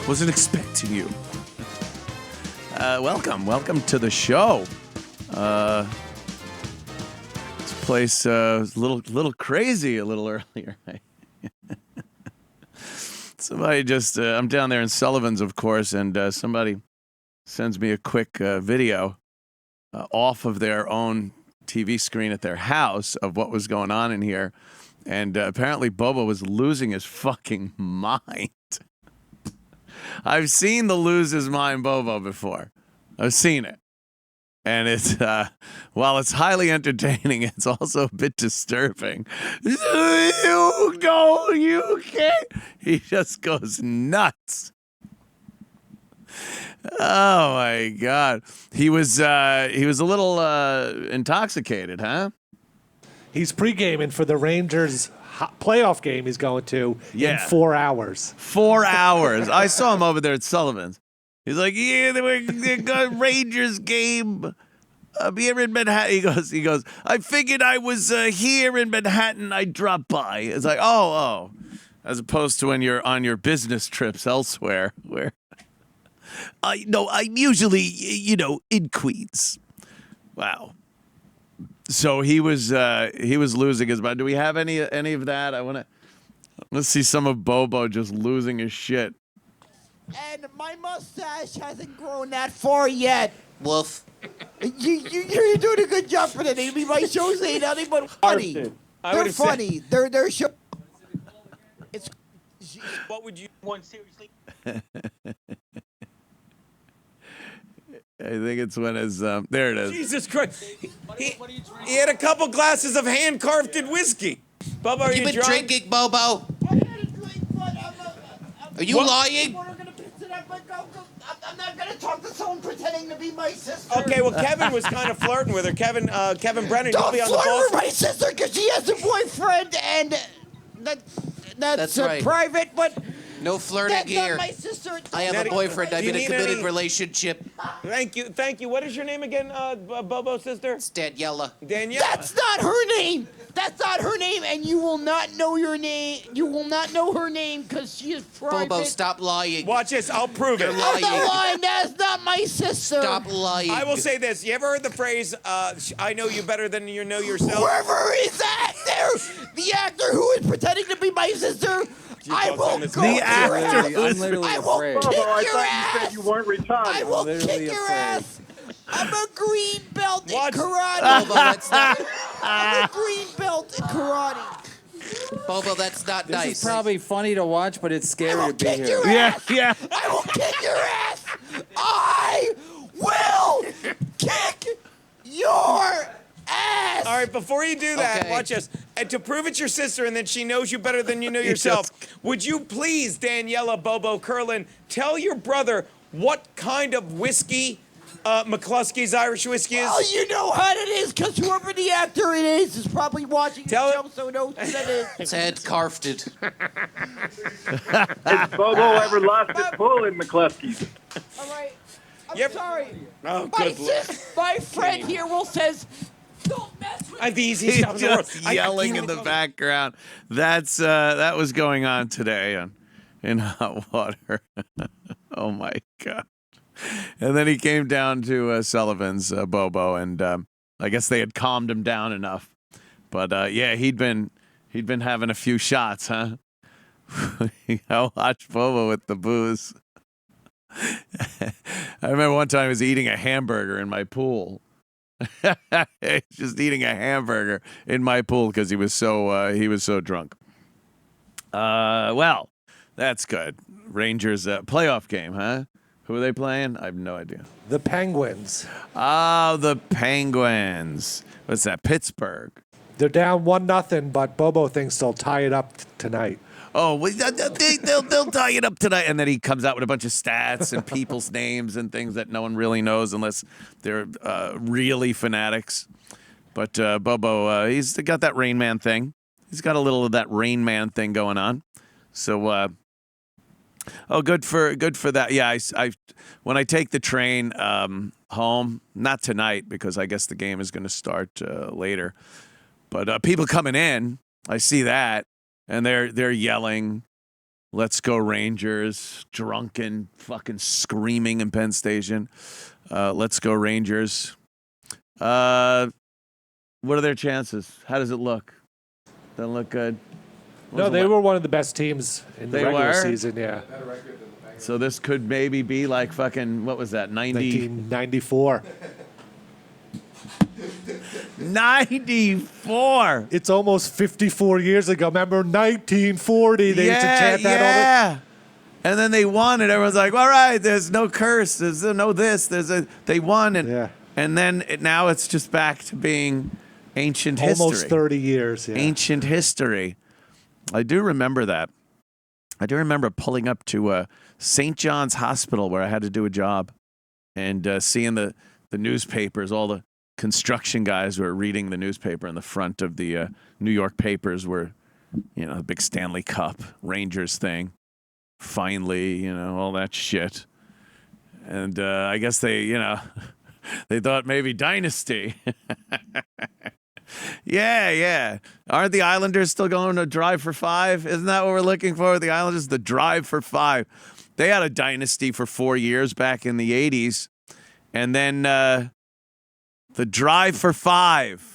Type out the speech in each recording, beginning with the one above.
Wasn't expecting you. Welcome to the show. This place was a little crazy a little earlier. Somebody just, I'm down there in Sullivan's, of course, and somebody sends me a quick video off of their own TV screen at their house of what was going on in here. And apparently Bobo was losing his fucking mind. I've seen the lose his mind Bobo before. I've seen it. And it's, while it's highly entertaining, it's also a bit disturbing. You can't. He just goes nuts. Oh my God. He was a little intoxicated, huh? He's pre-gaming for the Rangers playoff game he's going to in 4 hours. 4 hours. I saw him over there at Sullivan's. He's like, yeah, they got Rangers game here in Manhattan. He goes, I figured I was here in Manhattan. I'd drop by. It's like, oh. As opposed to when you're on your business trips elsewhere, where I'm usually, in Queens. Wow. So he was losing his mind. Do we have any of that? Let's see some of Bobo just losing his shit. And my mustache hasn't grown that far yet. Wolf. You're doing a good job for that, Amy. My shows ain't nothing but funny. They're funny. They're show. It's. What would you want seriously? I think it's when his there it is. Jesus Christ! He had a couple glasses of hand-carved whiskey. Bubba, are you been drunk? drinking, Bobo? Are you lying? I'm not gonna talk to someone pretending to be my sister. Okay, well, Kevin was kind of flirting with her. Kevin Brennan, you'll Don't be on the flirt ball. with my sister because she has a boyfriend, and that's right. private. But No flirting that's here. not my sister. I have a boyfriend. I'm Do you in a need committed any- relationship. Thank you. What is your name again, Bobo's sister? It's Daniela. Danielle. That's not her name. That's not her name, and you will not know your name. You will not know her name because she is private. Bobo, stop lying. Watch this. I'll prove it. You're I'm lying. not lying. That's not my sister. Stop lying. I will say this. You ever heard the phrase, I know you better than you know yourself? Whoever is that there, the actor who is pretending to be my sister, I will go The actor who is I will kick Bobo, I your thought ass. you said you weren't retarded. I will kick your ass. I'm a green belt in Watch. karate. Bobo, that's not. I'm a green belt in karate. Bobo, that's not nice. This is probably funny to watch, but it's I scary will to be kick here. your Yeah, ass. yeah. I will kick your ass. I will kick your ass. All right, before you do that, Okay. watch this. And to prove it's your sister and that she knows you better than you know yourself, would you please, Daniela Bobo Curlin, tell your brother what kind of whiskey McCluskey's Irish whiskey is? Well, you know how it is, because whoever the actor it is probably watching Tell the him. show, so knows who that is. It's hand-carved. Has Bobo ever lost his pull in McCluskey's? All right. I'm Yep. sorry. Oh, My, good lord. my friend here will says, don't mess with I'm the He's easiest job in the world. just I yelling can't in the believe- background. That's that was going on today in hot water. Oh my God. And then he came down to Sullivan's, Bobo, and I guess they had calmed him down enough. But yeah, he'd been having a few shots, huh? I watched Bobo with the booze. I remember one time he was eating a hamburger in my pool. Just eating a hamburger in my pool because he was so drunk. Well, that's good. Rangers playoff game, huh? Who are they playing? I have no idea. The Penguins. Oh, the Penguins. What's that? Pittsburgh. They're down 1-0, but Bobo thinks they'll tie it up tonight. Oh, well, they'll tie it up tonight, and then he comes out with a bunch of stats and people's names and things that no one really knows unless they're really fanatics. But Bobo, he's got that Rain Man thing. He's got a little of that Rain Man thing going on. So, good for that. Yeah, I when I take the train home, not tonight because I guess the game is going to start later. But people coming in, I see that. And they're yelling Let's Go Rangers, drunken, fucking screaming in Penn Station. Let's Go Rangers. What are their chances? How does it look? Doesn't look good. No, they were one of the best teams in the They regular were? season, yeah. So this could maybe be like fucking, what was that, 1994. 94. It's almost 54 years ago. Remember 1940? They used to chant that all yeah. And then they won, and everyone's like, all right, there's no curse, there's no this, they won, and and then now it's just back to being ancient history. Almost 30 years, yeah. Ancient history. I do remember that. I do remember pulling up to St. John's Hospital where I had to do a job and seeing the newspapers, all the construction guys were reading the newspaper, and the front of the New York papers were, the big Stanley Cup, Rangers thing. Finally, all that shit. And I guess they, they thought maybe dynasty. Yeah. Aren't the Islanders still going to drive for 5? Isn't that what we're looking for? The Islanders, the drive for 5. They had a dynasty for 4 years back in the 80s. And then the drive for 5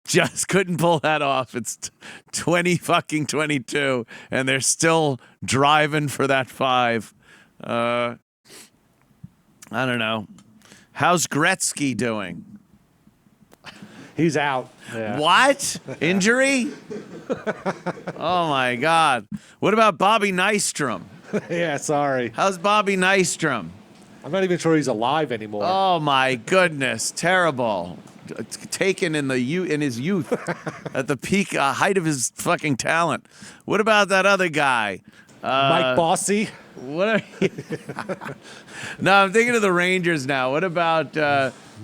just couldn't pull that off. It's 2022, and they're still driving for that 5. I don't know. How's Gretzky doing? He's out. Yeah. What? Injury? Oh, my God. What about Bobby Nystrom? Yeah, sorry. How's Bobby Nystrom? I'm not even sure he's alive anymore. Oh, my goodness. Terrible. Taken in his youth at the peak height of his fucking talent. What about that other guy? Mike Bossy? What are you? No, I'm thinking of the Rangers now. What about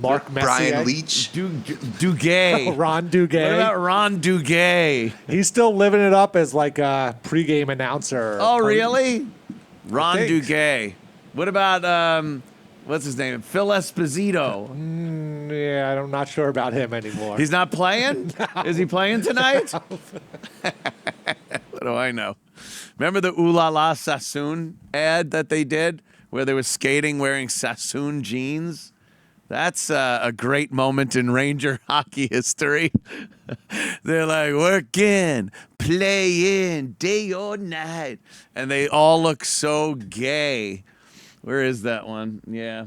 Mark Messier? Brian Leach? Duguay. Ron Duguay. What about Ron Duguay? He's still living it up as like a pregame announcer. Oh, really? Ron think. Duguay. What about, what's his name? Phil Esposito. Yeah, I'm not sure about him anymore. He's not playing? No. Is he playing tonight? What do I know? Remember the Ooh La La Sassoon ad that they did where they were skating wearing Sassoon jeans? That's a great moment in Ranger hockey history. They're like, work in, play in, day or night. And they all look so gay. Where is that one? Yeah.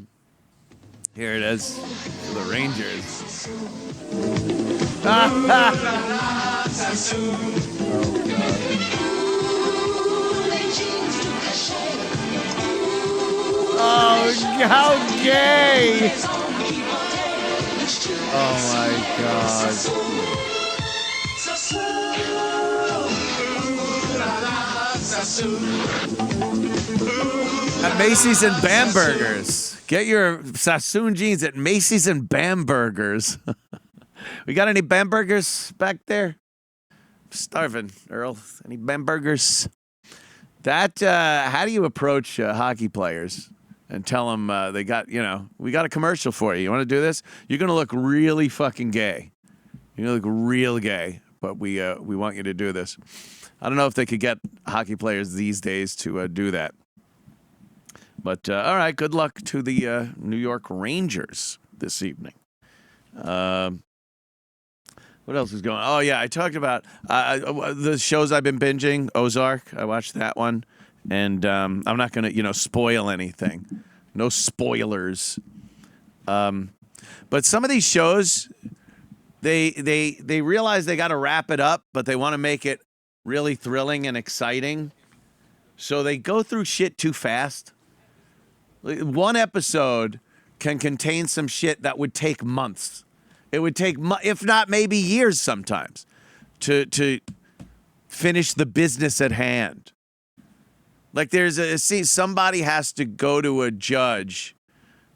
Here it is. The Rangers. Oh, how gay! Oh my God. At Macy's and Bamberger's. Get your Sassoon jeans at Macy's and Bamberger's. We got any Bambergers back there? I'm starving, Earl. Any Bambergers? That, how do you approach hockey players and tell them they got, we got a commercial for you. You want to do this? You're going to look really fucking gay. You're going to look real gay, but we want you to do this. I don't know if they could get hockey players these days to do that. But, all right, good luck to the New York Rangers this evening. What else is going on? Oh, yeah, I talked about the shows I've been binging. Ozark, I watched that one. And I'm not going to, spoil anything. No spoilers. But some of these shows, they realize they got to wrap it up, but they want to make it really thrilling and exciting. So they go through shit too fast. One episode can contain some shit that would take months. It would take, if not maybe years sometimes, to finish the business at hand. Like somebody has to go to a judge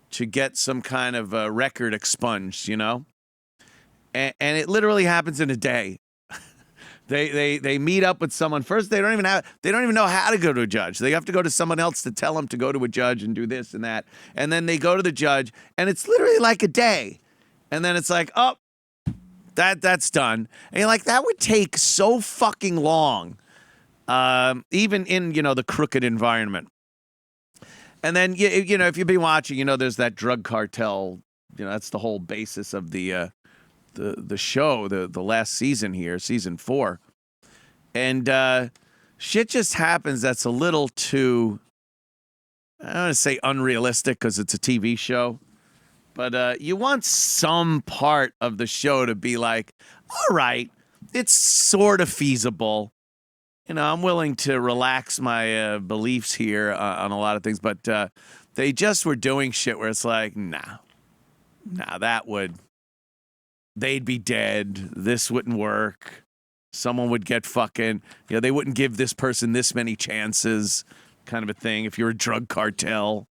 to get some kind of a record expunged, And it literally happens in a day. They meet up with someone first. They don't even know how to go to a judge. They have to go to someone else to tell them to go to a judge and do this and that. And then they go to the judge, and it's literally like a day. And then it's like, oh, that's done. And you're like, that would take so fucking long. even in the crooked environment. And then if you've been watching, there's that drug cartel. That's the whole basis of the show, the last season here, season 4, and shit just happens that's a little too. I don't want to say unrealistic because it's a TV show, but you want some part of the show to be like, all right, it's sort of feasible. I'm willing to relax my beliefs here on a lot of things, but they just were doing shit where it's like, nah, they'd be dead. This wouldn't work. Someone would get fucking, they wouldn't give this person this many chances. Kind of a thing if you're a drug cartel.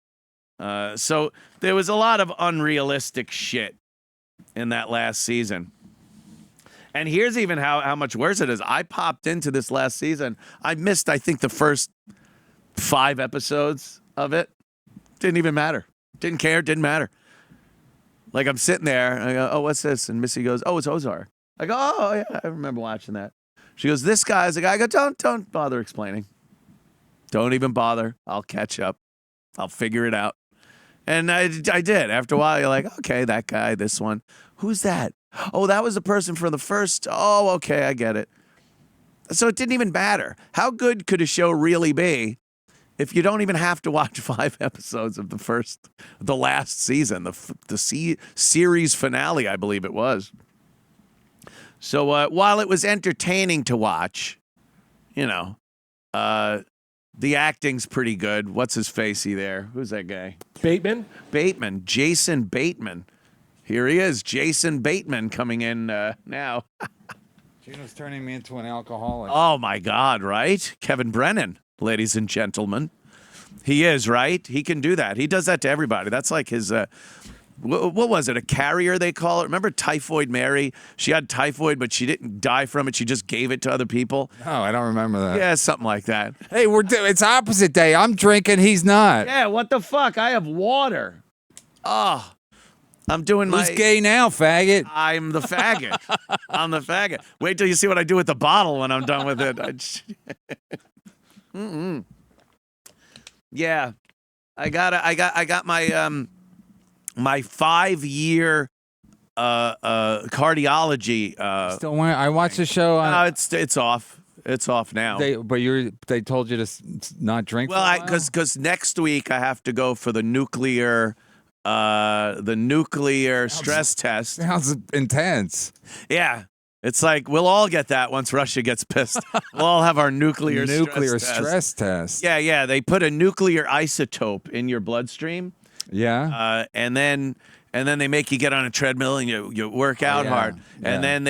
So there was a lot of unrealistic shit in that last season. And here's even how much worse it is. I popped into this last season. I missed, I think, the first 5 episodes of it. Didn't even matter. Didn't care. Didn't matter. Like, I'm sitting there, and I go, oh, what's this? And Missy goes, oh, it's Ozark. I go, oh, yeah, I remember watching that. She goes, this guy's the guy. I go, don't bother explaining. Don't even bother. I'll catch up. I'll figure it out. And I did. After a while, you're like, okay, that guy, this one. Who's that? Oh, that was the person from the first. Oh, okay, I get it. So it didn't even matter. How good could a show really be if you don't even have to watch 5 episodes of the last season, the series finale, I believe it was. So while it was entertaining to watch, the acting's pretty good. What's his facey there? Who's that guy? Bateman. Jason Bateman. Here he is, Jason Bateman coming in now. Gino's turning me into an alcoholic. Oh, my God, right? Kevin Brennan, ladies and gentlemen. He is, right? He can do that. He does that to everybody. That's like his... what was it? A carrier, they call it? Remember Typhoid Mary? She had typhoid, but she didn't die from it. She just gave it to other people. No, I don't remember that. Yeah, something like that. Hey, it's opposite day. I'm drinking. He's not. Yeah, what the fuck? I have water. Oh, I'm doing Who's gay now, faggot? I'm the faggot. I'm the faggot. Wait till you see what I do with the bottle when I'm done with it. Yeah, I got my my 5-year cardiology. Still want? I watched the show. No, it's off. It's off now. They told you to not drink. Well, because next week I have to go for the nuclear stress test. Sounds intense. Yeah. It's like we'll all get that once Russia gets pissed. We'll all have our nuclear stress test. Yeah. They put a nuclear isotope in your bloodstream. Yeah. And then they make you get on a treadmill and you work out hard. Yeah. And then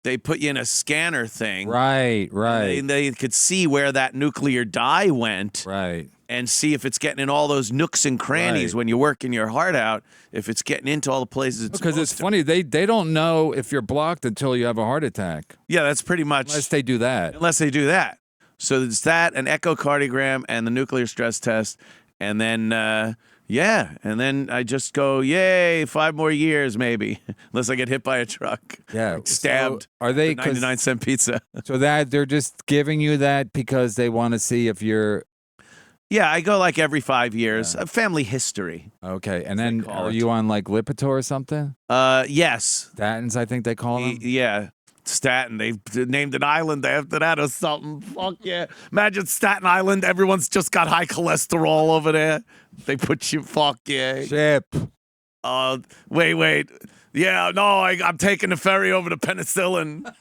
they put you in a scanner thing. Right. And they could see where that nuclear dye went. Right. And see if it's getting in all those nooks and crannies when you're working your heart out, if it's getting into all the places it's because it's funny, they don't know if you're blocked until you have a heart attack. Yeah, that's pretty much. Unless they do that. So it's that, an echocardiogram, and the nuclear stress test. And then, and then I just go, yay, 5 more years maybe, unless I get hit by a truck. Yeah. Like stabbed. So are they 99-cent pizza? So that they're just giving you that because they want to see if you're. Yeah, I go like every 5 years. Family history. Okay, and then are you on like Lipitor or something? Yes. Statins, I think they call them. Yeah, Staten. They've named an island after that or something. Fuck yeah. Imagine Staten Island. Everyone's just got high cholesterol over there. They put you, fuck yeah. Chip. Wait. Yeah, no, I'm taking the ferry over to penicillin.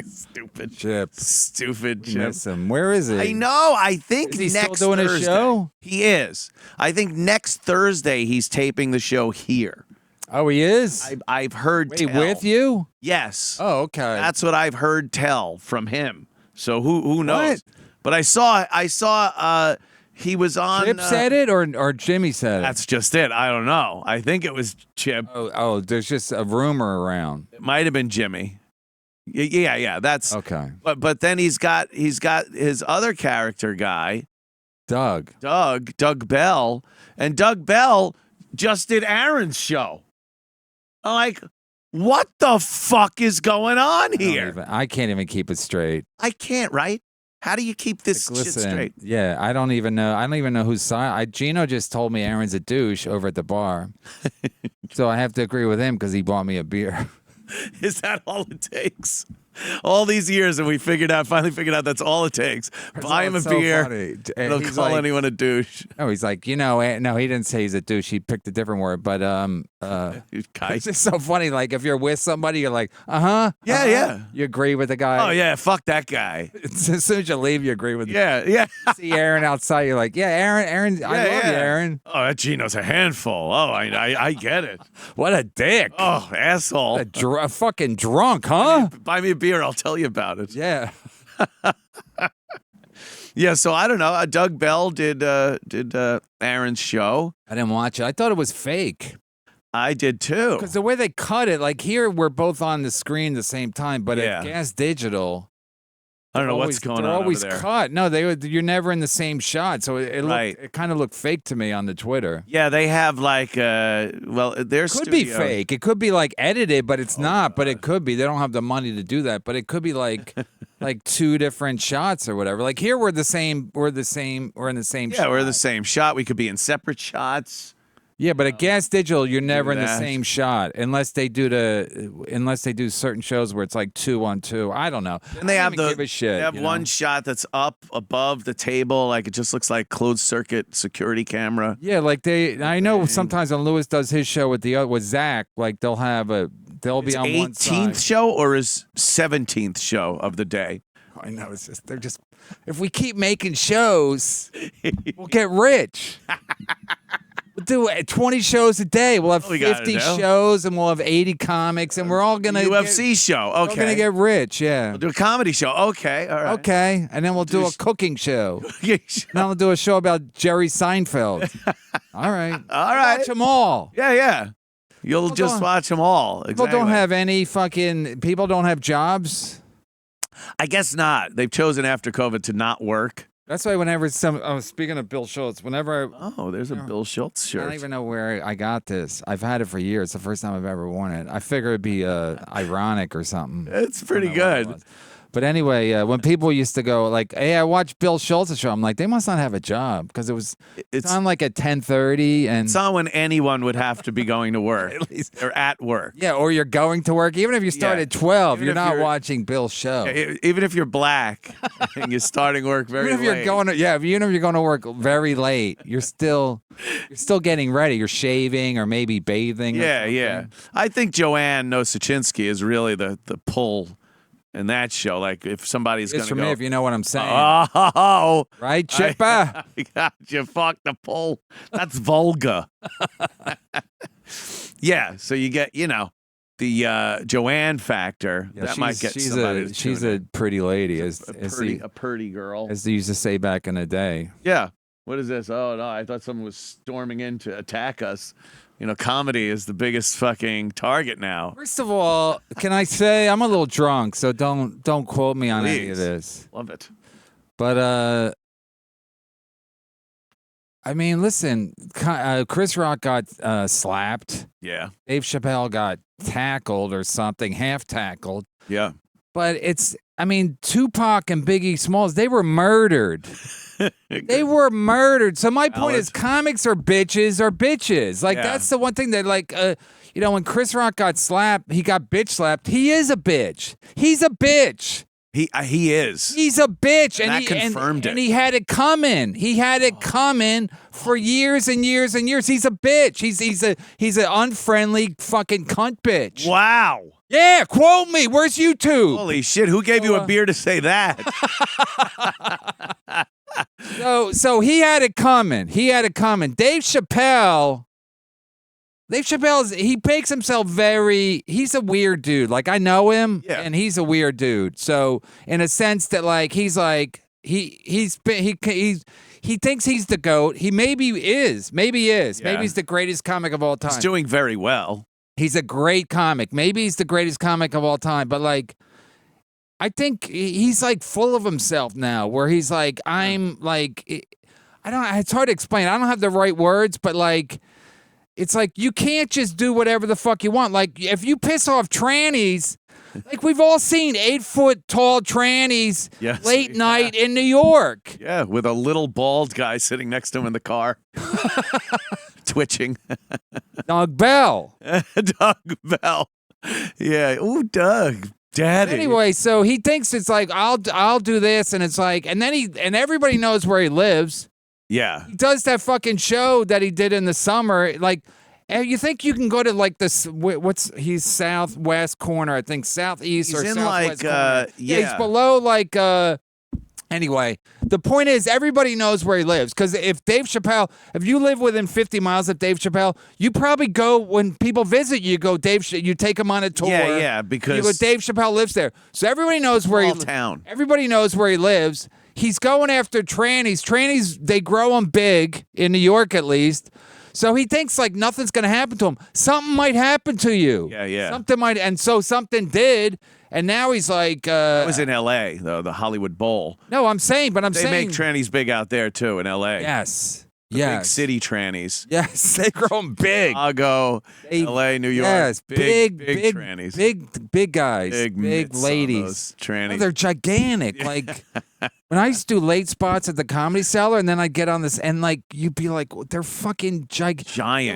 Stupid Chip. Miss him. Where is he? I know. I think is he next still doing Thursday. A show? He is. I think next Thursday he's taping the show here. Oh, he is? I've heard tell. With you? Yes. Oh, okay. That's what I've heard tell from him. So who knows? What? But I saw he was on Chip said it or Jimmy said it? That's just it. I don't know. I think it was Chip. Oh, there's just a rumor around. It might have been Jimmy. Yeah, that's okay. But then he's got his other character guy, Doug Bell, and Doug Bell just did Aaron's show. I'm like, What the fuck is going on here? I can't even keep it straight. I can't, right? How do you keep this Like, shit listen, straight? Yeah, I don't even know. I don't even know whose side. Gino just told me Aaron's a douche over at the bar. So I have to agree with him because he bought me a beer. Is that all it takes? All these years, and we finally figured out that's all it takes. Buy him a so beer. funny. And Don't he's call like- anyone a douche. No, he's like, no, he didn't say he's a douche. He picked a different word. But it's just so funny. Like if you're with somebody, you're like, Yeah, yeah. You agree with the guy. Oh yeah, fuck that guy. As soon as you leave, you agree with. Yeah. See Aaron outside, you're like, yeah, Aaron, I love you, Aaron. Oh, that Gino's a handful. Oh, I get it. What a dick. Oh, asshole. A fucking drunk, huh? Buy me a beer. I'll tell you about it. Yeah. Yeah. So I don't know. Doug Bell did Aaron's show. I didn't watch it. I thought it was fake. I did too. Because the way they cut it, like here, we're both on the screen at the same time, but Yeah. at Gas Digital, I don't know what's going they're on always over there. cut. No, you're never in the same shot, so it kind of looked fake to me on the Twitter. Yeah, they have like their Could be fake. It could be like edited, but it's not. But it could be. They don't have the money to do that. But it could be like like two different shots or whatever. Like here, we're the same. We're in the same. Yeah, shot. we're the same shot. We could be in separate shots. Yeah, but at Gas Digital, you're never in the that. same shot unless they do certain shows where it's like 2-on-2. I don't know. And they I have don't even give a shit. They have you one know? shot that's up above the table, like it just looks like closed circuit security camera. Yeah, like I know sometimes when Lewis does his show with Zach, like they'll be It's on one 18th side. show or his 17th show of the day. I know they're just if we keep making shows, we'll get rich. We'll do 20 shows a day. We'll have We gotta 50 do. shows and we'll have 80 comics and we're all gonna UFC show. We're all Okay. gonna get rich. Yeah. We'll do a comedy show. Okay. All right. Okay, and then we'll do a cooking show. Yeah. Then we'll do a show about Jerry Seinfeld. All right. All right. Watch them all. Yeah. You'll People just don't- watch them all. People Exactly. don't have any fucking. People don't have jobs. I guess not. They've chosen after COVID to not work. That's why whenever speaking of Bill Schultz, whenever Oh, there's a Bill Schultz I shirt. don't even know where I got this. I've had it for years. It's the first time I've ever worn it. I figure it'd be ironic or something. It's pretty I don't know what it good. was. But anyway, when people used to go like, "Hey, I watched Bill Schultz's show," I'm like, they must not have a job because it's It's on like at 10:30 and it's on when anyone would have to be going to work or at work. yeah, or you're going to work. Even if you start Yeah. at 12, Even you're if not you're- watching Bill's show. Even if you're black and you're starting work very Even if you're late. going to even if you're going to work very late, you're still getting ready. You're shaving or maybe bathing. or Yeah. something. I think Joanne Nosachinski is really the pull in that show. Like if somebody's It's going for to me go, if you know what I'm saying. oh, Right, Chippa? I got you. Fuck the pull. That's vulgar. Yeah. So you get, the Joanne factor. Yeah, that might get she's somebody. a to she's tune a in. pretty lady, as a purty girl. they used to say back in the day. Yeah. What is this? Oh no, I thought someone was storming in to attack us. Comedy is the biggest fucking target now. First of all, can I say I'm a little drunk, so don't quote me on any of Please. this. Love it. But I mean, listen, Chris Rock got slapped. Yeah. Dave Chappelle got tackled or something, half tackled. Yeah. But Tupac and Biggie Smalls, they were murdered. They were murdered. So my point is, comics are bitches. Like, Yeah. that's the one thing that, like, when Chris Rock got slapped, he got bitch slapped. He is a bitch. He's a bitch. He is. He's a bitch. And that he confirmed it. And he had it coming. He had it coming for years and years and years. He's a bitch. He's an unfriendly fucking cunt bitch. Wow. Yeah, quote me. Where's YouTube? Holy shit. Who gave you a beer to say that? So he had it coming. Dave Chappelle, he makes himself he's a weird dude. Like, I know him, Yeah. and he's a weird dude. So in a sense that, like, he thinks he's the GOAT. He maybe is. Maybe he's the greatest comic of all time. He's doing very well. He's a great comic. Maybe he's the greatest comic of all time. But, like, I think he's, like, full of himself now, where he's like, it's hard to explain. I don't have the right words, but, like, it's like you can't just do whatever the fuck you want. Like if you piss off trannies, like we've all seen 8-foot tall trannies Yes, late we night in New York. Yeah, with a little bald guy sitting next to him in the car, twitching. Doug Bell. Doug Bell. Yeah. Ooh, Doug. Daddy. Anyway, so he thinks it's like I'll do this, and it's like, and then everybody knows where he lives. Yeah. He does that fucking show that he did in the summer, like. And you think you can go to like this? He's southwest corner, I think, southeast He's or in southwest like, corner. yeah. He's below like. Anyway, the point is everybody knows where he lives because if you live within 50 miles of Dave Chappelle, you probably go when people visit you. Go you take him on a tour. Yeah, because you go, Dave Chappelle lives there, so everybody knows where town. Everybody knows where he lives. He's going after trannies. Trannies, they grow them big in New York at least. So he thinks like nothing's going to happen to him. Something might happen to you. Yeah. Something might, and so something did, and now he's like. That was in L.A. though, the Hollywood Bowl. No, I'm saying. They make trannies big out there too in L.A. Yes. Big city trannies. Yes, they grow them big. Chicago, L.A., New York. Yes, big trannies. Big guys. Big Big mitts on ladies. those trannies. Oh, they're gigantic. Like when I used to do late spots at the Comedy Cellar, and then I'd get on this, and like you'd be like, they're fucking giant,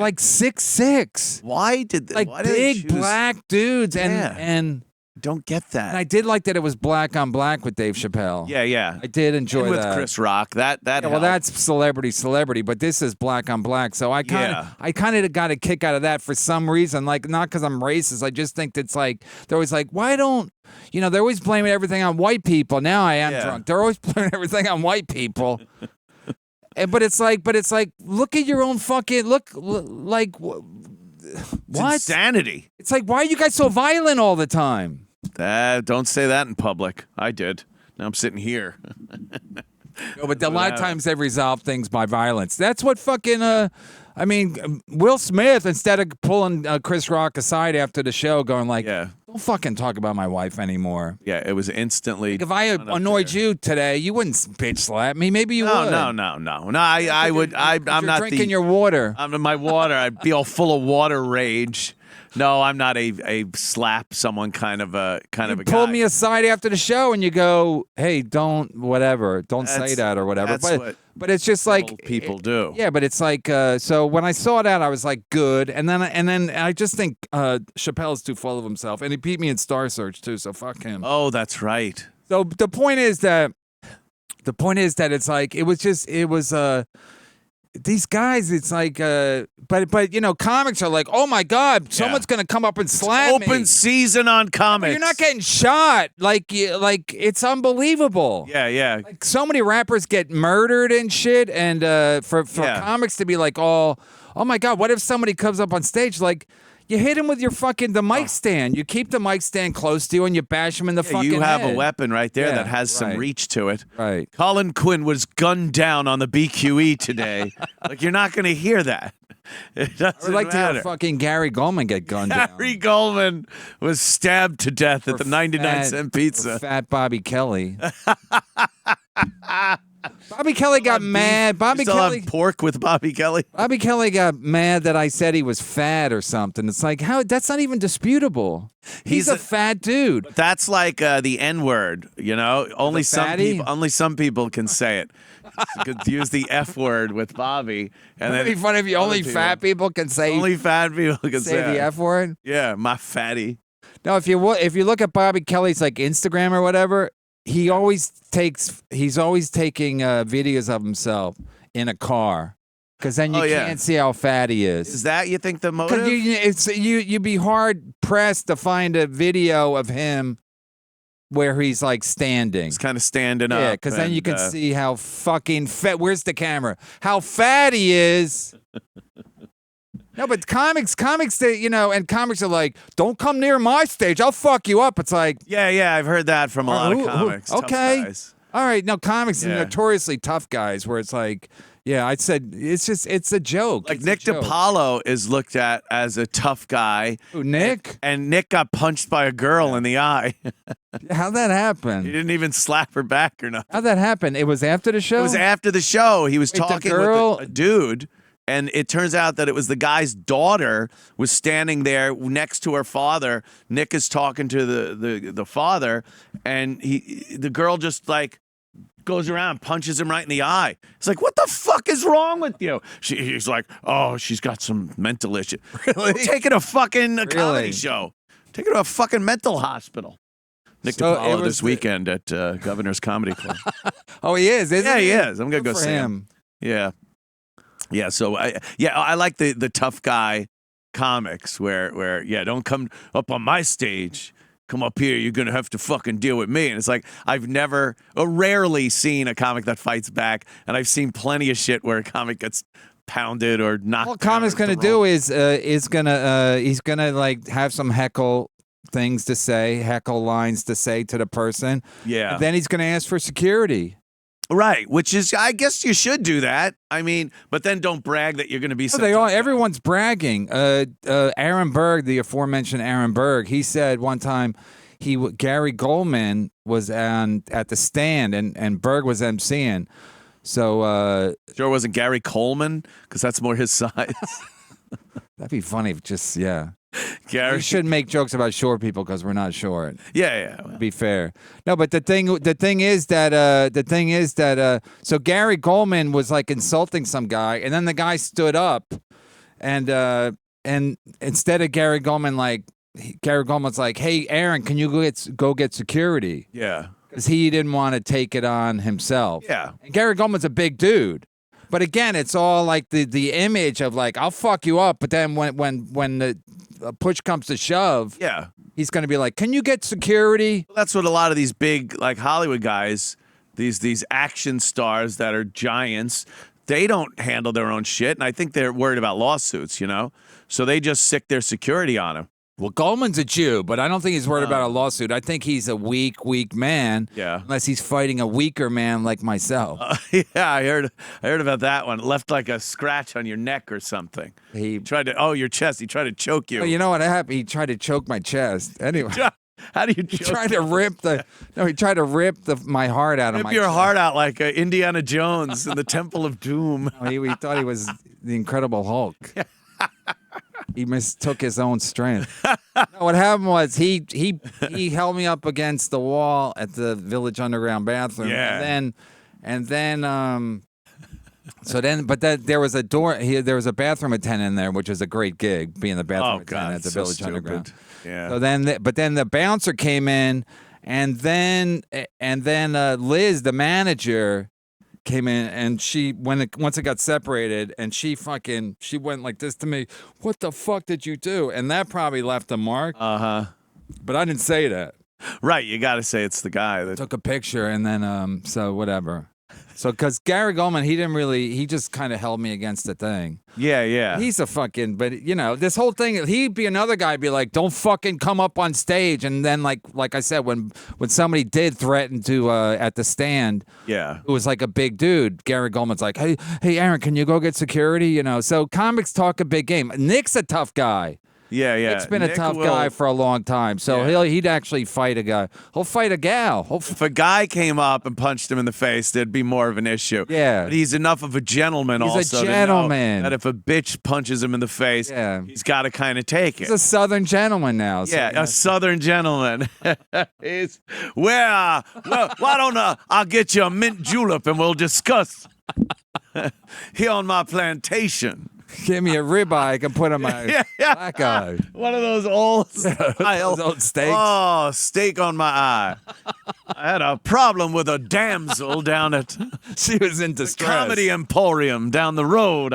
like 6'6". Why did they? Like why did they big choose- black dudes, Yeah. and Don't get that. and I did like that it was black on black with Dave Chappelle. Yeah. I did enjoy And with that. Chris Rock, that Yeah, well, helped. that's celebrity, but this is black on black. So I kind of got a kick out of that for some reason. Like not because I'm racist. I just think it's like they're always like, why don't they're always blaming everything on white people. Now I am drunk. They're always blaming everything on white people. But it's like, look at your own fucking like. It's What? insanity. It's like, why are you guys so violent all the time? Don't say that in public. I did. Now I'm sitting here. No, but a lot of times they resolve things by violence. That's what fucking, Will Smith, instead of pulling Chris Rock aside after the show, going like, don't fucking talk about my wife anymore. Yeah, it was instantly. Like if I annoyed you today, you wouldn't bitch slap me. Maybe you would. No. I would. I'm You're not drinking your water. I'm in my water. I'd be all full of water rage. No, I'm not a slap someone kind of a guy. Pull me aside after the show and you go, hey, don't say that or whatever. But it's just like people do. Yeah, but it's like so when I saw that I was like good, and then I just think Chappelle's too full of himself, and he beat me in Star Search too, so fuck him. Oh, that's right. So the point is that it's like it was these guys, it's like, but comics are like, oh my God, someone's gonna come up and slap me. Open season on comics. You're not getting shot. Like it's unbelievable. Yeah. Like so many rappers get murdered and shit, and for comics to be like, oh my God, what if somebody comes up on stage like? You hit him with the mic stand. You keep the mic stand close to you and you bash him in the fucking You have head. a weapon right there that has some reach to it. Right. Colin Quinn was gunned down on the BQE today. Like, you're not going to hear that. It doesn't I would like to matter. hear fucking Gary Goldman get gunned down. Gary Goldman was stabbed to death at the 99-cent pizza. Fat Bobby Kelly. Bobby Kelly got mad. Bobby still Kelly have pork with Bobby Kelly. Bobby Kelly got mad that I said he was fat or something. It's like, how? That's not even disputable. He's a fat dude. That's like the N-word, Only some people can say it. You could use the F word with Bobby, and then It'd be funny if only fat people can say. Only fat people can say the F word. Yeah, my fatty. No, if you look at Bobby Kelly's like Instagram or whatever, he's always taking videos of himself in a car, because then you can't see how fat he is. Is that, you think, the motive? Because you'd be hard pressed to find a video of him where he's like standing. He's kind of standing up. Yeah, because then you can see how fucking fat. Where's the camera? How fat he is. No, but comics, and comics are like, don't come near my stage. I'll fuck you up. It's like, yeah, I've heard that from a lot of comics. Tough Okay. guys. All right. No, comics are notoriously tough guys where it's like, yeah, I said, it's a joke. Like It's Nick a joke. DiPaolo is looked at as a tough guy. Who, Nick? And Nick got punched by a girl in the eye. How'd that happen? He didn't even slap her back or nothing. How'd that happen? It was after the show? It was after the show. He was Wait, the talking girl- with a dude. And it turns out that it was the guy's daughter was standing there next to her father. Nick is talking to the father, and the girl just like goes around, punches him right in the eye. It's like, what the fuck is wrong with you? He's like, oh, she's got some mental issue. Really? Take her to fucking a comedy show. Take her to a fucking mental hospital. Nick DiPaolo this weekend at Governor's Comedy Club. Oh, he is, isn't he? He is. I'm going to go see him. Yeah. Yeah, so I like the tough guy comics where don't come up on my stage. Come up here, you're going to have to fucking deal with me. And it's like, I've never, or rarely seen a comic that fights back, and I've seen plenty of shit where a comic gets pounded or knocked. What comic's going to do is he's going to like have some heckle things to say, heckle lines to say to the person. Yeah. And then he's going to ask for security. Right, which is, I guess you should do that. I mean, but then don't brag that you're going to be. Everyone's bragging. Aaron Berg, the aforementioned Aaron Berg, he said one time Gary Goldman was at the stand and Berg was emceeing. So sure, wasn't Gary Coleman because that's more his size. That'd be funny. If Gary, we shouldn't make jokes about short people because we're not short. Yeah. Well. To be fair, no. But the thing is that so Gary Goldman was like insulting some guy, and then the guy stood up, and instead of Gary Goldman's like, "Hey, Aaron, can you go get security?" Yeah, because he didn't want to take it on himself. Yeah, and Gary Goldman's a big dude. But again, it's all like the image of like, I'll fuck you up, but then when the push comes to shove, yeah, he's going to be like, can you get security? Well, that's what a lot of these big like Hollywood guys, these action stars that are giants, they don't handle their own shit, and I think they're worried about lawsuits, so they just sick their security on them. Well, Goldman's a Jew, but I don't think he's worried about a lawsuit. I think he's a weak man. Yeah. Unless he's fighting a weaker man like myself. Yeah, I heard about that one. It left like a scratch on your neck or something. He tried to your chest. He tried to choke you. Well, you know what happened? He tried to choke my chest. Anyway. How do you? He tried to rip my heart out of my chest. Rip your heart out like Indiana Jones in the Temple of Doom. He thought he was the Incredible Hulk. He mistook his own strength. No, what happened was he held me up against the wall at the Village Underground bathroom. Yeah. There was a door. There was a bathroom attendant in there, which was a great gig, being the bathroom attendant at the Village Underground. Yeah. So then the bouncer came in, and then Liz, the manager, came in, and once it got separated, and she went like this to me. What the fuck did you do? And that probably left a mark. But I didn't say that. Right, you got to say it's the guy that Took a picture, and then so whatever. So because Gary Goldman, he just kind of held me against the thing. Yeah. He's a fucking, but this whole thing, he'd be another guy, be like, don't fucking come up on stage. And then like I said, when somebody did threaten to at the stand, it was like a big dude. Gary Goldman's like, hey Aaron, can you go get security? So comics talk a big game. Nick's a tough guy. Yeah. Nick's been a tough guy for a long time, so he'd actually fight a guy. He'll fight a gal. If a guy came up and punched him in the face, there'd be more of an issue. Yeah. But he's enough of a gentleman He's also a gentleman. to know that if a bitch punches him in the face, he's got to kind of take it. He's a Southern gentleman now. So a Southern gentleman. Why don't I'll get you a mint julep and we'll discuss here on my plantation. Give me a ribeye I can put on my black eye. One of those old those old steaks. Oh, steak on my eye. I had a problem with a damsel down at she was in distress. Comedy Emporium down the road.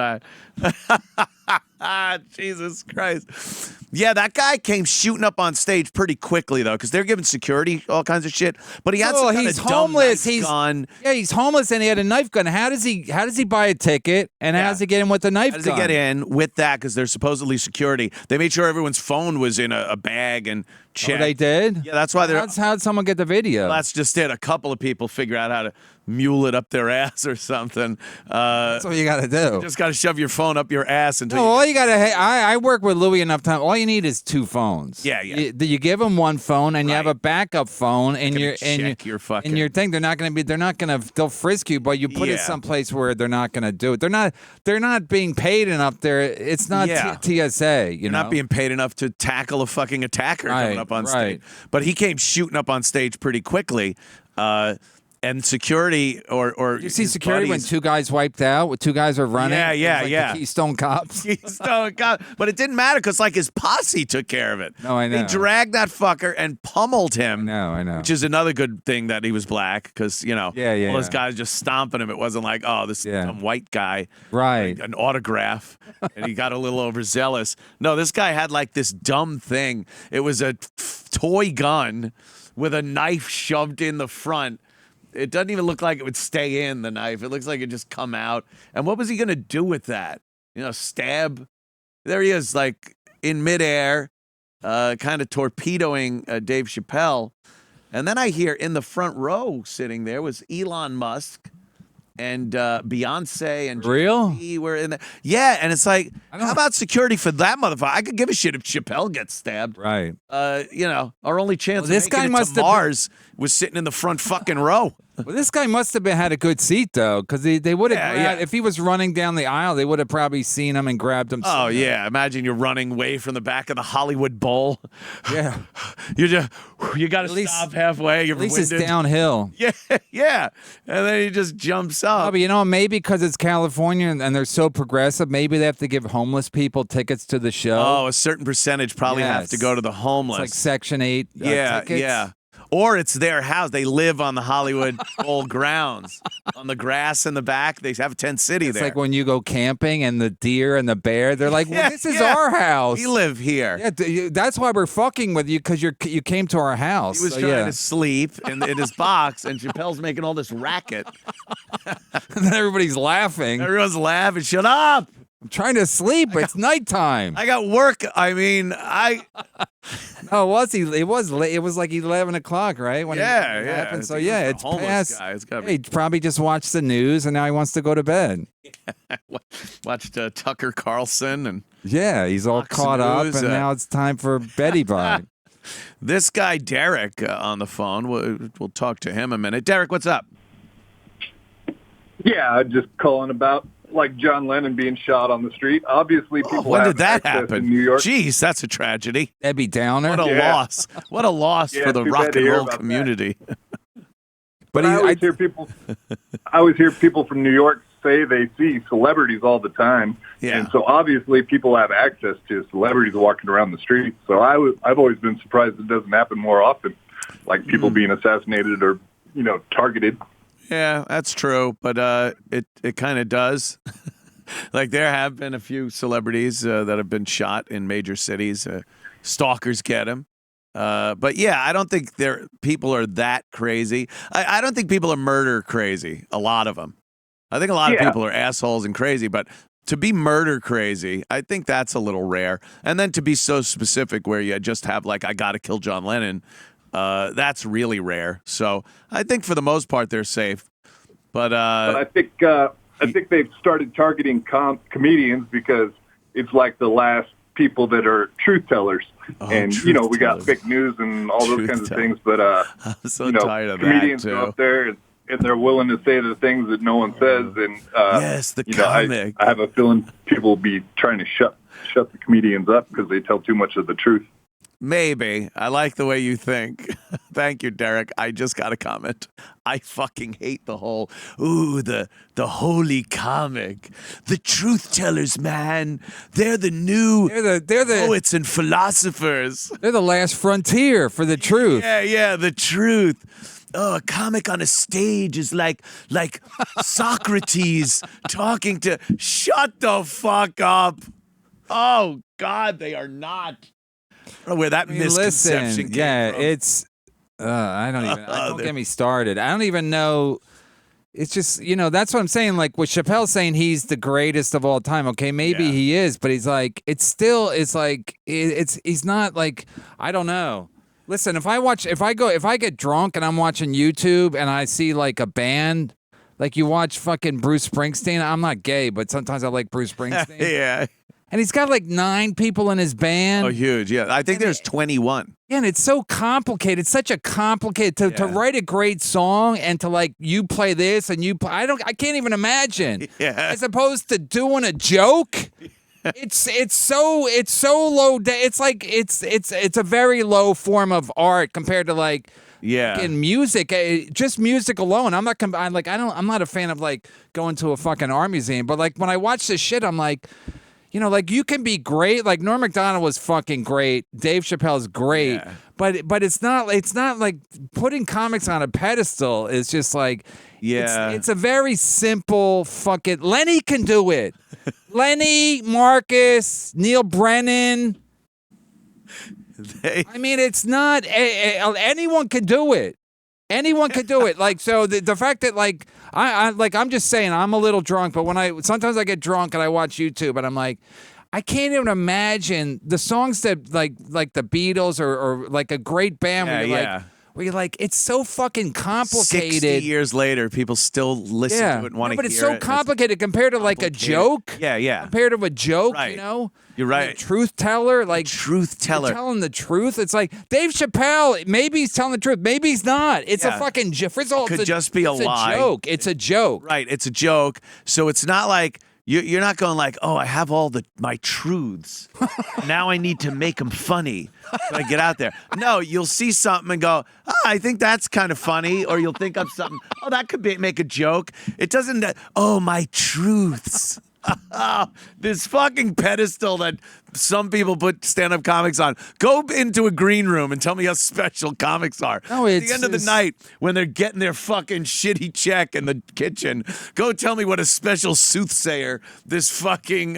Jesus Christ. Yeah, that guy came shooting up on stage pretty quickly, though, because they're giving security all kinds of shit. But he had some kind of homeless. Dumb knife gun. Yeah, he's homeless and he had a knife gun. How does he buy a ticket and how does he get in with the knife gun? How does he get in with that? Because there's supposedly security. They made sure everyone's phone was in a bag and checked. they did? Yeah, that's why they're. How'd someone get the video? That's just it. A couple of people figure out how to mule it up their ass or something. That's what you got to do. You just got to shove your phone up your ass until. No, all you got to. I work with Louis enough time. All you need is 2 phones. Yeah. You give them 1 phone, and you have a backup phone, and your fucking. and your thing. They're not going to be. They're not going to. They'll frisk you, but you put it someplace where they're not going to do it. They're not being paid enough there. It's not TSA. You're not being paid enough to tackle a fucking attacker coming up on stage. But he came shooting up on stage pretty quickly. And security or you see security when 2 guys wiped out, 2 guys were running. Yeah. The Keystone Cops. Keystone Cops. But it didn't matter because like his posse took care of it. No, I know. They dragged that fucker and pummeled him. I know. Which is another good thing that he was black because all those guys just stomping him. It wasn't like this some white guy, right? An autograph, and he got a little overzealous. No, this guy had like this dumb thing. It was a toy gun with a knife shoved in the front. It doesn't even look like it would stay in the knife. It looks like it just come out. And what was he going to do with that? Stab? There he is, like in midair, kind of torpedoing Dave Chappelle. And then I hear in the front row sitting there was Elon Musk and Beyonce and Real? Jay-Z were in there. Yeah, and it's like, how about security for that motherfucker? I could give a shit if Chappelle gets stabbed. Right. Our only chance of this making guy it must to have Mars was sitting in the front fucking row. Well, this guy must have had a good seat though, because they would have. If he was running down the aisle, they would have probably seen him and grabbed him. Oh yeah! Imagine you're running away from the back of the Hollywood Bowl. Yeah, you got to stop halfway. You're at least winded. It's downhill. Yeah, and then he just jumps up. Oh, but maybe because it's California and they're so progressive, maybe they have to give homeless people tickets to the show. Oh, a certain percentage probably have to go to the homeless. It's like Section 8. Tickets. Yeah. Or it's their house. They live on the Hollywood Bowl grounds. On the grass in the back. They have a tent city there. It's like when you go camping and the deer and the bear, they're like, well, this is our house. We live here. Yeah, that's why we're fucking with you, because you came to our house. He was trying to sleep in his box, and Chappelle's making all this racket. And then everybody's laughing. Everyone's laughing. Shut up. I'm trying to sleep. It's nighttime. I got work. I mean, Oh, was he? It was late. It was like 11 o'clock, right? When it happened. So it's past. Guy. It's gotta he probably just watched the news and now he wants to go to bed. Watched Tucker Carlson and he's all caught up, and now it's time for Betty Bye. This guy Derek on the phone. We'll talk to him a minute. Derek, what's up? Yeah, just calling about like John Lennon being shot on the street. Obviously, people when have did that access happen? in New York. Jeez, that's a tragedy. Debbie Downer. What a loss! What a loss for the rock and roll community. But I always hear people. I always hear people from New York say they see celebrities all the time, and so obviously people have access to celebrities walking around the streets. So I've always been surprised it doesn't happen more often, like people being assassinated or targeted. Yeah, that's true, but it kind of does. Like there have been a few celebrities that have been shot in major cities. Stalkers get them. But yeah, I don't think people are that crazy. I don't think people are murder crazy, a lot of them. I think a lot of people are assholes and crazy, but to be murder crazy, I think that's a little rare. And then to be so specific where you just have like, I got to kill John Lennon, that's really rare. So I think for the most part they're safe. But I think they've started targeting comedians because it's like the last people that are truth tellers. And we got fake news and all those kinds of things. But I'm so tired of comedians that too. go up there and they're willing to say the things that no one says. And yes, the comic. I have a feeling people will be trying to shut the comedians up because they tell too much of the truth. Maybe. I like the way you think. Thank you, Derek. I just got a comment. I fucking hate the whole, the holy comic. The truth tellers, man. They're the new they're the poets and philosophers. They're the last frontier for the truth. Yeah, the truth. Oh, a comic on a stage is like Socrates talking to... Shut the fuck up. Oh, God, they are not. I don't know where that misconception came from. It's I don't even don't get me started. I don't even know. It's just, that's what I'm saying. Like with Chappelle saying he's the greatest of all time. Okay, maybe he is, but he's like, he's not like, I don't know. Listen, if I get drunk and I'm watching YouTube and I see like a band, like you watch fucking Bruce Springsteen. I'm not gay, but sometimes I like Bruce Springsteen. Yeah. And he's got like 9 people in his band. Oh, huge. Yeah. I think there's 21. Yeah, and it's so complicated. It's such a complicated to write a great song and to like you play this and you play. I can't even imagine. Yeah. As opposed to doing a joke. It's so low. It's like it's a very low form of art compared to like in music. Just music alone. I'm not a fan of like going to a fucking art museum. But like when I watch this shit, I'm like. You know, like you can be great. Like Norm Macdonald was fucking great. Dave Chappelle's great. But it's not like putting comics on a pedestal is just like it's a very simple fucking Lenny can do it. Lenny, Marcus, Neil Brennan. I mean, it's not anyone can do it. Anyone can do it. Like, so the fact that like I'm just saying I'm a little drunk, but sometimes I get drunk and I watch YouTube and I'm like, I can't even imagine the songs that like the Beatles or like a great band where you're like, it's so fucking complicated. 60 years later, people still listen to it and want to hear it. But it's so complicated compared to like a joke. Yeah. Compared to a joke, Right. you know? You're right. Like truth teller, like truth teller. Telling the truth. It's like Dave Chappelle, maybe he's telling the truth, maybe he's not. It's a fucking first of all, Could just be a lie. Joke. It's a joke. Right, it's a joke. So it's not like you're not going like, oh, I have all my truths. Now I need to make them funny. So I get out there. No, you'll see something and go, oh, I think that's kind of funny. Or you'll think of something, oh, that could make a joke. It doesn't, oh, my truths. This fucking pedestal that some people put stand-up comics on. Go into a green room and tell me how special comics are. No, at the end of the night, when they're getting their fucking shitty check in the kitchen, go tell me what a special soothsayer this fucking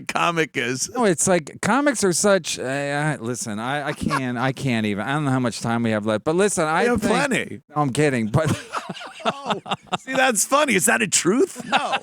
comic is. No, it's like comics are such. Listen, I can't even. I don't know how much time we have left, but listen, I have think, plenty. No, I'm kidding, but. Oh, see, that's funny. Is that a truth? No,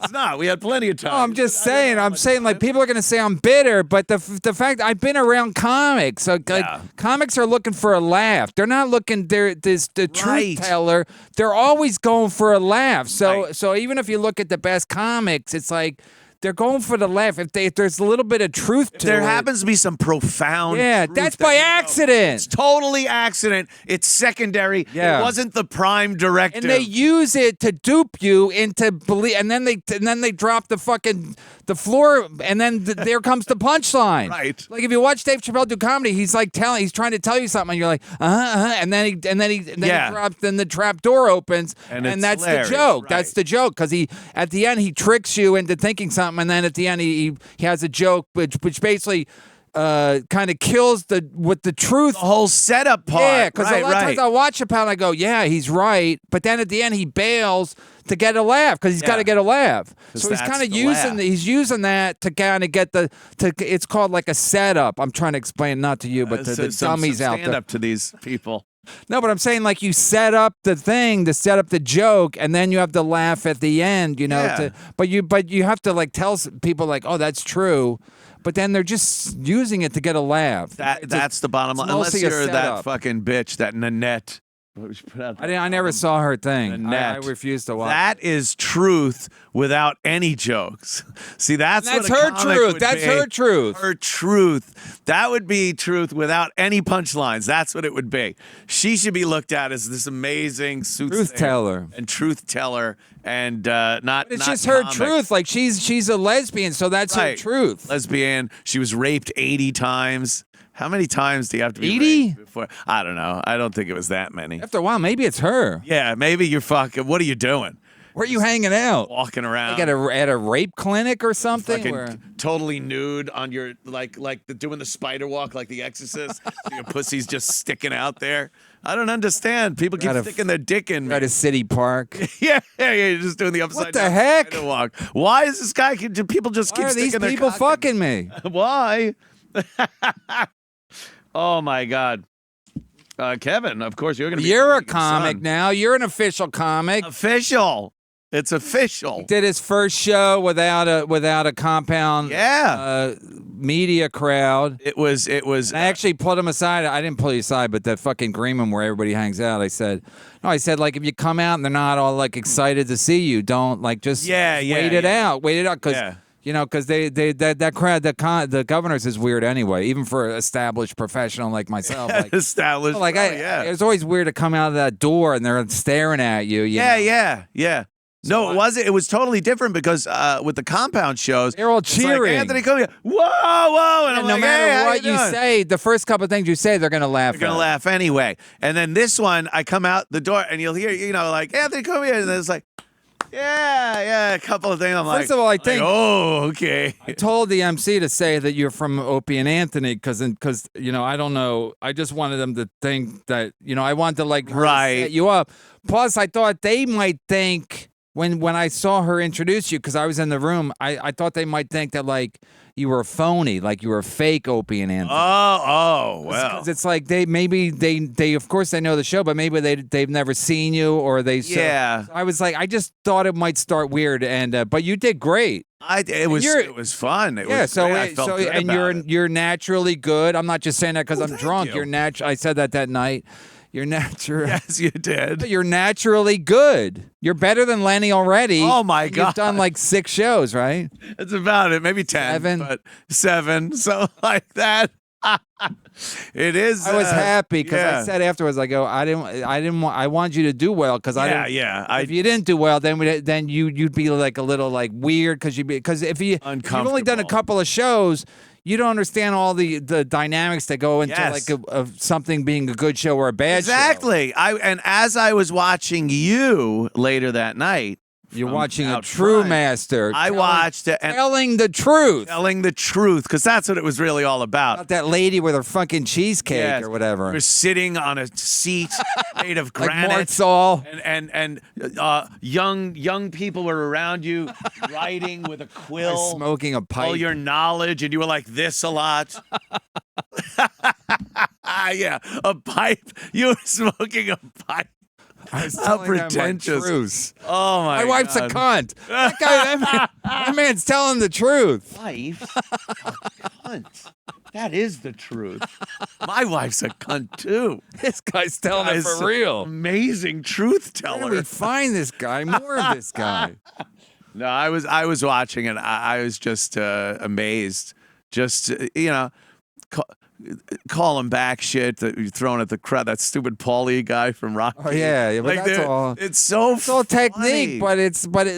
it's not. We had plenty of time. No, I'm just saying. I'm saying like people are gonna say I'm bitter, but the fact I've been around comics, so like comics are looking for a laugh. They're not looking. The truth teller. They're always going for a laugh. So even if you look at the best comics, it's like. They're going for the laugh. If there's a little bit of truth to it. There happens to be some profound truth that's by accident. It's totally accident. It's secondary. Yeah. It wasn't the prime directive. And they use it to dupe you into believe, and then they drop the fucking the floor, and then there comes the punchline. Right. Like if you watch Dave Chappelle do comedy, he's trying to tell you something, and you're like, and then he drops, then the trap door opens, and that's hilarious. the joke. Right. That's the joke because at the end he tricks you into thinking something. And then at the end, he has a joke which basically kind of kills the truth. The whole setup part. Yeah, because a lot of times I watch Chappelle and I go, yeah, he's right. But then at the end, he bails to get a laugh because he's got to get a laugh. So he's kind of using that to kind of get it's called like a setup. I'm trying to explain, not to you, but to the dummies out there. Stand up to these people. No, but I'm saying like you set up the thing to set up the joke, and then you have to laugh at the end, you know. Yeah. But you have to like tell people like, oh, that's true, but then they're just using it to get a laugh. That's the bottom line. Unless you're that fucking bitch, that Nanette. I never saw her thing. I refused to watch. That is truth without any jokes. See, that's her truth. That's her truth. Her truth. That would be truth without any punchlines. That's what it would be. She should be looked at as this amazing truth teller and not. It's not just her comic. truth. Like she's a lesbian, so that's her truth. Lesbian. She was raped 80 times. How many times do you have to be 80? raped before? I don't know. I don't think it was that many. After a while, maybe it's her. Yeah, maybe you're fucking. What are you doing? Where are you hanging out? Walking around. Like at a rape clinic or something? Fucking totally nude on your doing the spider walk like The Exorcist. So your pussy's just sticking out there. I don't understand. People keep sticking their dick in. At a city park. yeah, you're just doing the upside down. What the heck? Spider walk. Why is this guy? Do people just keep sticking their people cock fucking me? Why? Oh my God. Kevin, of course you're going to be. You're a comic now. You're an official comic. Official. It's official. He did his first show without a compound media crowd. It was I actually pulled him aside. I didn't pull you aside, but that fucking green room where everybody hangs out, I said, like, if you come out and they're not all like excited to see you, don't like just wait it out because because that crowd, the governors is weird anyway, even for an established professional like myself. Like, established, it's always weird to come out of that door and they're staring at you. You know? Yeah. No, it wasn't. It was totally different because with the compound shows, they're all cheering. Like, Anthony Cumia, whoa! And I'm no like, matter hey, what you say, the first couple of things you say, they're gonna laugh. They're gonna laugh anyway. And then this one, I come out the door and you'll hear, like Anthony Cumia, and then it's like, a couple of things. I'm First of all, I think. Oh, okay. I told the MC to say that you're from Opie and Anthony because I don't know. I just wanted them to think that I wanted to like her to set you up. Plus, I thought they might think. When I saw her introduce you, because I was in the room, I thought they might think that like you were a phony, like you were a fake Opie and Anthony. Oh, well. Because it's like they of course they know the show, but maybe they've never seen you or they. Yeah. So I was like, I just thought it might start weird, and but you did great. It was fun. It was so great. I felt good about it. You're naturally good. I'm not just saying that because I'm drunk. You. You're natural. I said that night. You're natural. Yes, you did. You're naturally good. You're better than Lenny already. Oh, my God. You've done like 6 shows, right? That's about it. Maybe 10. 7. But 7. So like that. It is. I was happy because I said afterwards, I go, I want you to do well because if you didn't do well, then you'd be like a little like weird because if you've only done a couple of shows. You don't understand all the dynamics that go into like of something being a good show or a bad show. Exactly. And as I was watching you later that night, you're watching a true master. I watched it. Telling the truth. Telling the truth, because that's what it was really all about. That lady with her fucking cheesecake or whatever. We're sitting on a seat made of granite. Like Martzall. And young people were around you writing with a quill. Smoking a pipe. All your knowledge, and you were like this a lot. Yeah, a pipe. You were smoking a pipe. How pretentious. Oh, my God. My wife's a cunt. That man's telling the truth. Wife? A cunt. That is the truth. My wife's a cunt, too. This guy's telling it for real. Amazing truth teller. Where do we find this guy? More of this guy. No, I was watching and I was just amazed. Just, calling back shit that you're throwing at the crowd. That stupid Paulie guy from Rocky. Oh yeah, but that's all. It's all technique, but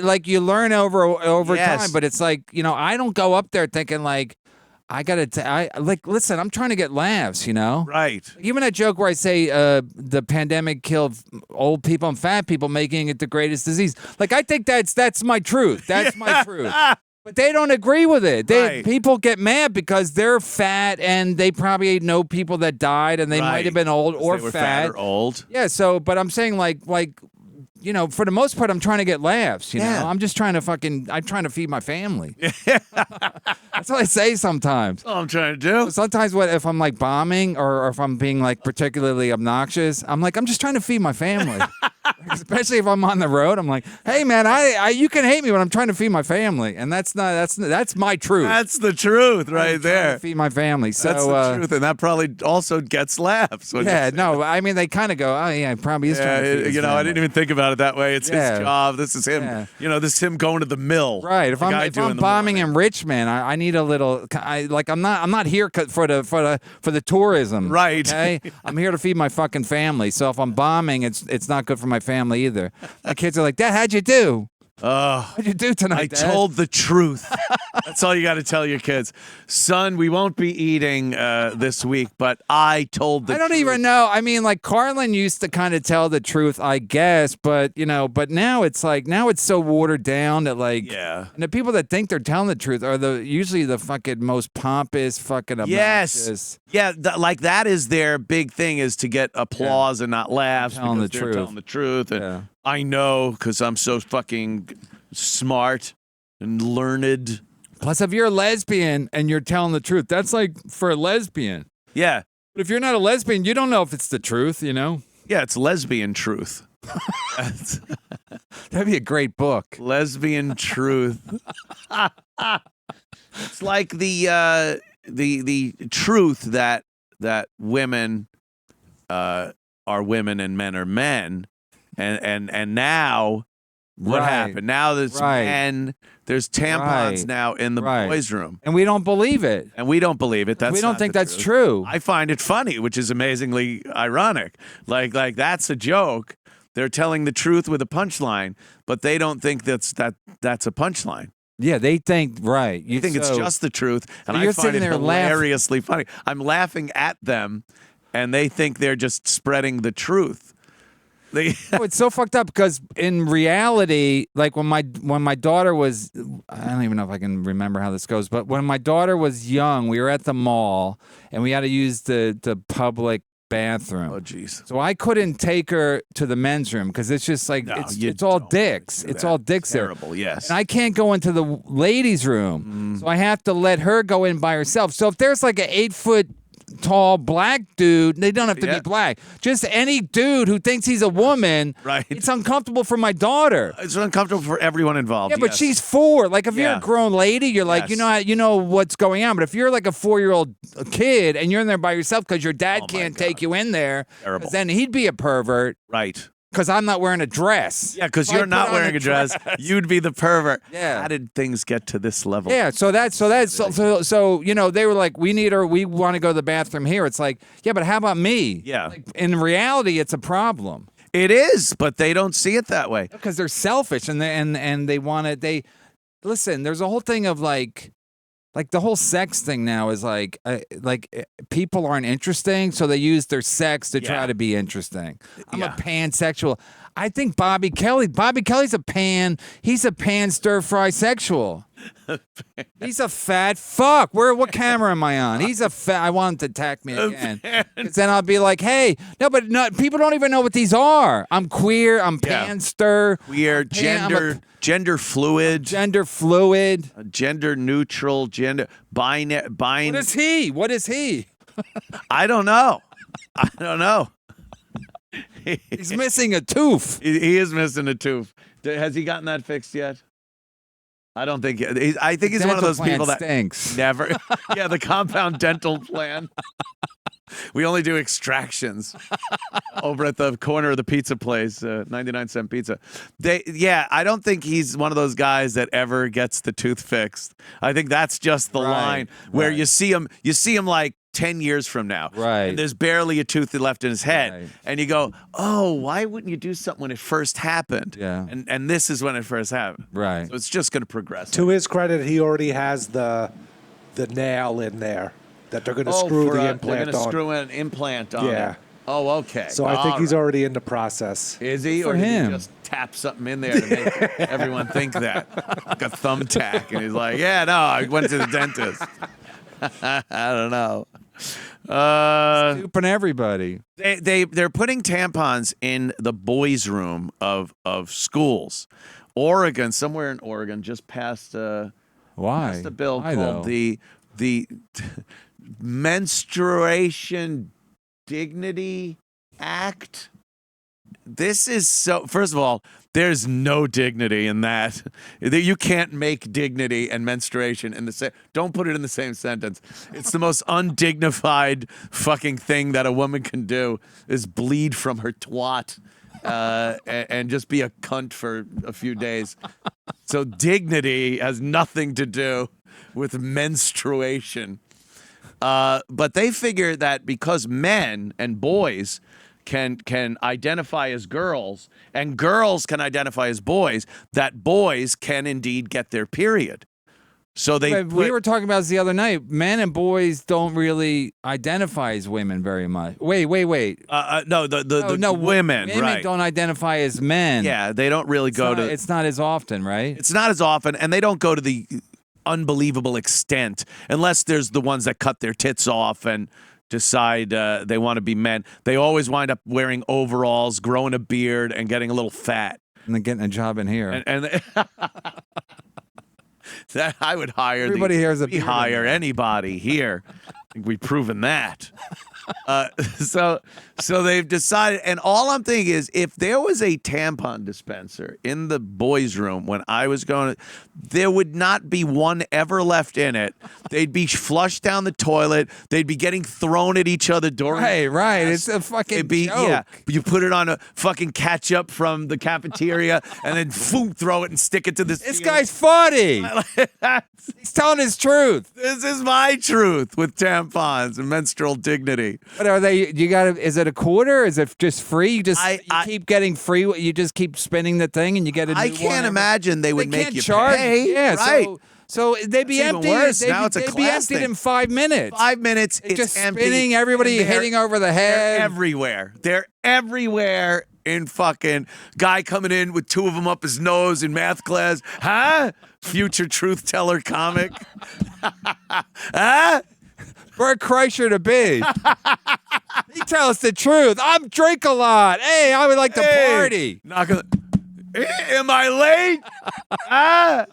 like you learn over time. But it's like I don't go up there thinking like listen. I'm trying to get laughs, Right. Even that joke where I say the pandemic killed old people and fat people, making it the greatest disease. Like I think that's my truth. That's my truth. But they don't agree with it. People get mad because they're fat and they probably know people that died and they might have been old or they were fat. Or old. Yeah. So, but I'm saying like for the most part, I'm trying to get laughs. You know, I'm just trying to I'm trying to feed my family. That's what I say sometimes. That's all I'm trying to do. Sometimes if I'm like bombing or if I'm being like particularly obnoxious, I'm like, I'm just trying to feed my family. Especially if I'm on the road, I'm like, hey man, you can hate me, but I'm trying to feed my family, and that's my truth. That's the truth, right there. To feed my family. So that's the truth, and that probably also gets laughs. No, I mean they kind of go, oh yeah, it probably is. Trying to feed his family. I didn't even think about it that way. It's his job. This is him. Yeah. This is him going to the mill. Right. If I'm bombing in Richmond, I need a little. I'm not here for the tourism. Right. Okay. I'm here to feed my fucking family. So if I'm bombing, it's not good for my family either. My kids are like, Dad, how'd you do? What'd you do tonight, Dad? I told the truth. That's all you got to tell your kids. Son, we won't be eating this week, but I told the truth. I don't even know. I mean, like Carlin used to kind of tell the truth, I guess, but now it's so watered down that and the people that think they're telling the truth are usually the fucking most pompous, fucking obnoxious. Yes. Yeah, like that is their big thing, is to get applause and not laughs telling because they're telling the truth. And I know because I'm so fucking smart and learned. Plus, if you're a lesbian and you're telling the truth, that's like for a lesbian. Yeah. But if you're not a lesbian, you don't know if it's the truth, Yeah, it's lesbian truth. That'd be a great book. Lesbian truth. It's like the truth that women are women and men are men, and now what happened? Now there's men. There's tampons now in the boys' room, and we don't believe it. And we don't believe it. We don't think that's true. I find it funny, which is amazingly ironic. Like that's a joke. They're telling the truth with a punchline, but they don't think that's a punchline. Yeah, they think You think it's just the truth, and I find it hilariously funny. I'm laughing at them, and they think they're just spreading the truth. It's so fucked up because in reality, like when my daughter was, I don't even know if I can remember how this goes, but when my daughter was young, we were at the mall and we had to use the public bathroom. Oh, jeez. So I couldn't take her to the men's room because it's just like it's all dicks. It's all dicks there. Terrible. Yes. And I can't go into the ladies' room, so I have to let her go in by herself. So if there's like an 8-foot tall black dude, they don't have to be black. Just any dude who thinks he's a woman. Right. It's uncomfortable for my daughter. It's uncomfortable for everyone involved. Yeah, but she's 4. Like if you're a grown lady, you're like, Yes. you know what's going on. But if you're like a 4-year-old kid and you're in there by yourself because your dad can't take you in there, then he'd be a pervert. Right. Because I'm not wearing a dress. Yeah, because you're not wearing a dress. You'd be the pervert. Yeah. How did things get to this level? Yeah, so you know, they were like, we want to go to the bathroom here. It's like, yeah, but how about me? Yeah. Like, in reality, it's a problem. It is, but they don't see it that way. Because they're selfish and they want it. Listen, there's a whole thing of like the whole sex thing now is like people aren't interesting, so they use their sex to try to be interesting. I'm a pansexual. I think Bobby Kelly's a pan. He's a pan stir fry sexual. He's a fat fuck. What camera am I on? He's a fat. I want him to attack me again. Because then I'll be like, hey, no, people don't even know what these are. I'm queer. I'm pan stir. Queer, gender fluid, gender neutral, gender binary. What is he? I don't know. He's missing a tooth. He is missing a tooth. Has he gotten that fixed yet? I don't think. I think he's one of those people that stinks. Never. Yeah, the compound dental plan. We only do extractions over at the corner of the pizza place, 99-cent pizza. I don't think he's one of those guys that ever gets the tooth fixed. I think that's just the line where you see him like 10 years from now. Right. And there's barely a tooth left in his head. Right. And you go, oh, why wouldn't you do something when it first happened? Yeah. And this is when it first happened. Right. So it's just going to progress. To his credit, he already has the nail in there that they're going to screw the implant on. They're going to screw an implant on it. Oh, okay. So I think he's already in the process. Is he? Or did he just tap something in there to make everyone think that? Like a thumbtack. And he's like, yeah, no, I went to the dentist. I don't know. Stooping everybody. They're putting tampons in the boys' room of schools. Oregon, somewhere in Oregon, just passed Why? Passed a bill Why, called though? the Menstruation Dignity Act. This is so. First of all, there's no dignity in that. You can't make dignity and menstruation in the same. Don't put it in the same sentence. It's the most undignified fucking thing that a woman can do is bleed from her twat and just be a cunt for a few days. So dignity has nothing to do with menstruation. But they figure that because men and boys can identify as girls and girls can identify as boys, that boys can indeed get their period. So we were talking about this the other night. Men and boys don't really identify as women very much. Wait. No, the women right. don't identify as men. Yeah, they don't really It's not as often, right? It's not as often, and they don't go to the unbelievable extent unless there's the ones that cut their tits off and decide they want to be men. They always wind up wearing overalls, growing a beard, and getting a little fat. And then getting a job in here. And that I would hire. Everybody here is a hire anybody here. We've proven that. So they've decided, and all I'm thinking is, if there was a tampon dispenser in the boys' room when I was going, there would not be one ever left in it. They'd be flushed down the toilet. They'd be getting thrown at each other during. Right. It's a fucking joke. Yeah, you put it on a fucking ketchup from the cafeteria, and then throw it and stick it to the. This guy's funny. He's telling his truth. This is my truth with tampons and menstrual dignity. But are they? You got to? Is it a quarter? Is it just free? You keep getting free. You just keep spinning the thing, and you get a new I can't imagine they would make you charge. pay. Yeah, right. So they'd be It's even empty. worse. They'd Now it's a be class emptied thing. in 5 minutes. 5 minutes. It's just empty, spinning. Everybody and hitting over the head. They're everywhere. They're everywhere. In fucking guy coming in with 2 of them up his nose in math class. Huh? Future truth teller comic. Huh? Bert Kreischer to be. He tell us the truth. I'm drink a lot. Hey, I would like to party. Not gonna. Am I late? Ah.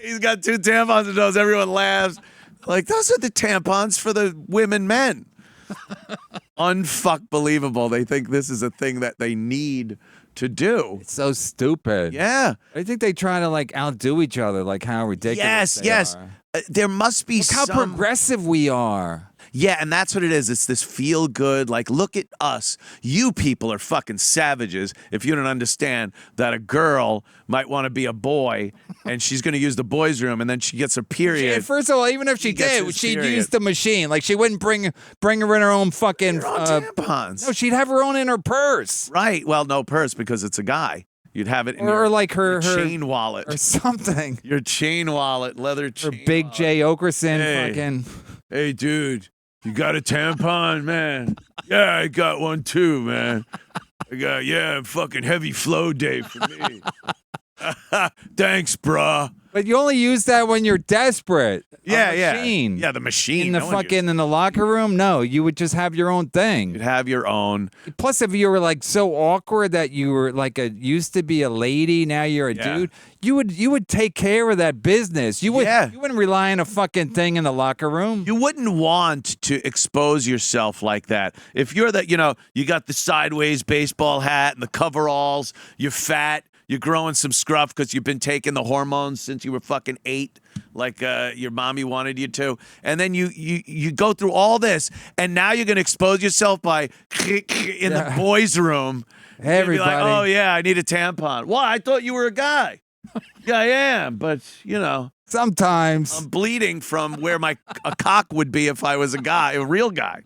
He's got 2 tampons in nose. Everyone laughs. Like, those are the tampons for the women men. Unfuck believable. They think this is a thing that they need to do. It's so stupid. Yeah. I think they try to like outdo each other, like how ridiculous they are. There must be Look how progressive we are. Yeah, and that's what it is. It's this feel good, like, look at us. You people are fucking savages if you don't understand that a girl might want to be a boy and she's going to use the boys' room and then she gets a period. Yeah, first of all, even if she did, she'd use the machine. Like, she wouldn't bring her in her own fucking tampons. No, she'd have her own in her purse. Right. Well, no purse because it's a guy. You'd have it in or your, like her chain wallet or something. Your chain wallet, leather chain. Her Big wallet. J Okerson fucking. Hey, dude. You got a tampon, man? Yeah, I got one too, man. Fucking heavy flow day for me. Thanks, brah. But you only use that when you're desperate. Machine. Yeah, the machine. In the locker room? No, you would just have your own thing. You'd have your own. Plus, if you were like so awkward that you were like used to be a lady, now you're a dude, you would take care of that business. You wouldn't rely on a fucking thing in the locker room. You wouldn't want to expose yourself like that. If you're that, you got the sideways baseball hat and the coveralls, you're fat, you're growing some scruff because you've been taking the hormones since you were fucking 8, like your mommy wanted you to. And then you go through all this, and now you're going to expose yourself by in the boys' room. Everybody. Be like, oh, yeah, I need a tampon. Why? I thought you were a guy. Yeah, I am, but, sometimes I'm bleeding from where a cock would be if I was a guy, a real guy.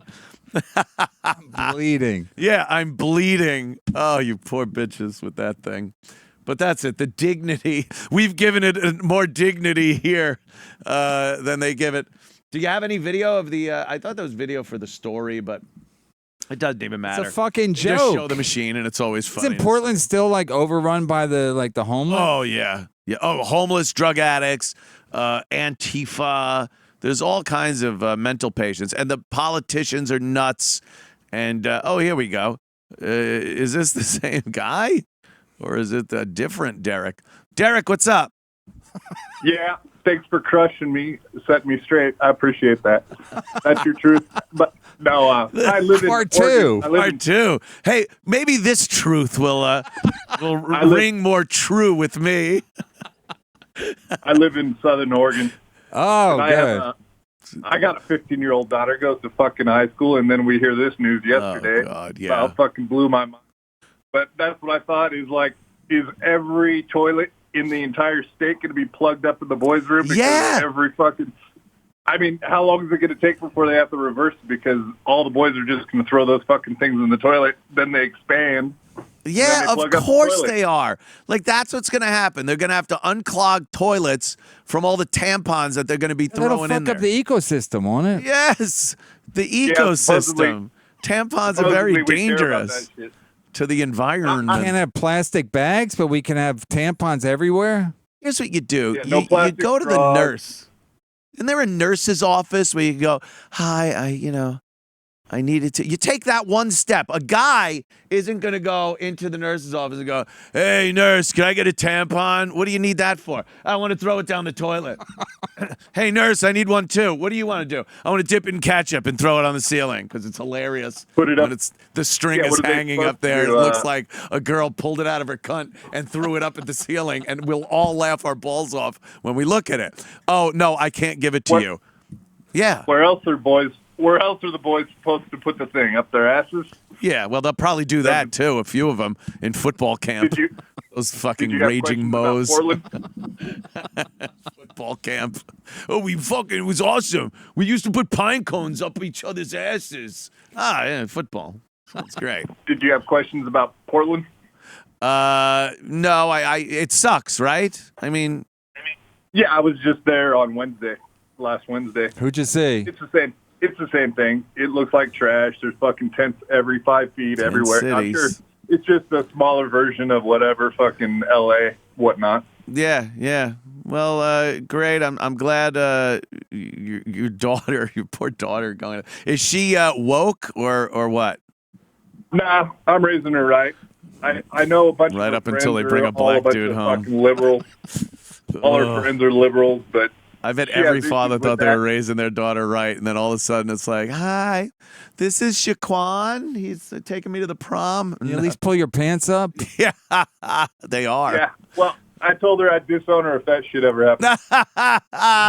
I'm bleeding. Yeah, I'm bleeding. Oh, you poor bitches with that thing. But that's it. The dignity. We've given it more dignity here than they give it. Do you have any video of the... I thought there was video for the story, but it doesn't even matter. It's a fucking joke. Just show the machine, and it's always funny. Isn't Portland still like overrun by the homeless? Oh, yeah. Yeah. Oh, homeless, drug addicts, Antifa. There's all kinds of mental patients. And the politicians are nuts. And, here we go. Is this the same guy? Or is it a different Derek? Derek, what's up? Yeah, thanks for crushing me, setting me straight. I appreciate that. That's your truth. But no, I live in Part 2. Part 2. Hey, maybe this truth will ring more true with me. I live in Southern Oregon. Oh, good. I got a 15-year-old daughter, goes to fucking high school, and then we hear this news yesterday. Oh, God, yeah. About fucking blew my mind. But that's what I thought is every toilet in the entire state going to be plugged up in the boys' room? Because every fucking... I mean, how long is it going to take before they have to reverse it? Because all the boys are just going to throw those fucking things in the toilet, then they expand. Yeah, of course they are. Like, that's what's going to happen. They're going to have to unclog toilets from all the tampons that they're going to be throwing in there. That'll fuck up the ecosystem, won't it? Yes, the ecosystem. Tampons are very dangerous to the environment. We can't have plastic bags, but we can have tampons everywhere. Here's what you do. Yeah, you go to the nurse. Isn't there a nurse's office where you go, hi, I needed to. You take that one step. A guy isn't going to go into the nurse's office and go, "Hey, nurse, can I get a tampon? What do you need that for?" "I want to throw it down the toilet." "Hey, nurse, I need one too. What do you want to do?" "I want to dip it in ketchup and throw it on the ceiling because it's hilarious." Put it up. When the string Yeah, is what are they hanging supposed up there. to It do, looks like a girl pulled it out of her cunt and threw it up at the ceiling, and we'll all laugh our balls off when we look at it. "Oh, no, I can't give it to you." Yeah. Where else are the boys supposed to put the thing? Up their asses? Yeah, well, they'll probably do that too. A few of them in football camp. Those fucking Did you have raging questions mows. about Portland? Football camp. "Oh, it was awesome. We used to put pine cones up each other's asses." Yeah, football. That's great. Did you have questions about Portland? No, it sucks, right? I mean, Yeah, I was just there on last Wednesday. Who'd you see? It's the same. It's the same thing. It looks like trash. There's fucking tents every 5 feet everywhere. I'm sure it's just a smaller version of whatever fucking L.A. whatnot. Yeah. Well, great. I'm glad your daughter, your poor daughter, going. Is she woke or what? Nah, I'm raising her right. I know a bunch of Right her up until they friends bring are a black all bunch dude of home. Fucking liberals. All her friends are liberals, but I bet she every has father issues thought with they that. were raising their daughter right, and then all of a sudden it's like, "Hi, this is Shaquan. He's taking me to the prom." You at least pull your pants up. Yeah, they are. Yeah. Well, I told her I'd disown her if that shit ever happened.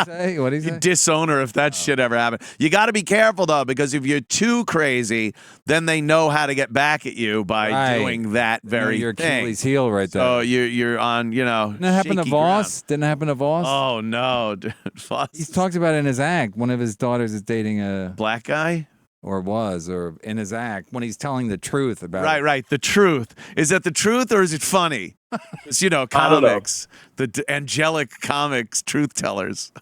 Hey, what do you You say? disown her if that shit ever happened. You got to be careful though, because if you're too crazy, then they know how to get back at you by Right. doing that very your thing. Achilles heel right there. So you're on, Didn't that happen to shaky Voss? Didn't it happen to Voss? ground. Oh no, dude. Voss He's is talked about it in his act. One of his daughters is dating a, black guy. or in his act when he's telling the truth about it. Right. The truth. Is that the truth or is it funny? It's, I don't know. comics, angelic comics, truth tellers.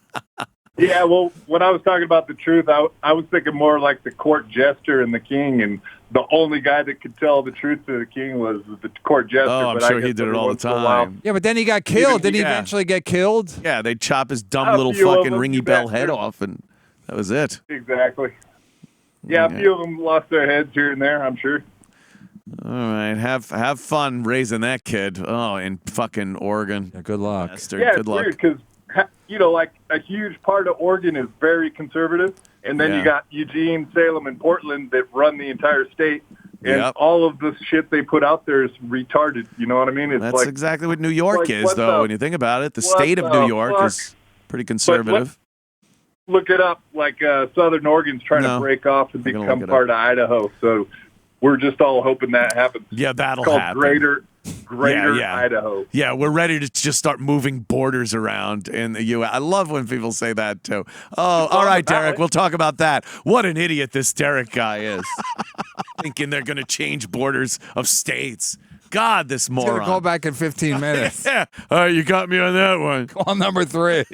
Yeah, well, when I was talking about the truth, I was thinking more like the court jester and the king, and the only guy that could tell the truth to the king was the court jester. Oh, I'm but I sure he guess did it every all the once in a while- time. Yeah, but then he got killed. Didn't he yeah. eventually get killed? Yeah, they chop his dumb A little few of fucking them, ringy you bell bet. head off, and that was it. Exactly. Yeah, a few of them lost their heads here and there, I'm sure. All right, have fun raising that kid. Oh, in fucking Oregon. Yeah, good luck. Bastard. Yeah, Good it's luck. weird because, like a huge part of Oregon is very conservative, and then Yeah. you got Eugene, Salem, and Portland that run the entire state, and Yep. all of the shit they put out there is retarded. You know what I mean? It's That's like exactly what New York like, is, what though. the- When you think about it, the what state of the New York fuck? is pretty conservative. look it up. Like Southern Oregon's trying No. to break off and I'm gonna become look it part of Idaho. So we're just all hoping that happens. Yeah, that'll It's called happen. Greater Yeah. Idaho. Yeah, we're ready to just start moving borders around in the U.S. I love when people say that, too. Oh, all right, Derek, we'll talk about that. What an idiot this Derek guy is. Thinking they're going to change borders of states. God, this He's going to moron. call back in 15 minutes. Yeah. All right, you got me on that one. Call number 3.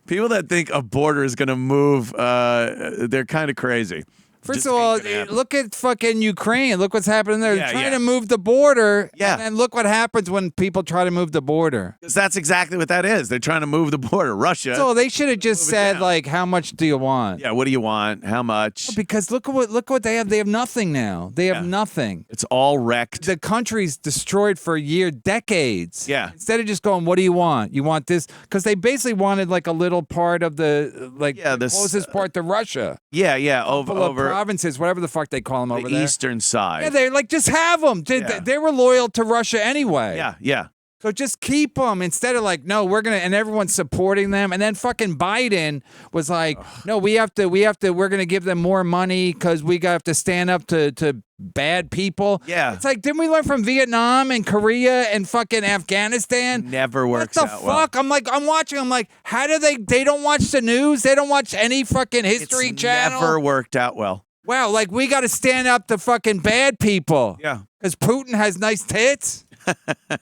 People that think a border is going to move, they're kind of crazy. First Just of all, ain't gonna happen. look at fucking Ukraine. Look what's happening there. Yeah, They're trying yeah. to move the border. Yeah. And then look what happens when people try to move the border. 'Cause that's exactly what that is. They're trying to move the border. Russia. So they should have just Move it said, down. like, how much do you want? Yeah, what do you want? How much? Because look what they have. They have nothing now. They have Yeah. nothing. It's all wrecked. The country's destroyed for decades. Yeah. Instead of just going, what do you want? You want this? Because they basically wanted like a little part of the Yeah, the this, closest part to Russia. Yeah, Couple of over provinces, whatever the fuck they call them over the there. eastern side. Yeah, they're like, just have them. Yeah. They were loyal to Russia anyway. Yeah. So just keep them instead of like, no, we're going to, and everyone's supporting them. And then fucking Biden was like, no, we're going to give them more money because we have to stand up to bad people. Yeah. It's like, didn't we learn from Vietnam and Korea and fucking Afghanistan? Never works What the out well. fuck? I'm watching. I'm like, how do they don't watch the news? They don't watch any fucking History It's Channel? never worked out well. Wow, like we got to stand up to fucking bad people. Yeah. Because Putin has nice tits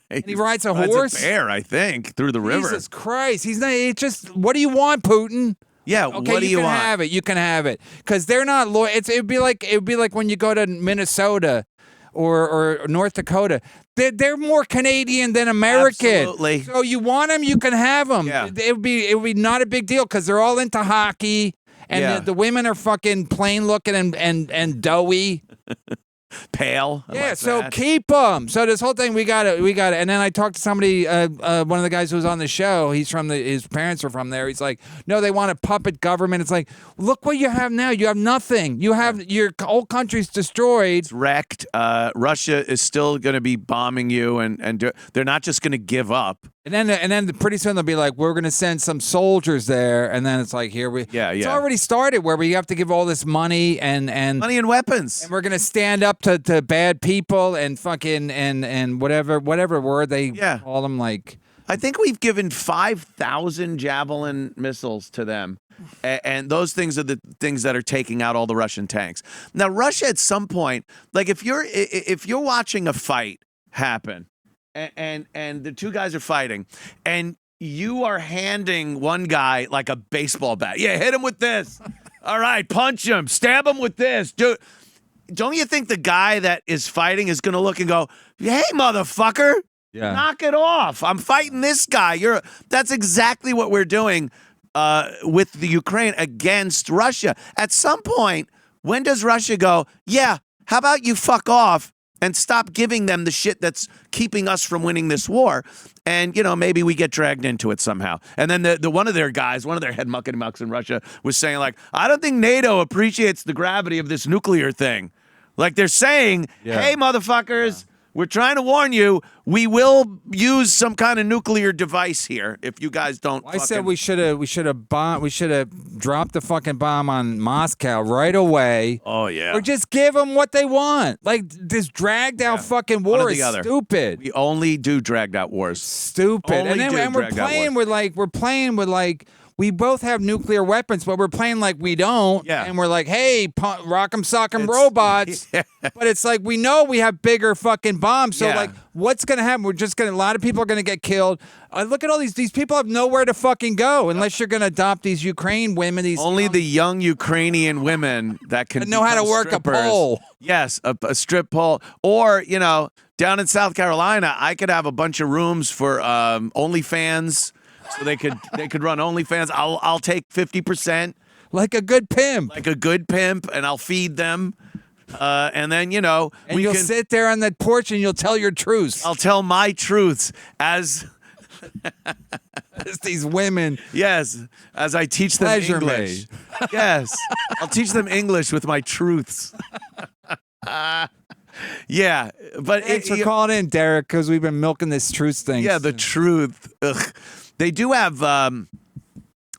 and he rides a horse. A bear, I think, through the river. Jesus Christ, he's not. It's just, what do you want, Putin? Yeah, Okay, what do you can want? have it. You can have it because they're not loyal. It'd be like when you go to Minnesota or North Dakota. They're more Canadian than American. Absolutely. So you want them, you can have them. Yeah. It would be not a big deal because they're all into hockey. and the women are fucking plain looking and doughy. Pale. Yeah, so keep them. So this whole thing, we got it. And then I talked to somebody, one of the guys who was on the show. He's from his parents are from there. He's like, no, they want a puppet government. It's like, look what you have now. You have nothing. You have your whole country's destroyed. It's wrecked. Russia is still going to be bombing you, and they're not just going to give up. And then pretty soon they'll be like, we're going to send some soldiers there. And then it's like, it's already started where we have to give all this money and money and weapons. And we're going to stand up to bad people and fucking and whatever word they call them. Like, I think we've given 5,000 Javelin missiles to them. And those things are the things that are taking out all the Russian tanks. Now, Russia at some point, like if you're watching a fight happen, and the two guys are fighting, and you are handing one guy like a baseball bat. Yeah, hit him with this. All right, punch him. Stab him with this. Don't you think the guy that is fighting is going to look and go, hey, motherfucker, knock it off. I'm fighting this guy. That's exactly what we're doing with the Ukraine against Russia. At some point, when does Russia go, yeah, how about you fuck off? And stop giving them the shit that's keeping us from winning this war. And, maybe we get dragged into it somehow. And then the one of their guys, one of their head mucks in Russia was saying, like, I don't think NATO appreciates the gravity of this nuclear thing. Like they're saying, hey, motherfuckers, we're trying to warn you, we will use some kind of nuclear device here if you guys don't. I said we should have dropped the fucking bomb on Moscow right away. Oh yeah. Or just give them what they want. Like this dragged out fucking war is stupid. We only do dragged out wars. Stupid. And we're playing with like we both have nuclear weapons, but we're playing like we don't. Yeah. And we're like, hey, rock'em sock'em robots. Yeah. But it's like, we know we have bigger fucking bombs. So, like, what's going to happen? A lot of people are going to get killed. Look at all these people have nowhere to fucking go unless you're going to adopt these Ukraine women. Only the young Ukrainian women that can know how to work strippers. A pole. Yes, a strip pole. Or, down in South Carolina, I could have a bunch of rooms for OnlyFans. So they could run OnlyFans. I'll take 50%. Like a good pimp. And I'll feed them. And then, and you'll sit there on that porch and you'll tell your truths. I'll tell my truths as these women. Yes, as I teach them English. Yes, I'll teach them English with my truths. Yeah, but thanks for calling in, Derek, because we've been milking this truth thing. Yeah, the truth. Ugh. They do have.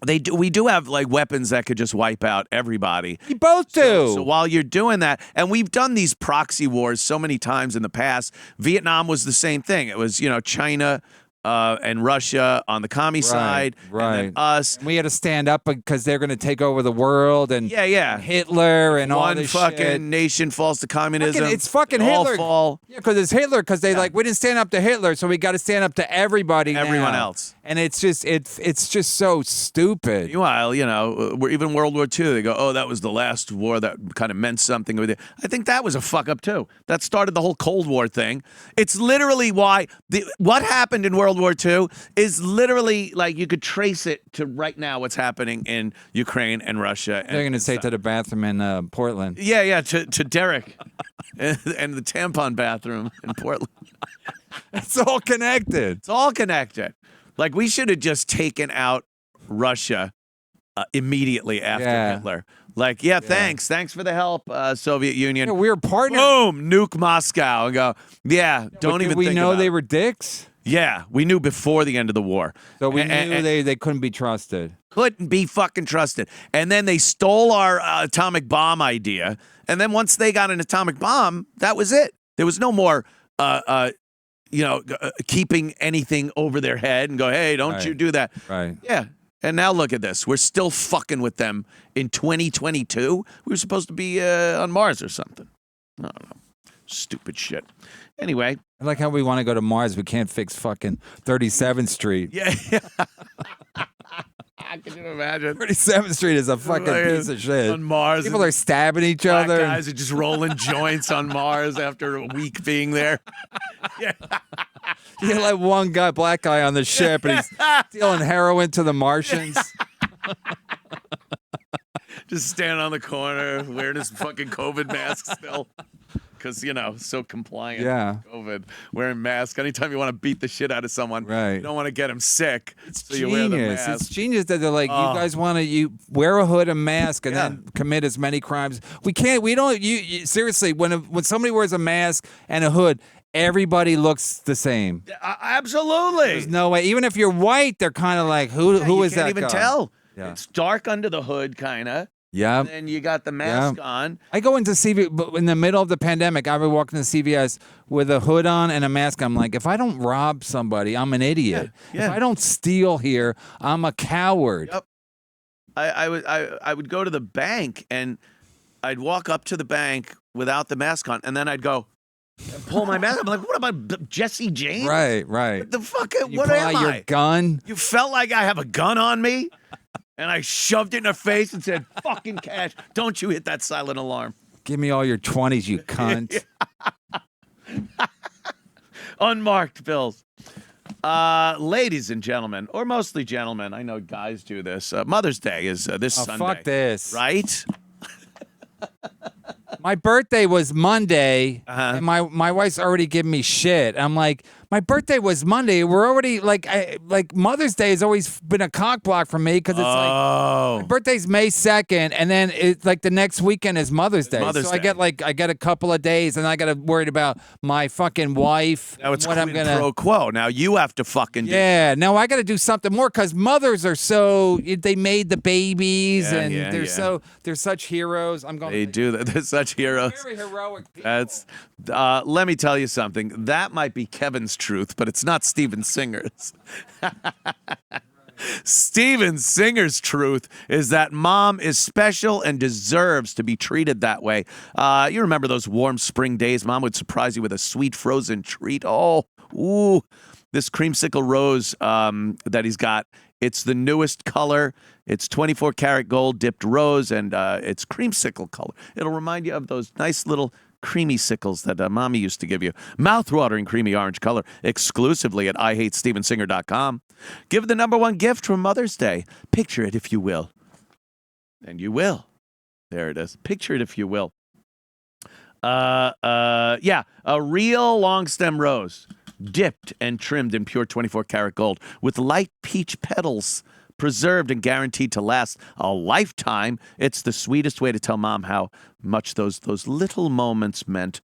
We do have like weapons that could just wipe out everybody. We both do. So while you're doing that, and we've done these proxy wars so many times in the past. Vietnam was the same thing. It was China and Russia on the commie side, and then us. We had to stand up because they're going to take over the world, and Hitler and all this shit. One fucking nation falls to communism. It's fucking Hitler. All fall. Yeah, because it's Hitler. Because we didn't stand up to Hitler, so we got to stand up to everybody. Everyone else. And it's just so stupid. Meanwhile, even World War II, they go, oh, that was the last war that kind of meant something with it. I think that was a fuck up too. That started the whole Cold War thing. It's literally why what happened in World War II is literally like you could trace it to right now what's happening in Ukraine and Russia. They're going to say to the bathroom in Portland. Yeah, to Derek and the tampon bathroom in Portland. It's all connected. It's all connected. Like, we should have just taken out Russia immediately after Hitler. Like, thanks for the help, Soviet Union. Yeah, we were partners. Boom, nuke Moscow and go, don't even think we know about they it. were dicks? Yeah, we knew before the end of the war. So we knew they couldn't be trusted. Couldn't be fucking trusted. And then they stole our atomic bomb idea. And then once they got an atomic bomb, that was it. There was no more keeping anything over their head and go, hey, don't you do that. Right. Yeah. And now look at this. We're still fucking with them in 2022. We were supposed to be on Mars or something. I don't know. Stupid shit. Anyway. I like how we want to go to Mars. We can't fix fucking 37th Street. Yeah. Can you imagine? 37th Street is a fucking piece of shit. On Mars. People are stabbing each other. Guys are just rolling joints on Mars after a week being there. Yeah. You let one black guy on the ship, and he's dealing heroin to the Martians. Just standing on the corner, wearing his fucking COVID mask still. Because, so compliant. Yeah. With COVID, wearing masks. Anytime you want to beat the shit out of someone, right. You don't want to get him sick. It's so genius. You wear the mask. It's genius that they're like, you guys want to wear a hood, a mask, and then commit as many crimes. We don't. Seriously, when somebody wears a mask and a hood, everybody looks the same. Absolutely. There's no way. Even if you're white, they're kind of like, who is that? You can't even guy? tell. Yeah. It's dark under the hood, kind of. Yeah. And then you got the mask on. I go into CVS, but in the middle of the pandemic, I would walk into CVS with a hood on and a mask. I'm like, if I don't rob somebody, I'm an idiot. Yeah. If I don't steal here, I'm a coward. Yep. I would go to the bank and I'd walk up to the bank without the mask on, and then I'd go and pull my mask. I'm like, what about Jesse James? Right. What the fuck? You What pull am out your I? gun? You felt like I have a gun on me? And I shoved it in her face and said, fucking cash. Don't you hit that silent alarm. Give me all your 20s, you cunt. Unmarked bills. Ladies and gentlemen, or mostly gentlemen, I know guys do this. Mother's Day is this Sunday. Fuck this. Right? My birthday was Monday, and my wife's already giving me shit. I'm like, my birthday was Monday. We're already like Mother's Day has always been a cock block for me because it's like my birthday's May 2nd, and then it's like the next weekend is Mother's Day. Mother's Day. I get a couple of days, and I got to worry about my fucking wife. Now it's what I'm gonna pro quo. Now you have to fucking do. Yeah, now I got to do something more because mothers are they made the babies and they're such heroes. I'm going. They do that. They're such heroes. Very heroic people. That's. Let me tell you something. That might be Kevin's truth, but it's not Steven Singer's. Steven Singer's truth is that mom is special and deserves to be treated that way. You remember those warm spring days? Mom would surprise you with a sweet frozen treat. Oh, ooh, this creamsicle rose that he's got. It's the newest color. It's 24 karat gold dipped rose, and it's creamsicle color. It'll remind you of those nice little creamy sickles that mommy used to give you. Mouth-watering creamy orange color exclusively at IHateStevenSinger.com. Give the #1 gift for Mother's Day. Picture it if you will. And you will. There it is. Picture it if you will. A real long stem rose, dipped and trimmed in pure 24 karat gold with light peach petals, preserved and guaranteed to last a lifetime. It's the sweetest way to tell mom how much those little moments meant.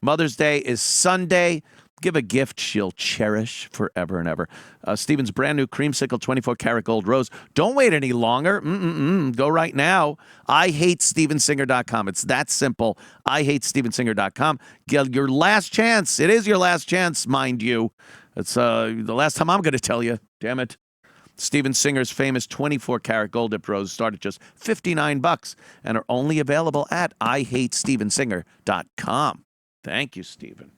Mother's Day is Sunday. Give a gift she'll cherish forever and ever. Steven's brand new creamsicle 24 karat gold rose. Don't wait any longer. Go right now. IHateStevenSinger.com. It's that simple. IHateStevenSinger.com. Get your last chance. It is your last chance, mind you. It's the last time I'm going to tell you. Damn it. Steven Singer's famous 24 karat gold dipped roses start at just $59 and are only available at IHateStevenSinger.com. Thank you, Steven.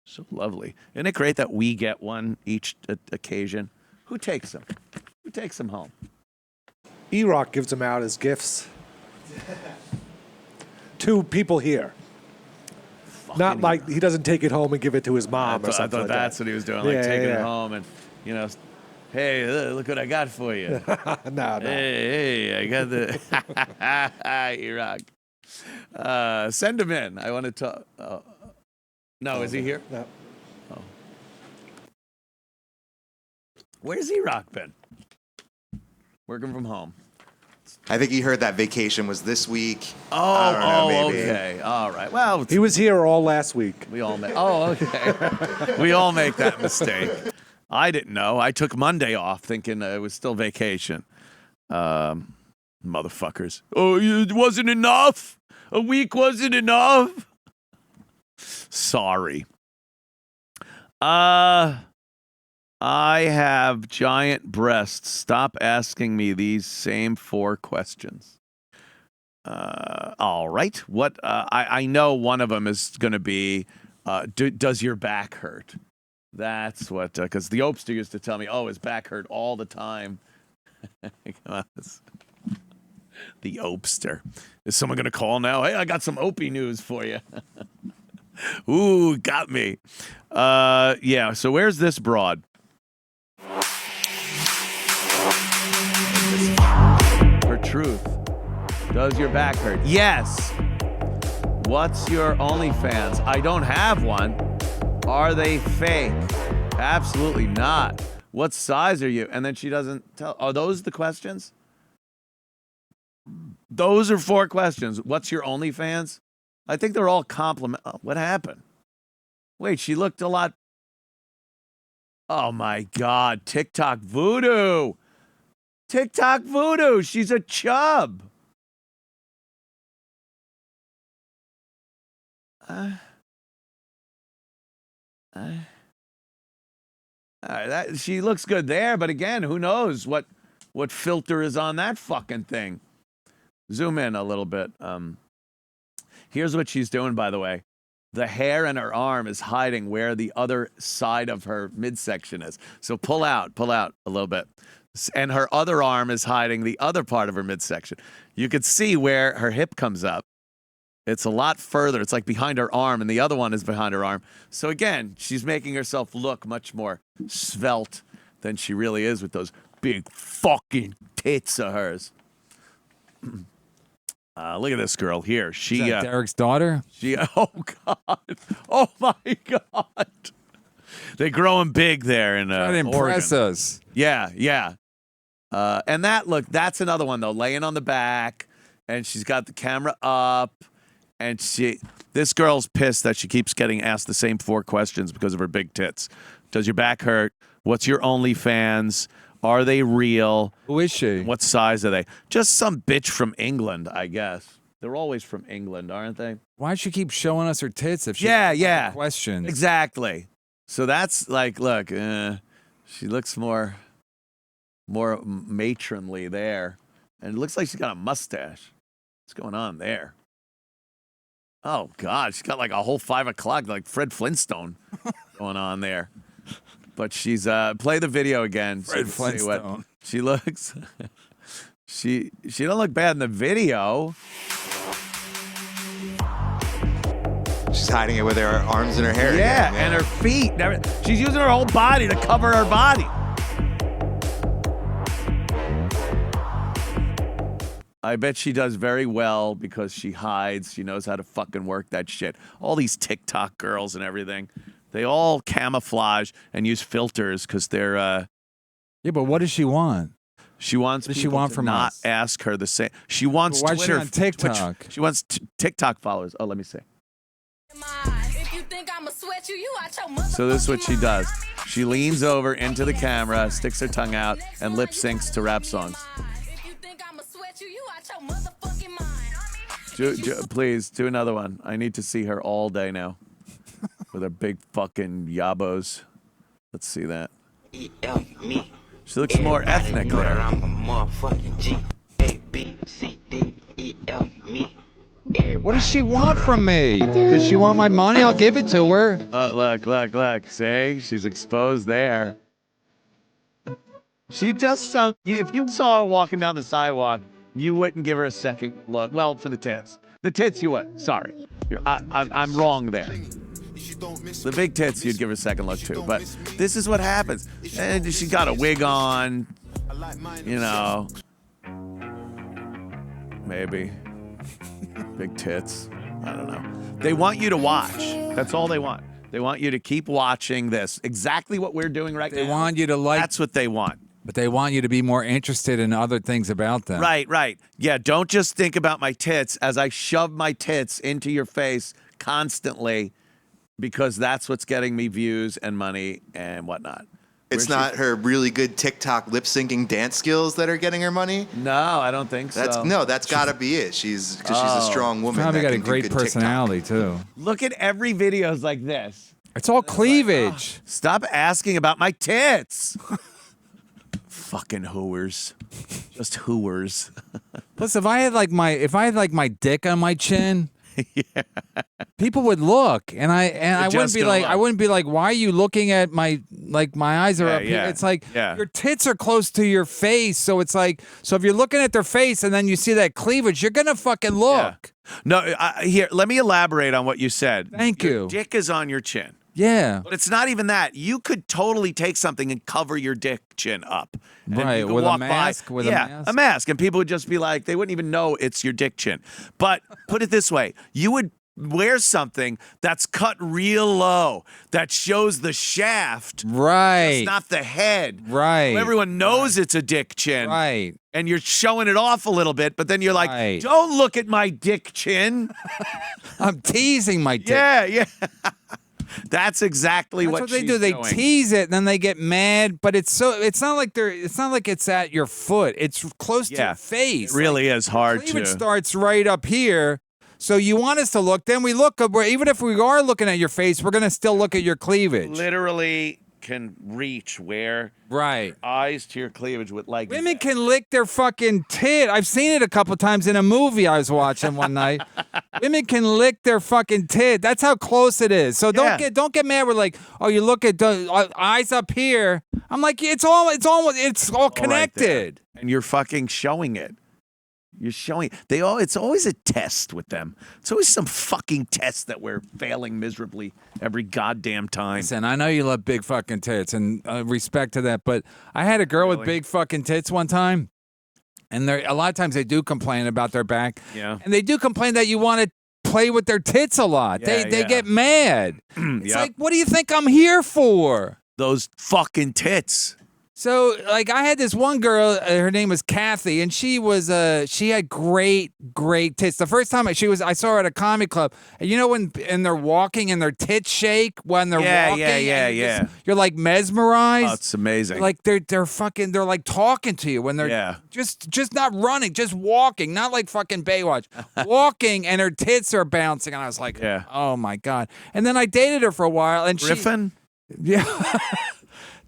So lovely. Isn't it great that we get one each occasion? Who takes them? Who takes them home? E-Rock gives them out as gifts. To people here. Not like he doesn't take it home and give it to his mom or something. I thought that's what he was doing, like taking it home and, hey, look what I got for you. No. Hey, I got the E-Rock. Send him in. I want to talk. No, is he here? No. Oh. Where's E-Rock been? Working from home. I think he heard that vacation was this week. Okay. All right. Well, he was here all last week. We all make. Okay. We all make that mistake. I didn't know. I took Monday off thinking it was still vacation. Motherfuckers. Oh, it wasn't enough? A week wasn't enough? Sorry. I have giant breasts. Stop asking me these same 4 questions. All right. What? I know one of them is going to be, does your back hurt? That's what, because the Opster used to tell me, his back hurt all the time. The Opster. Is someone going to call now? Hey, I got some Opie news for you. Ooh, got me. So where's this broad? Her truth. Does your back hurt? Yes. What's your OnlyFans? I don't have one. Are they fake? Absolutely not. What size are you? And then she doesn't tell. Are those the questions? Those are 4 questions. What's your OnlyFans? I think they're all compliment. Oh, what happened? Wait, she looked a lot. Oh my God. TikTok voodoo. TikTok voodoo. She's a chub. She looks good there, but again, who knows what filter is on that fucking thing? Zoom in a little bit. Here's what she's doing, by the way. The hair in her arm is hiding where the other side of her midsection is. So pull out a little bit. And her other arm is hiding the other part of her midsection. You could see where her hip comes up. It's a lot further. It's like behind her arm, and the other one is behind her arm. So again, she's making herself look much more svelte than she really is with those big fucking tits of hers. Look at this girl here. She Is that Derek's daughter? Oh God! Oh my God! They grow them big there in Trying to impress Oregon. us. Yeah. And that's another one though, laying on the back, and she's got the camera up, and this girl's pissed that she keeps getting asked the same 4 questions because of her big tits. Does your back hurt? What's your OnlyFans? Are they real? Who is she? What size are they? Just some bitch from England, I guess. They're always from England, aren't they? Why'd she keep showing us her tits if she yeah. questions? Exactly. So that's like, look, she looks more matronly there. And it looks like she's got a mustache. What's going on there? Oh, God. She's got like a whole 5 o'clock, like Fred Flintstone going on there. But she's play the video again. Fred Flintstone. She looks. She don't look bad in the video. She's hiding it with her arms and her hair. Yeah, again, and her feet. She's using her whole body to cover her body. I bet she does very well because she hides. She knows how to fucking work that shit. All these TikTok girls and everything. They all camouflage and use filters because they're. Yeah, but what does she want? She wants. What does she want from not us? Ask her the same. She wants But why is she Twitter. on TikTok? She wants TikTok followers. Oh, let me see. So this is what she does. She leans over into the camera, sticks her tongue out, and lip syncs to rap songs. Please do another one. I need to see her all day now. With her big fucking yabos. Let's see that. She looks more ethnic there. What does she want from me? Does she want my money? I'll give it to her. Look. See? She's exposed there. She just if you saw her walking down the sidewalk, you wouldn't give her a second look. Well, for the tits. The tits you would. Sorry. I'm wrong there. The big tits, you'd give her a second look too. But this is what happens. And she got a wig on, you know. Maybe. Big tits. I don't know. They want you to watch. That's all they want. They want you to keep watching this. Exactly what we're doing right now. They want you to like. That's what they want. But they want you to be more interested in other things about them. Right. Yeah, don't just think about my tits as I shove my tits into your face constantly. Because that's what's getting me views and money and whatnot. It's not her really good TikTok lip syncing dance skills that are getting her money. No, I don't think so. That's got to be it. She's a strong woman. Probably that got a can do great good personality too. Look at every videos like this. It's all cleavage. Stop asking about my tits. Fucking hooers. Just hooers. Plus, if I had like my dick on my chin. Yeah. People would look, and I wouldn't be like, why are you looking at my eyes are up here? It's like your tits are close to your face, so it's like, so if you're looking at their face and then you see that cleavage, you're gonna fucking look. Yeah. No, here, let me elaborate on what you said. Thank you. Your dick is on your chin. Yeah. But it's not even that. You could totally take something and cover your dick chin up. And Right, you could with a walk mask, by. with a yeah, mask. a mask. And people would just be like, they wouldn't even know it's your dick chin. But put it this way, you would wear something that's cut real low, that shows the shaft. Right. It's not the head. Right. So everyone knows it's a dick chin. Right. And you're showing it off a little bit, but then you're like, Right. don't look at my dick chin. I'm teasing my dick. Yeah. That's exactly That's what they she's do. They doing. tease it, and then they get mad. But it's not like it's at your foot. It's close to your face. It really is hard cleavage to. starts right up here. So you want us to look? Then we look. Even if we are looking at your face, we're gonna still look at your cleavage. Literally can reach where Right. eyes to your cleavage with like Women can lick their fucking tit. I've seen it a couple times in a movie I was watching one night. Women can lick their fucking tit. That's how close it is. So don't get mad. We're like, oh, you look at the eyes up here. I'm like, it's all connected. Right, and you're fucking showing it. You're showing it's always a test with them. It's always some fucking test that we're failing miserably every goddamn time. Listen, I know you love big fucking tits, and respect to that, but I had a girl with big fucking tits one time, and a lot of times they do complain about their back. Yeah. And they do complain that you want to play with their tits a lot. Yeah, they get mad. It's like, what do you think I'm here for? Those fucking tits. So, like, I had this one girl, her name was Kathy, and she had great tits. The first time I saw her at a comedy club, and you know when they're walking and their tits shake when they're walking? Yeah. You're like mesmerized. Oh, it's amazing. Like they're like talking to you when they're just not running, just walking, not like fucking Baywatch. Walking, and her tits are bouncing, and I was like, oh my God. And then I dated her for a while, and Griffin? Yeah.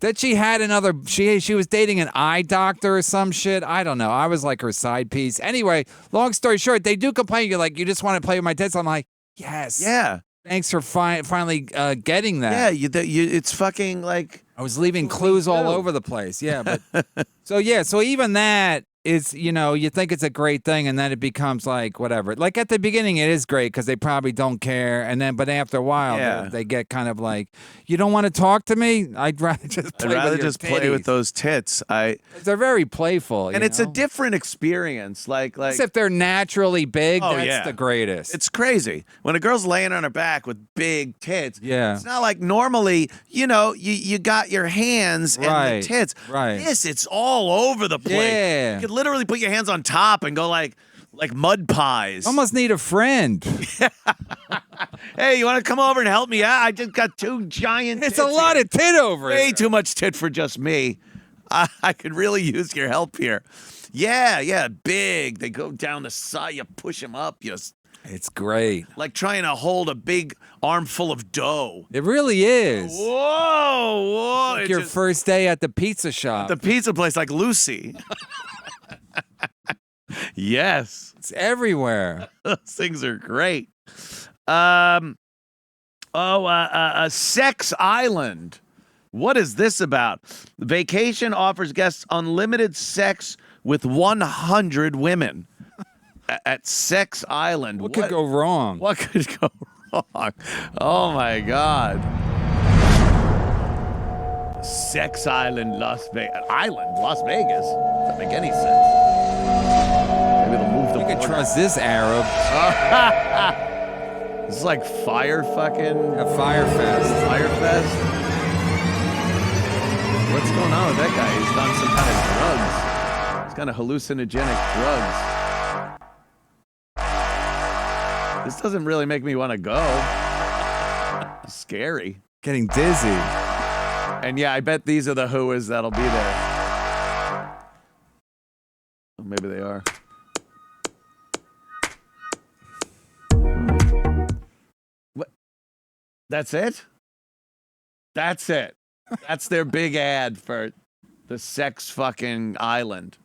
That she had she was dating an eye doctor or some shit. I don't know. I was like her side piece. Anyway, long story short, they do complain. You're like, you just want to play with my tits? I'm like, yes. Yeah. Thanks for finally getting that. Yeah, it's fucking like. I was leaving clues all over the place. Yeah. But, so even that is, you think it's a great thing, and then it becomes like whatever. Like at the beginning, it is great because they probably don't care, but after a while, they get kind of like, you don't want to talk to me? I'd rather just play with those tits. They're very playful, and it's a different experience. Like if they're naturally big, that's the greatest. It's crazy when a girl's laying on her back with big tits. Yeah, it's not like normally. You got your hands and the tits. Right. It's all over the place. Yeah. You could literally put your hands on top and go like mud pies. Almost need a friend. Hey, you want to come over and help me out? I just got two giant tits. It's a lot of tit over Way here. too much tit for just me. I could really use your help here. Yeah, big. They go down the side. You push them up. It's great. Like trying to hold a big armful of dough. It really is. Whoa. It's like your first day at the pizza shop. The pizza place like Lucy. Yes. It's everywhere. Those things are great. Sex Island. What is this about? Vacation offers guests unlimited sex with 100 women. At Sex Island. What could go wrong? What could go wrong? Oh, my God. Sex Island, Las Vegas. Las Vegas? Doesn't make any sense. Maybe they'll move the You can border. trust this Arab. This is like fire fucking... A fire fest. Fire fest? What's going on with that guy? He's on some kind of drugs. He's kind of hallucinogenic drugs. This doesn't really make me want to go. It's scary. Getting dizzy. And yeah, I bet these are the whoas that'll be there. Oh, maybe they are. What? That's it? That's it. That's their big ad for the Sex fucking Island.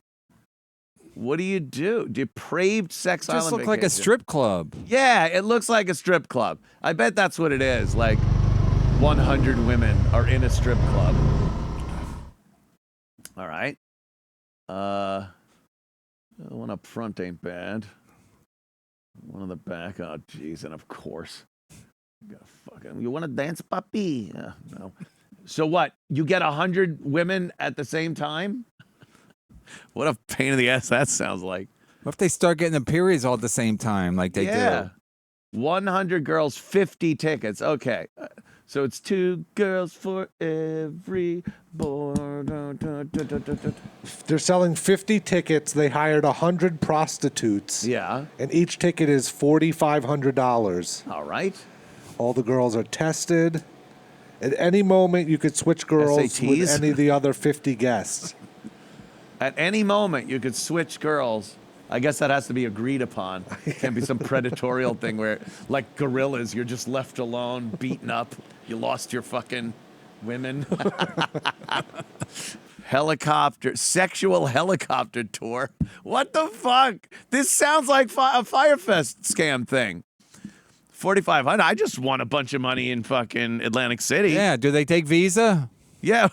What do? Depraved Sex Island Just look like a strip club. Yeah, it looks like a strip club. I bet that's what it is. Like 100 women are in a strip club. All right. The one up front ain't bad. One on the back, oh geez, and of course. You want to dance, puppy? No. So what? You get 100 women at the same time? What a pain in the ass that sounds like. What if they start getting the periods all at the same time, like they do? 100 girls, 50 tickets. Okay. So it's 2 girls for every boy. They're selling 50 tickets. They hired 100 prostitutes. Yeah. And each ticket is $4,500. All right. All the girls are tested. At any moment, you could switch girls SATs? with any of the other 50 guests. At any moment, you could switch girls. I guess that has to be agreed upon. It can't be some predatorial thing where, like gorillas, you're just left alone, beaten up. You lost your fucking women. Sexual helicopter tour. What the fuck? This sounds like a Firefest scam thing. 4,500. I just won a bunch of money in fucking Atlantic City. Yeah. Do they take Visa? Yeah.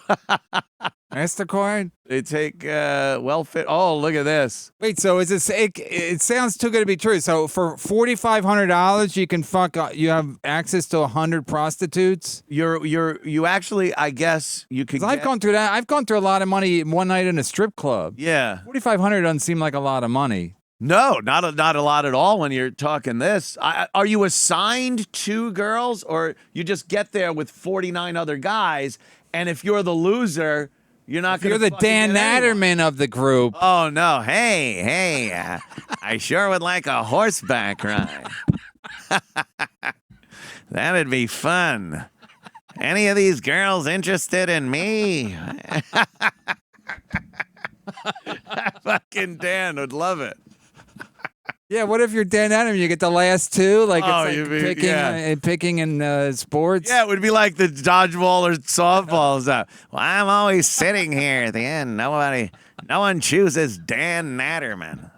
MasterCard? They take well-fit. Oh, look at this. Wait, so is this? It sounds too good to be true. So for $4,500, you can you have access to 100 prostitutes. You actually, I guess you could. I've gone through that. I've gone through a lot of money one night in a strip club. Yeah. 4,500 doesn't seem like a lot of money. No, not a lot at all when you're talking this. Are you assigned 2 girls, or you just get there with 49 other guys, and if you're the loser, you're not going to. You're the Dan Natterman of the group. Oh no! Hey! I sure would like a horseback ride. That'd be fun. Any of these girls interested in me? Fucking Dan would love it. Yeah, what if you're Dan Natterman? You get the last 2, like Oh, it's you like mean- picking in sports. Yeah, it would be like the dodgeball or softball stuff. Well, I'm always sitting here at the end. No one chooses Dan Natterman.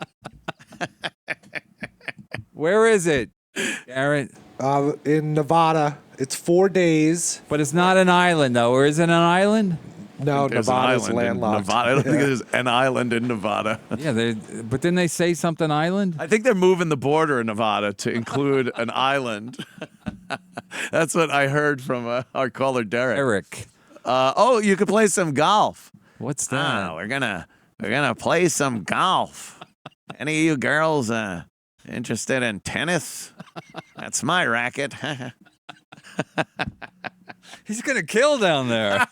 Where is it, Garrett? In Nevada. It's 4 days. But it's not an island, though. Or is it an island? No, There's an Nevada's island in landlocked. Nevada. I don't think there's an island in Nevada. Yeah, but didn't they say something island? I think they're moving the border in Nevada to include an island. That's what I heard from our caller Derek. You could play some golf. What's that? We're gonna play some golf. Any of you girls interested in tennis? That's my racket. He's gonna kill down there.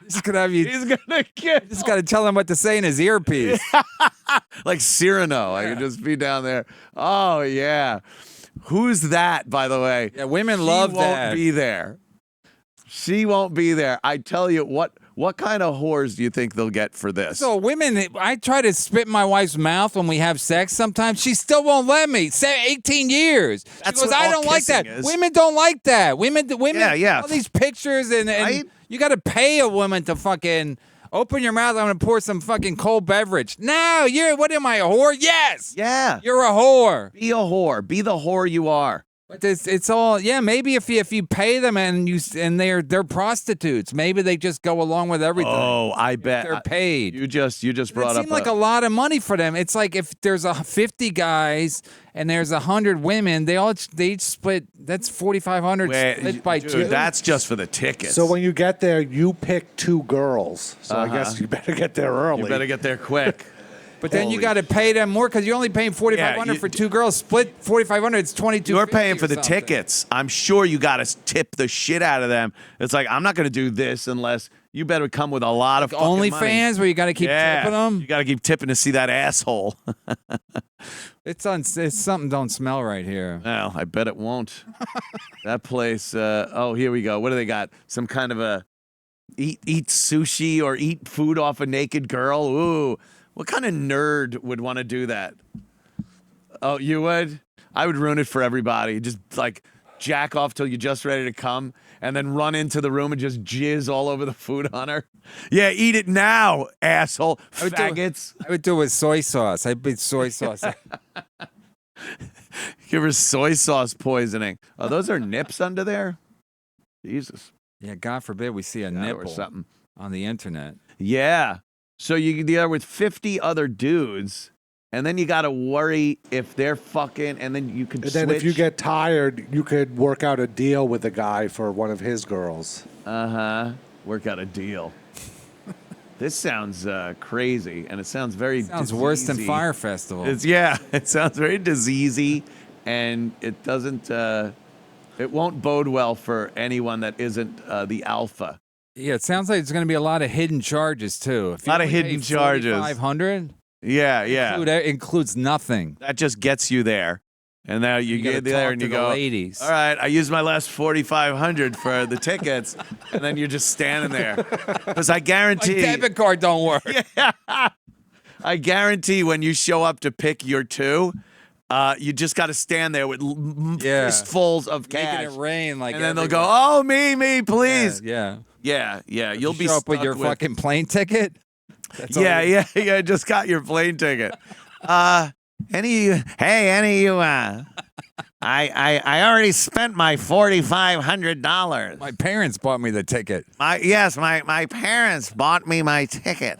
He's gonna have you. He's gonna kill. Just gotta tell him what to say in his earpiece. Like Cyrano. I could just be down there. Oh yeah. Who's that, by the way? Yeah, women love that. She won't be there. She won't be there. I tell you, what kind of whores do you think they'll get for this? So women, I try to spit in my wife's mouth when we have sex sometimes. She still won't let me. 18 years. That's she goes, what I all don't like that. kissing is. Women don't like that. Women, Yeah. all these pictures and Right? you got to pay a woman to fucking open your mouth. I'm going to pour some fucking cold beverage. No, what am I, a whore? Yes. Yeah. You're a whore. Be a whore. Be the whore you are. But it's all maybe if you pay them and they're prostitutes, maybe they just go along with everything. Oh, I bet they're paid. You just brought It up seemed like a lot of money for them. It's like if there's 50 guys and there's 100 women, they each split. That's 4,500 split by 2. That's just for the tickets. So when you get there, you pick 2 girls. So I guess you better get there early. You better get there quick. But then you got to pay them more because you're only paying 4,500 for 2 girls. Split 4,500. It's 2,250. You're paying for the something. tickets. I'm sure you got to tip the shit out of them. It's like, I'm not going to do this unless you better come with a lot of fucking money. OnlyFans where you got to keep tipping them. You got to keep tipping to see that asshole. It's something don't smell right here. Well, I bet it won't. That place. Here we go. What do they got? Some kind of a eat sushi or eat food off a naked girl. Ooh. What kind of nerd would want to do that? Oh, you would? I would ruin it for everybody. Just like jack off till you're just ready to come and then run into the room and just jizz all over the food on her. Yeah, eat it now, asshole. Faggots. I would do it with soy sauce. I'd put soy sauce. Give her soy sauce poisoning. Oh, those are nips under there? Jesus. Yeah, God forbid we see a nipple or something on the internet. Yeah. So you get there with 50 other dudes, and then you got to worry if they're fucking, and then you can And then if you get tired, you could work out a deal with a guy for one of his girls. Work out a deal. This sounds crazy, and it sounds very Sounds worse than diseasey. Fire Festival. It sounds very diseasey, and it doesn't. It won't bode well for anyone that isn't the alpha. Yeah, it sounds like it's going to be a lot of hidden charges too. A lot of hidden charges. 500. Yeah. Includes nothing. That just gets you there. And now you get there and you go, ladies. all right, I used my last 4,500 for the tickets, and then you're just standing there. Because I guarantee. My debit card don't work. I guarantee when you show up to pick your two, you just got to stand there with fistfuls of cash. Making it rain like and then they'll go, oh, me, please. Yeah. You'll be show up stuck with your fucking plane ticket. Just got your plane ticket. Any of you, I already spent my $4,500. My parents bought me the ticket. My parents bought me my ticket.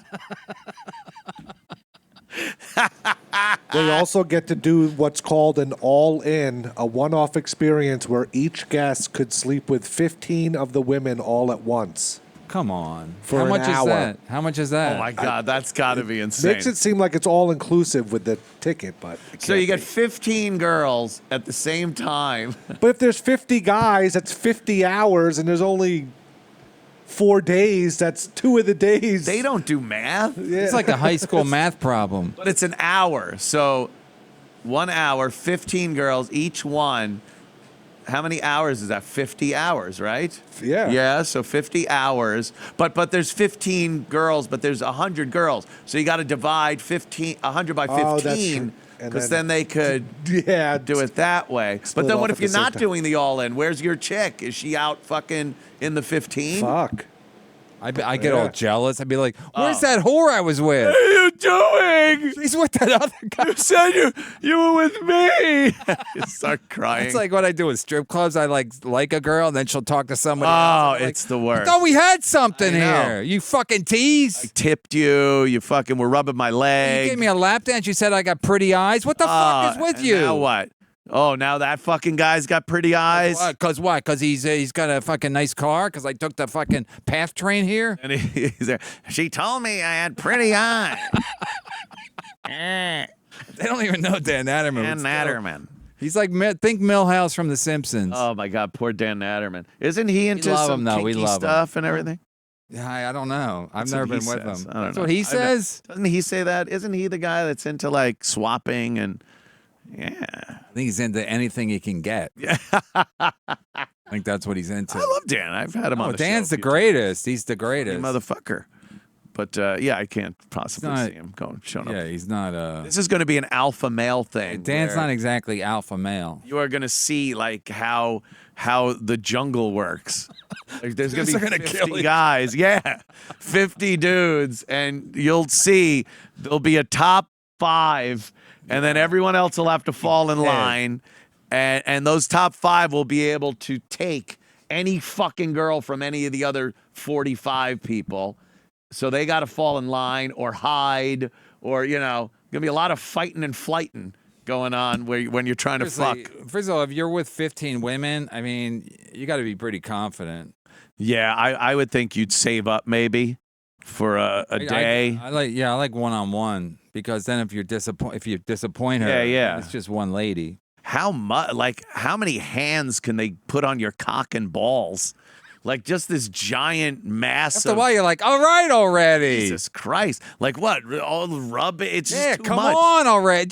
They also get to do what's called an all-in, a one-off experience where each guest could sleep with 15 of the women all at once. Come on. For How an much hour. is that? How much is that? Oh my God, that's got to be insane. Makes it seem like it's all-inclusive with the ticket, but it So you can't get 15 girls at the same time. be. But if there's 50 guys, that's 50 hours, and there's only 4 days. That's 2 of the days. They don't do math. It's like a high school math problem. But it's an hour. So 1 hour, 15 girls, each one. How many hours is that? 50 hours, right? Yeah. Yeah, so 50 hours. But there's 15 girls, but there's 100 girls. So you got to divide 100 by 15. Oh, that's true. Because then they could do it that way. But Split then off what at if you're the same not time. doing the all-in? Where's your chick? Is she out fucking in the 15? Fuck. I get all jealous. I'd be like, where's that whore I was with? What are you doing? She's with that other guy. You said you were with me. You start crying. It's like what I do with strip clubs. I like a girl, and then she'll talk to somebody else. Oh, I'm it's like, the I worst. thought we had something I know. here. You fucking tease. I tipped you. You fucking were rubbing my leg. You gave me a lap dance. You said I got pretty eyes. What the fuck is with and you? Now what? Oh, now that fucking guy's got pretty eyes. Because what? Because he's got a fucking nice car? Because I took the fucking PATH train here? And he's there. She told me I had pretty eyes. They don't even know Dan Natterman. Dan Natterman. He's like, think Milhouse from The Simpsons. Oh my God, poor Dan Natterman. Isn't he into love some him, though. We kinky love him. stuff and everything? I don't know. I've That's never what been he with says. him. I don't That's know. what he I've says? Doesn't he say that? Isn't he the guy that's into like swapping and yeah? I think he's into anything he can get. Yeah. I think that's what he's into. I love Dan. I've had him on the Dan's show. the greatest. He's the greatest. Motherfucker. But yeah, I can't possibly Not- see him showing up. Yeah, he's not This is going to be an alpha male thing. Dan's where not exactly alpha male. You are going to see like how the jungle works. Like, there's going to be They're gonna 50 kill you. guys. Yeah, 50 dudes, and you'll see there'll be a top 5, and then everyone else will have to fall in line, and those top 5 will be able to take any fucking girl from any of the other 45 people. So they got to fall in line or hide, or gonna be a lot of fighting and flighting going on when you're trying to fuck. First of all, if you're with 15 women, I mean, you got to be pretty confident. Yeah, I would think you'd save up maybe for a day. I like one-on-one because then if you disappoint her, Yeah. it's just one lady. How much? Like, how many hands can they put on your cock and balls? Like, just this giant mass. After a while, you're like, all right already. Jesus Christ! Like what? All the rub? It's just Yeah, too come much. on already.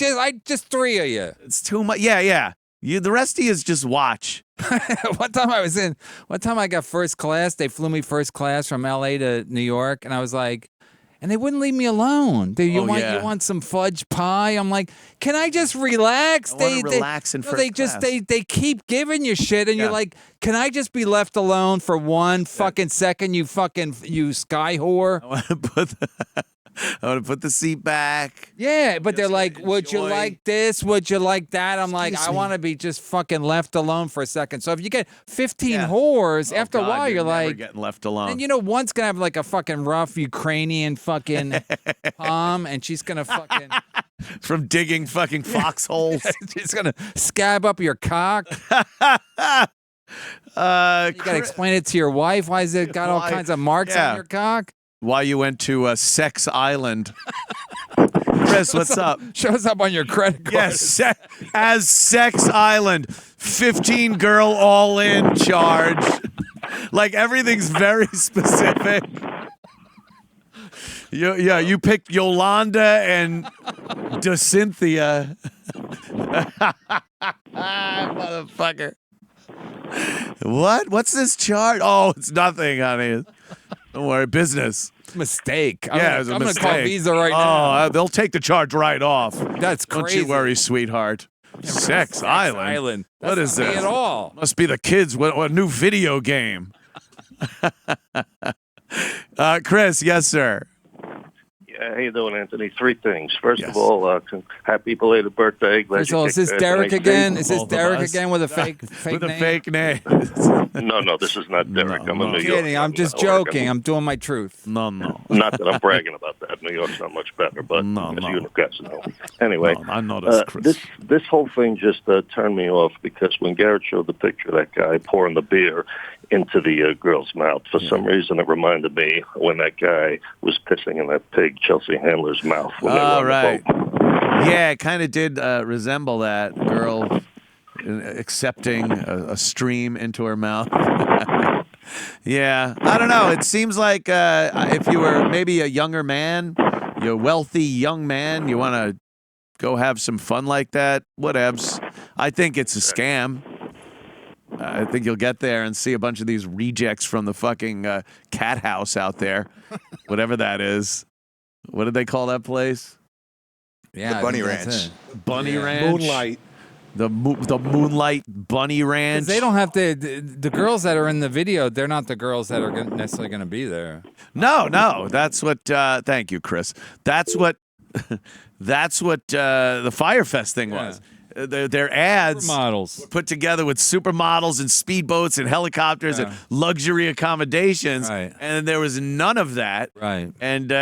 Just 3 of you. It's too much. Yeah. The rest of you is just watch. One time I got first class. They flew me first class from LA to New York, and I was like, and they wouldn't leave me alone. You want some fudge pie? I'm like, can I just relax? I wanna relax in first class. They keep giving you shit, and you're like, can I just be left alone for 1 fucking second? You sky whore. I want to put I want to put the seat back. Yeah, but they're like, would you enjoy. like this? Would you like that? I'm like, Excuse I me. want to be just fucking left alone for a second. So if you get 15 Yeah. whores, Oh, after a God, while, you're never like, getting left alone. and one's going to have like a fucking rough Ukrainian fucking palm, and she's going to fucking, From digging fucking foxholes. she's going to scab up your cock. You got to explain it to your wife. Why is it got all Why- kinds of marks yeah. on your cock? Why you went to Sex Island. Chris, what's up? Shows up on your credit card. Yes, as Sex Island, 15 girl all in charge. Like everything's very specific. You picked Yolanda and DeCynthia. Motherfucker. What? What's this charge? Oh, it's nothing, honey. Don't worry, business. Mistake. Yeah, it was a I'm going mistake. to call Visa right now. Oh, they'll take the charge right off. That's Don't crazy. you worry, sweetheart. Sex Island. What That's is not me this? at all. Must be the kids. What new video game? Chris, yes, sir. How you doing, Anthony? Three things. First Yes. of all, happy belated birthday. Glad First you of all, is kicked this ass Derek tonight. again? Is this Both of Derek us. again with a fake With a name? fake name. No, this is not Derek. I'm in no. New York. Kidding. I'm just joking. I'm doing my truth. No. Not that I'm bragging about that. New York's not much better, but No, as no. you guys know. Anyway, No, I know that's Chris. this whole thing just turned me off because when Garrett showed the picture of that guy pouring the beer into the girl's mouth, for some reason it reminded me when that guy was pissing in that pig Chelsea Handler's mouth. When they were on the right. boat. Yeah, it kind of did resemble that girl accepting a stream into her mouth. Yeah, I don't know. It seems like if you were maybe a younger man, you're a wealthy young man, you want to go have some fun like that, whatevs. I think it's a scam. I think you'll get there and see a bunch of these rejects from the fucking cat house out there, whatever that is. What did they call that place? Yeah, The I Bunny think that's Ranch. it. Bunny Ranch. Moonlight. The Moonlight Bunny Ranch. 'Cause they don't have to. The girls that are in the video, they're not the girls that are necessarily going to be there. No. That's what. Thank you, Chris. That's what. That's what the Firefest thing was. Their ads Models. put together with supermodels and speedboats and helicopters and luxury accommodations, Right. and there was none of that. Right. And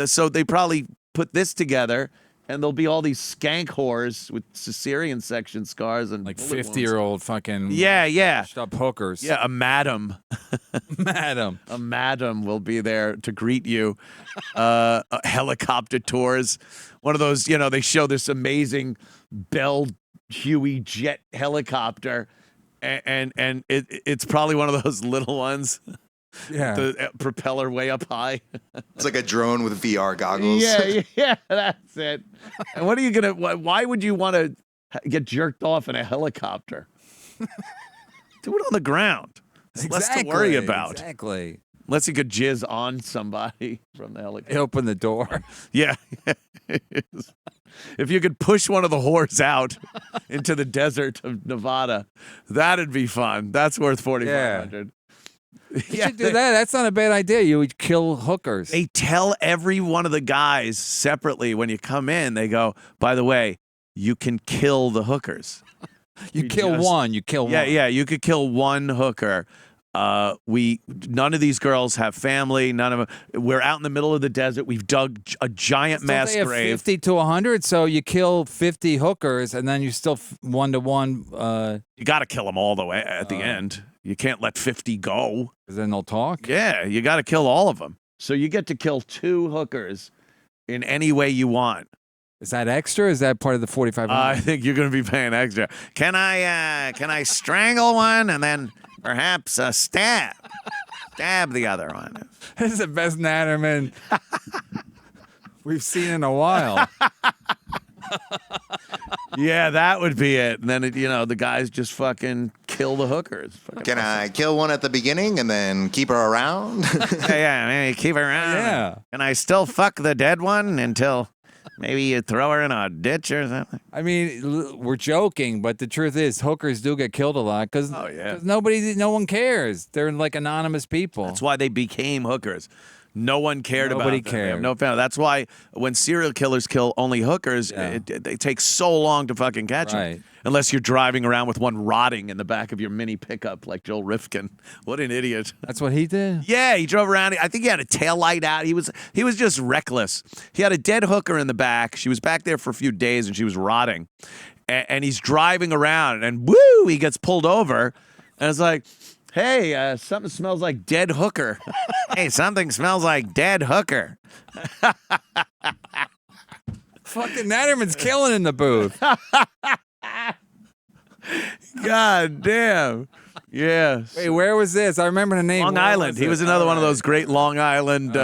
so they probably put this together, and there'll be all these skank whores with cesarean section scars and Like bullet wounds. 50-year-old fucking Yeah. up hookers. Yeah, a madam. Madam. A madam will be there to greet you. Helicopter tours. One of those, they show this amazing Bell Huey jet helicopter, and it's probably one of those little ones. Yeah. The propeller way up high. It's like a drone with VR goggles. Yeah, that's it. And what are you gonna? Why would you want to get jerked off in a helicopter? Do it on the ground. It's less to worry about. Exactly. Unless you could jizz on somebody from the helicopter. They open the door. Yeah. If you could push one of the whores out into the desert of Nevada, that'd be fun. That's worth $4,500. You should do that. That's not a bad idea. You would kill hookers. They tell every one of the guys separately when you come in, they go, by the way, you can kill the hookers. You kill one. You kill one. Yeah, you could kill one hooker. None of these girls have family. None of them. We're out in the middle of the desert. We've dug a giant mass They have grave. 50 to 100, so you kill 50 hookers, and then you still 1-to-1. You got to kill them all the way at the end. You can't let 50 go. Because then they'll talk. Yeah, you got to kill all of them. So you get to kill 2 hookers in any way you want. Is that extra? Or is that part of the 4,500? I think you're going to be paying extra. Can I strangle one and then perhaps stab the other one? This is the best Natterman we've seen in a while. Yeah, that would be it. And then the guys just fucking kill the hookers. Can I kill one at the beginning and then keep her around? Yeah, maybe keep her around. Yeah. Can I still fuck the dead one until maybe you throw her in a ditch or something? I mean, we're joking, but the truth is, hookers do get killed a lot because no one cares. They're like anonymous people. That's why they became hookers. No one cared about Nobody them. cared. No fan. That's why when serial killers kill only hookers, it takes so long to fucking catch them. Unless you're driving around with one rotting in the back of your mini pickup like Joel Rifkin. What an idiot. That's what he did? Yeah, he drove around. I think he had a tail light out. He was just reckless. He had a dead hooker in the back. She was back there for a few days and she was rotting. And he's driving around and woo, he gets pulled over. And it's like, hey, something smells like dead hooker. Hey, something smells like dead hooker. Fucking Natterman's killing in the booth. God damn. Yeah. Wait, where was this? I remember the name. Long Island. He was another one of those great Long Island.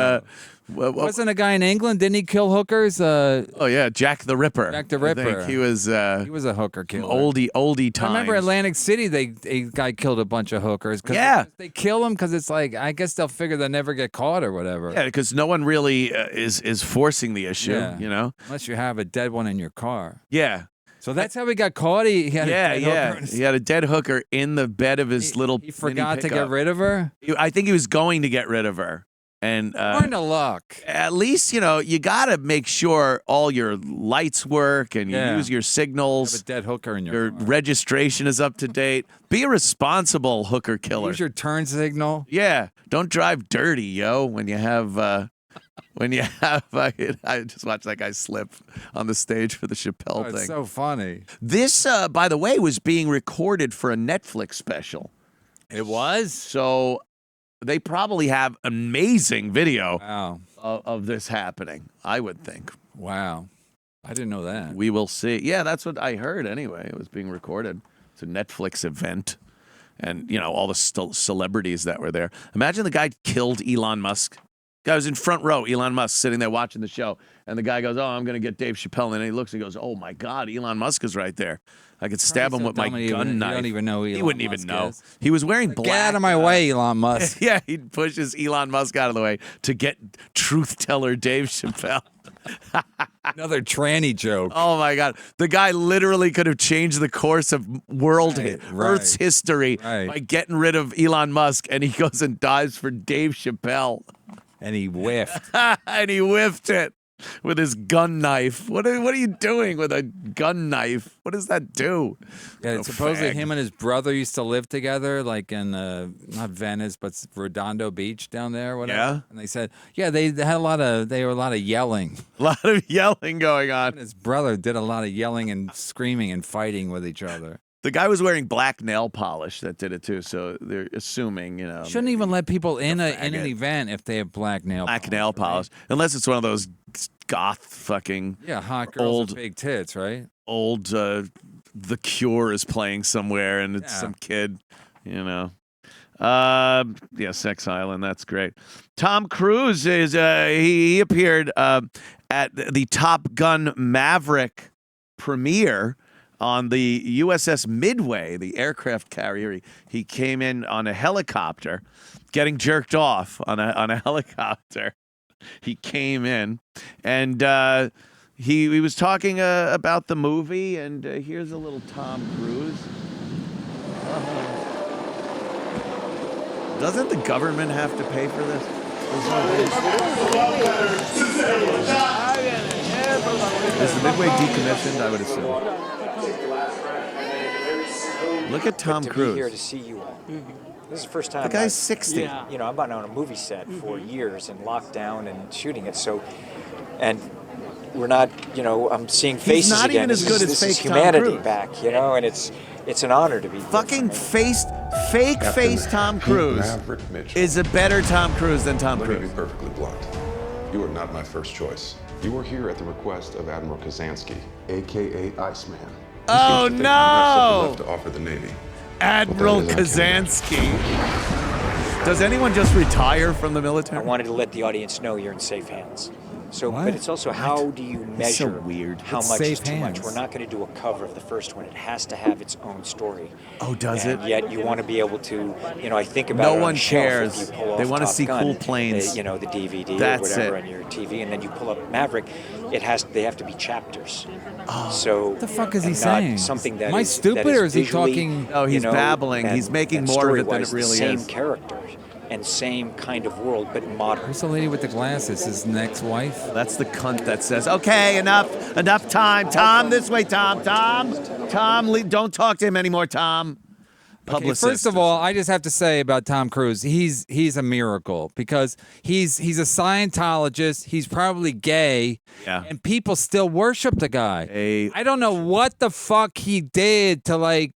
Wasn't a guy in England? Didn't he kill hookers? Oh yeah, Jack the Ripper. Jack the Ripper. I think he was. He was a hooker killer. Oldie times. I remember Atlantic City. A guy killed a bunch of hookers. Yeah. They kill them because it's like I guess they'll figure they'll never get caught or whatever. Yeah, because no one really is forcing the issue. Yeah. You know, unless you have a dead one in your car. Yeah. So that's how he got caught. He had a dead hooker. He had a dead hooker in the bed of his little. He forgot to get rid of her. I think he was going to get rid of her. And Kind of luck. At least, you got to make sure all your lights work and you use your signals. Have a dead hooker in your car. Registration is up to date. Be a responsible hooker killer. Use your turn signal. Yeah. Don't drive dirty, yo, when you have I just watched that guy slip on the stage for the Chappelle thing. It's so funny. This, by the way, was being recorded for a Netflix special. It was? So they probably have amazing video Wow. of this happening, I would think. Wow. I didn't know that. We will see. Yeah, that's what I heard anyway. It was being recorded. It's a Netflix event. And, all the celebrities that were there. Imagine the guy killed Elon Musk. Guy was in front row, Elon Musk, sitting there watching the show. And the guy goes, I'm going to get Dave Chappelle. And then he looks and goes, oh, my God, Elon Musk is right there. I could stab him with my gun knife. You don't even know He wouldn't even know. He was wearing black. Get out of my way, Elon Musk. Yeah, he pushes Elon Musk out of the way to get truth teller Dave Chappelle. Another tranny joke. Oh, my God. The guy literally could have changed the course of Earth's history by getting rid of Elon Musk. And he goes and dives for Dave Chappelle. And he whiffed. And he whiffed it with his gun knife. What are you doing with a gun knife? What does that do? Yeah, supposedly him and his brother used to live together, like in not Venice, but Redondo Beach down there. Whatever. Yeah. And they said, they had a lot of yelling. A lot of yelling going on. And his brother did a lot of yelling and screaming and fighting with each other. The guy was wearing black nail polish that did it too, so they're assuming, Shouldn't even let people in an event if they have black nail polish, unless it's one of those goth fucking hot girls with big tits, right? Old The Cure is playing somewhere, and it's some kid, Sex Island, that's great. Tom Cruise is he appeared at the Top Gun Maverick premiere on the USS Midway, the aircraft carrier. He came in on a helicopter, getting jerked off on a helicopter. He came in, and he was talking about the movie, and here's a little Tom Cruise. Doesn't the government have to pay for this? Is the Midway decommissioned? I would assume. Look at Tom Cruise. Here to see you all. This is the first time. The guy's 60. I've been on a movie set for years and locked down and shooting it. So, and we're not. I'm seeing faces He's not again. even as good as this fake is Tom humanity Cruise. back. And it's an honor to be fucking fake Tom Cruise is a better Tom Cruise than Tom Cruise. Let me be perfectly blunt. You are not my first choice. You are here at the request of Admiral Kazansky, aka Iceman. Oh no! Left to offer the Navy. Admiral Kazansky. Does anyone just retire from the military? I wanted to let the audience know you're in safe hands. So, but it's also how do you measure how much is too much? We're not going to do a cover of the first one. It has to have its own story. Oh, does and it? Yet you want to be able to, I think about it no on one the shelf, cares. if you pull They off want to Top see Gun, cool planes. the DVD That's or whatever it. on your TV, and then you pull up Maverick. They have to be chapters. Oh, so what the fuck is he not saying? Something that Am I is, stupid that is or is he visually, talking? Oh, he's babbling. He's making more of it than it story-wise really the same is. character. and same kind of world, but modern. Who's the lady with the glasses? His next wife? That's the cunt that says, okay, enough time. Tom, this way, Tom. Tom, don't talk to him anymore, Tom. Okay, first of all, I just have to say about Tom Cruise, he's a miracle because he's a Scientologist. He's probably gay, and people still worship the guy. I don't know what the fuck he did to like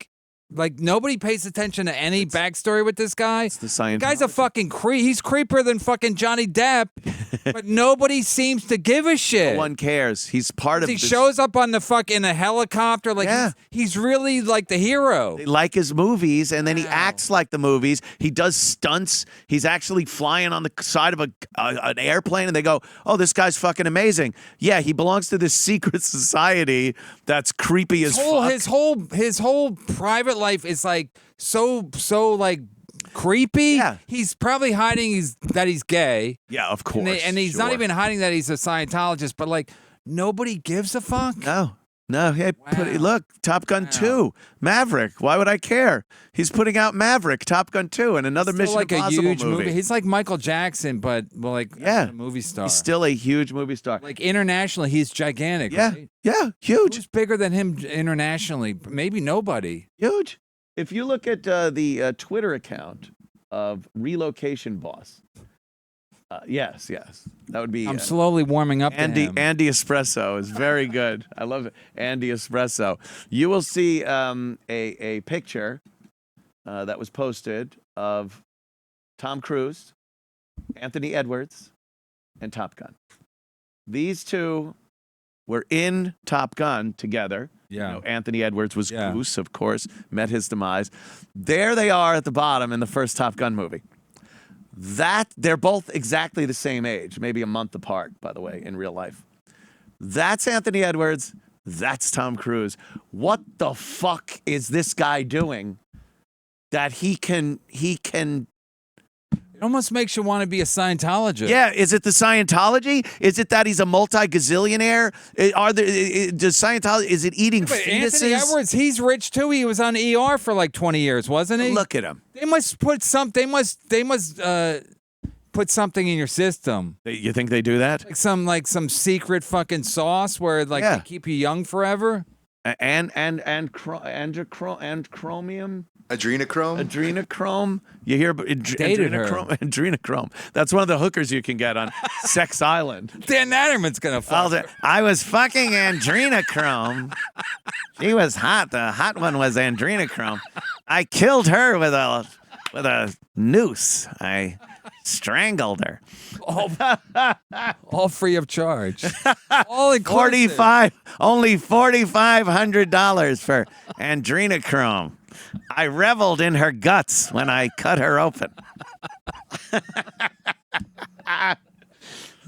nobody pays attention to any backstory with this guy. It's the Scientologist. The guy's a fucking creep. He's creepier than fucking Johnny Depp, but nobody seems to give a shit. No one cares. He's part of. He shows up on the in a helicopter, like he's really like the hero. They like his movies, and then he acts like the movies. He does stunts. He's actually flying on the side of an airplane, and they go, "Oh, this guy's fucking amazing." Yeah, he belongs to this secret society that's creepy as fuck. His whole private life is like so like creepy. Yeah. He's probably hiding that he's gay. Yeah, of course. And he's not even hiding that he's a Scientologist, but like nobody gives a fuck. No. Hey, look, Top Gun 2, Maverick. Why would I care? He's putting out Maverick, Top Gun 2, and another Mission like Impossible a huge movie. He's like Michael Jackson, but a movie star. He's still a huge movie star. Like internationally, he's gigantic. Right? Yeah, huge. Who's bigger than him internationally? Maybe nobody. Huge. If you look at the Twitter account of Relocation Boss, yes, that would be. I'm slowly warming up to him. Andy Espresso is very good. I love it. Andy Espresso. You will see a picture that was posted of Tom Cruise, Anthony Edwards, and Top Gun. These two were in Top Gun together. Yeah. You know, Anthony Edwards was Goose, of course, met his demise. There they are at the bottom in the first Top Gun movie. They're both exactly the same age, maybe a month apart, by the way, in real life. That's Anthony Edwards. That's Tom Cruise. What the fuck is this guy doing that he can It almost makes you want to be a Scientologist. Yeah, is it the Scientology? Is it that he's a multi-gazillionaire? Does Scientology, is it eating fetuses? Anthony Edwards, he's rich too. He was on ER for like 20 years, wasn't he? Look at him. They must put they must put something in your system. You think they do that? Like some secret fucking sauce where they keep you young forever? And chromium. Adrenochrome. You hear adrenochrome? That's one of the hookers you can get on Sex Island. Dan Natterman's gonna fuck her. I was fucking adrenochrome. She was hot. The hot one was adrenochrome. I killed her with a noose. I strangled her. All free of charge. All inclusive. Only $4,500 for adrenochrome. I reveled in her guts when I cut her open.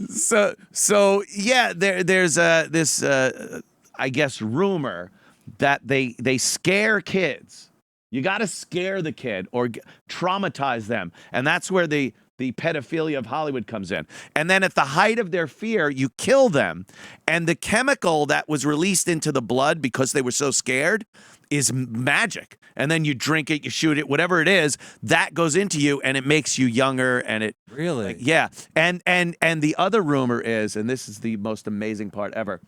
So yeah, there's this I guess rumor that they scare kids. You got to scare the kid or traumatize them, and that's where the pedophilia of Hollywood comes in. And then at the height of their fear, you kill them, and the chemical that was released into the blood because they were so scared is magic. And then you drink it, you shoot it, whatever it is, that goes into you and it makes you younger. And it really, yeah. And the other rumor is, and this is the most amazing part ever,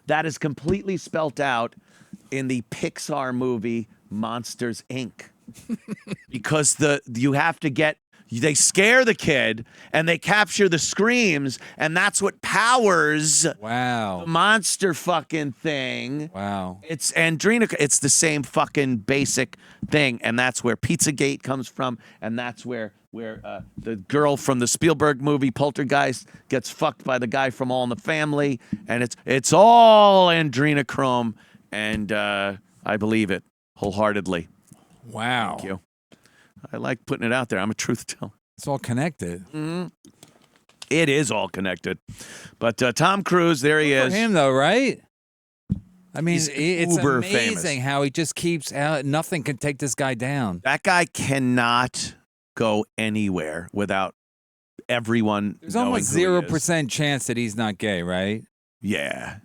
that is completely spelt out in the Pixar movie Monsters Inc. Because you have to get. They scare the kid and they capture the screams, and that's what powers the monster fucking thing. Wow. It's it's the same fucking basic thing, and that's where Pizzagate comes from, and that's where the girl from the Spielberg movie Poltergeist gets fucked by the guy from All in the Family, and it's all adrenochrome, and I believe it wholeheartedly. Wow. Thank you. I like putting it out there. I'm a truth teller. It's all connected. Mm-hmm. It is all connected. But Tom Cruise, there he is. For him, though, right? I mean, He's it's uber amazing famous. how he just keeps out. Nothing can take this guy down. That guy cannot go anywhere without everyone There's knowing almost who he is. 0% chance that he's not gay, right? Yeah.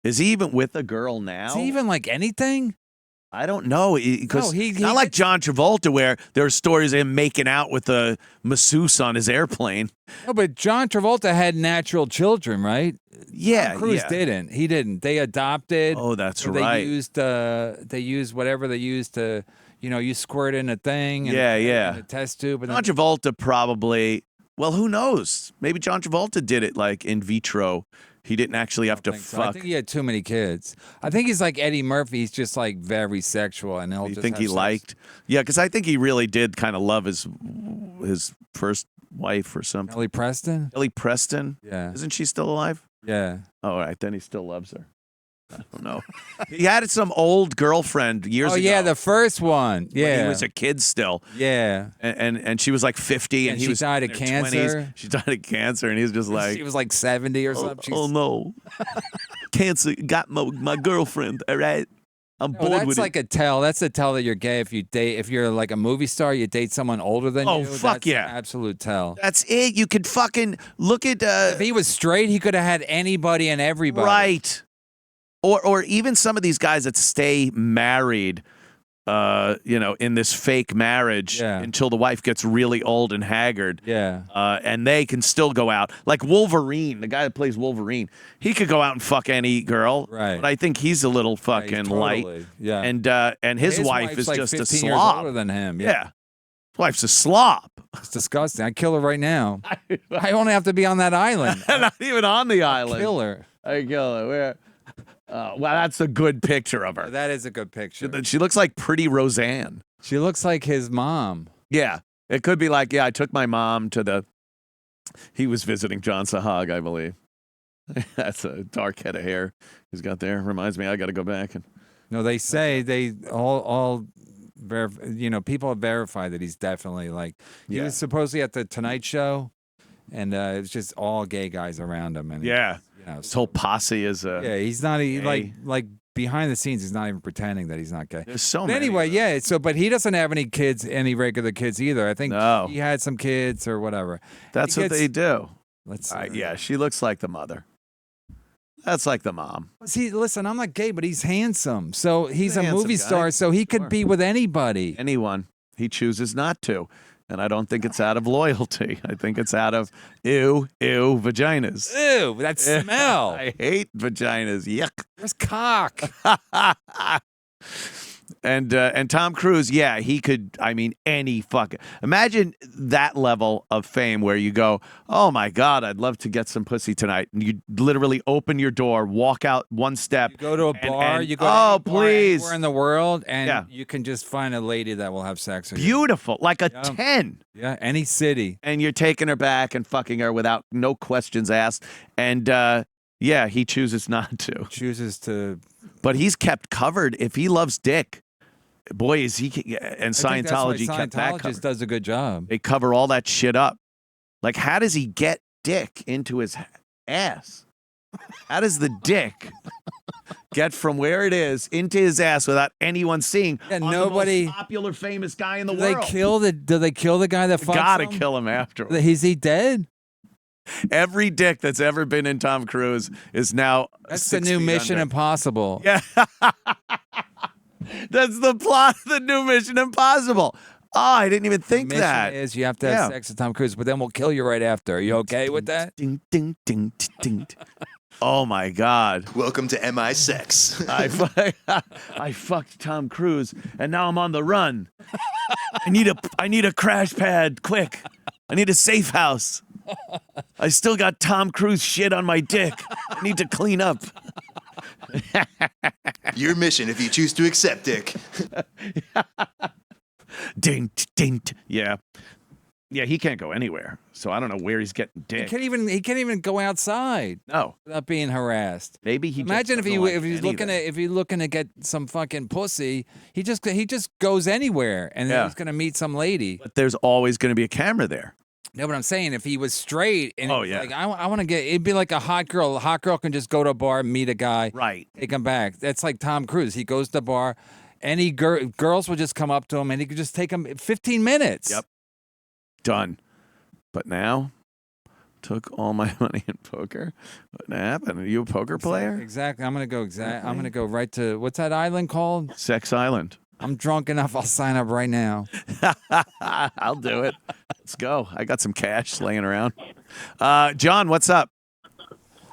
Is he even with a girl now? Is he even like anything? I don't know because No, not like John Travolta where there are stories of him making out with a masseuse on his airplane. No, but John Travolta had natural children, right? Yeah, Tom Cruise yeah. didn't. He didn't. They adopted. Oh, that's or right. They used whatever they used to, you squirt in a thing. And, Yeah. and a test tube. And John Travolta probably. Well, who knows? Maybe John Travolta did it like in vitro. He didn't actually have to so. I fuck. think he had too many kids. I think he's like Eddie Murphy. He's just like very sexual, and he'll You just think have he sex. liked? Yeah, because I think he really did kind of love his first wife or something. Ellie Preston? Ellie Preston? Yeah. Isn't she still alive? Yeah. Oh, all right. Then he still loves her. I don't know. He had some old girlfriend years ago. Oh yeah, the first one. Yeah. When he was a kid still. Yeah. And she was like 50 and And he she was died in of her cancer. 20s. She died of cancer and he was just like She was like 70 or something. Oh no. Cancer got my girlfriend, all right? I'm No, bored that's with like it. a tell. That's a tell that you're gay if you're like a movie star, you date someone older than Oh, you. fuck that's yeah. an absolute tell. That's it. You could fucking look at If he was straight, he could have had anybody and everybody. right. Or even some of these guys that stay married in this fake marriage until the wife gets really old and haggard. Yeah. And they can still go out. Like Wolverine, the guy that plays Wolverine, he could go out and fuck any girl. Right. But I think he's a little fucking light. Totally. Yeah. And his wife wife's is like just a 15 years slob. older than him. Yeah. His wife's a slob. It's disgusting. I'd kill her right now. I only have to be on that island. Not even on the island. Kill her. I kill her. Where? Well, that's a good picture of her. That is a good picture. She looks like pretty Roseanne. She looks like his mom. Yeah. It could be like, I took my mom to he was visiting John Sahag, I believe. That's a dark head of hair he's got there. Reminds me, I got to go back. No, they say they all people have verified that he's definitely like, he was supposedly at the Tonight Show, and it's just all gay guys around him. And His whole posse is he's not like behind the scenes, he's not even pretending that he's not gay. There's so But many. anyway, but he doesn't have any kids, any regular kids either. I think he had some kids or whatever. That's what they do. Let's yeah, she looks like the mother. That's like the mom. See, listen, I'm not gay, but he's handsome. So he's a handsome movie guy. star, so he could be with anybody. Anyone. He chooses not to. And I don't think it's out of loyalty. I think it's out of ew, vaginas. Ew, that smell. I hate vaginas. Yuck. There's cock. And Tom Cruise, he could, any fucking. Imagine that level of fame where you go, oh my God, I'd love to get some pussy tonight. And you literally open your door, walk out one step. You go to a bar, you go oh, to any bar please. anywhere in the world, and you can just find a lady that will have sex with you. Beautiful, like a 10. Yeah, any city. And you're taking her back and fucking her without no questions asked. And he chooses not to. Chooses to. But he's kept covered. If he loves dick, boy, is he. And Scientology kept that covered. Does a good job. They cover all that shit up. Like, how does he get dick into his ass? How does the dick get from where it is into his ass without anyone seeing? Yeah, on nobody. The most popular, famous guy in the Do world. they kill the guy that fucks Gotta him? kill him after. Is he dead? Every dick that's ever been in Tom Cruise is now. That's the new Mission Impossible. Yeah. That's the plot of the new Mission Impossible. Oh, I didn't even think mission that. is you have to have sex with Tom Cruise, but then we'll kill you right after. Are you okay with that? Ding, ding, ding, ding, ding. Oh my God. Welcome to MI Sex. I fucked Tom Cruise and now I'm on the run. I need a crash pad, quick. I need a safe house. I still got Tom Cruise shit on my dick. I need to clean up. Your mission if you choose to accept dick. Ding, ding. Yeah. Yeah, he can't go anywhere. So I don't know where he's getting dick. He can't even go outside. No. Without being harassed. Maybe he Imagine just if doesn't he's like looking to get some fucking pussy, he just goes anywhere and then he's gonna meet some lady. But there's always going to be a camera there. No, but I'm saying if he was straight and Oh, he was yeah. like I want to get, it'd be like a hot girl. A hot girl can just go to a bar, meet a guy, right, take him back. That's like Tom Cruise. He goes to the bar, any girls will just come up to him and he could just take him 15 minutes. Yep. Done. But now, Took all my money in poker. What happened? Are you a poker player? Exactly. I'm gonna go right to what's that island called? Sex Island. I'm drunk enough. I'll sign up right now. I'll do it. Let's go. I got some cash laying around. John, what's up?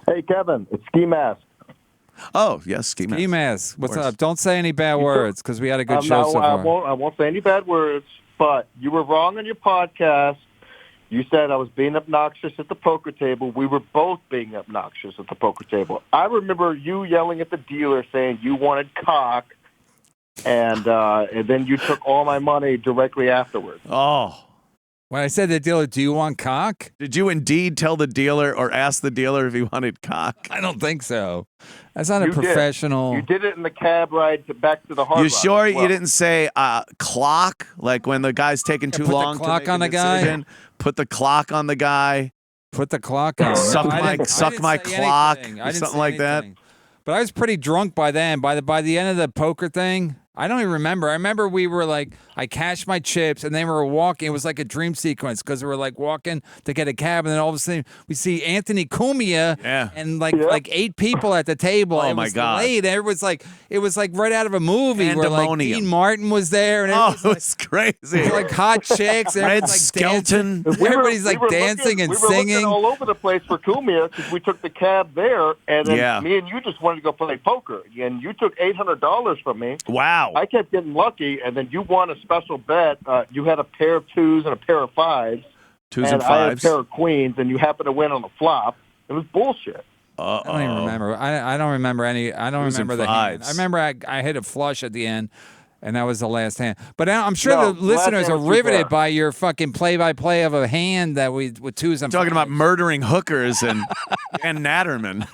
Hey, Kevin. It's Ski Mask. Oh, yes, Ski Mask. Ski Mask. What's up? Don't say any bad words because we had a good show no, so far. I won't say any bad words, but you were wrong on your podcast. You said I was being obnoxious at the poker table. We were both being obnoxious at the poker table. I remember you yelling at the dealer saying you wanted cock, and then you took all my money directly afterwards. Oh. When I said to the dealer, do you want cock? Did you indeed tell the dealer or ask the dealer if he wanted cock? I don't think so. That's not You a professional. You did it in the cab ride back to the Hard You Rock sure as well. you didn't say clock? Like when the guy's taking too put the long clock to make on a the guy? decision? Put the clock on the guy. Put the clock on. Suck No, I my didn't say clock anything. or I didn't something say like that. anything. But I was pretty drunk by then. By the end of the poker thing, I don't even remember. I remember we were like, I cashed my chips, and then we were walking. It was like a dream sequence because we were like walking to get a cab, and then all of a sudden we see Anthony CUMIA and like 8 people at the table. Oh, it my was God. late. It was like right out of a movie where like Pandemonium. Dean Martin was there, and Oh, everybody's it was crazy. like, like hot chicks. Red everybody's like skeleton. dancing. Everybody's like dancing and we were singing. looking all over the place for Cumia because we took the cab there, and then Yeah. me and you just wanted to go play poker, and you took $800 from me. Wow. I kept getting lucky, and then you won a special bet. You had a pair of 2s and a pair of 5s. Twos and and I had a fives. pair of queens, and you happened to win on the flop. It was bullshit. I don't even remember. I don't remember any. I don't Twos and remember the hand. fives. I remember I hit a flush at the end, and that was the last hand. But I'm sure No, the listeners last are hand was too riveted far. by your fucking play-by-play of a hand that we with twos and Talking about fives. murdering hookers and Natterman.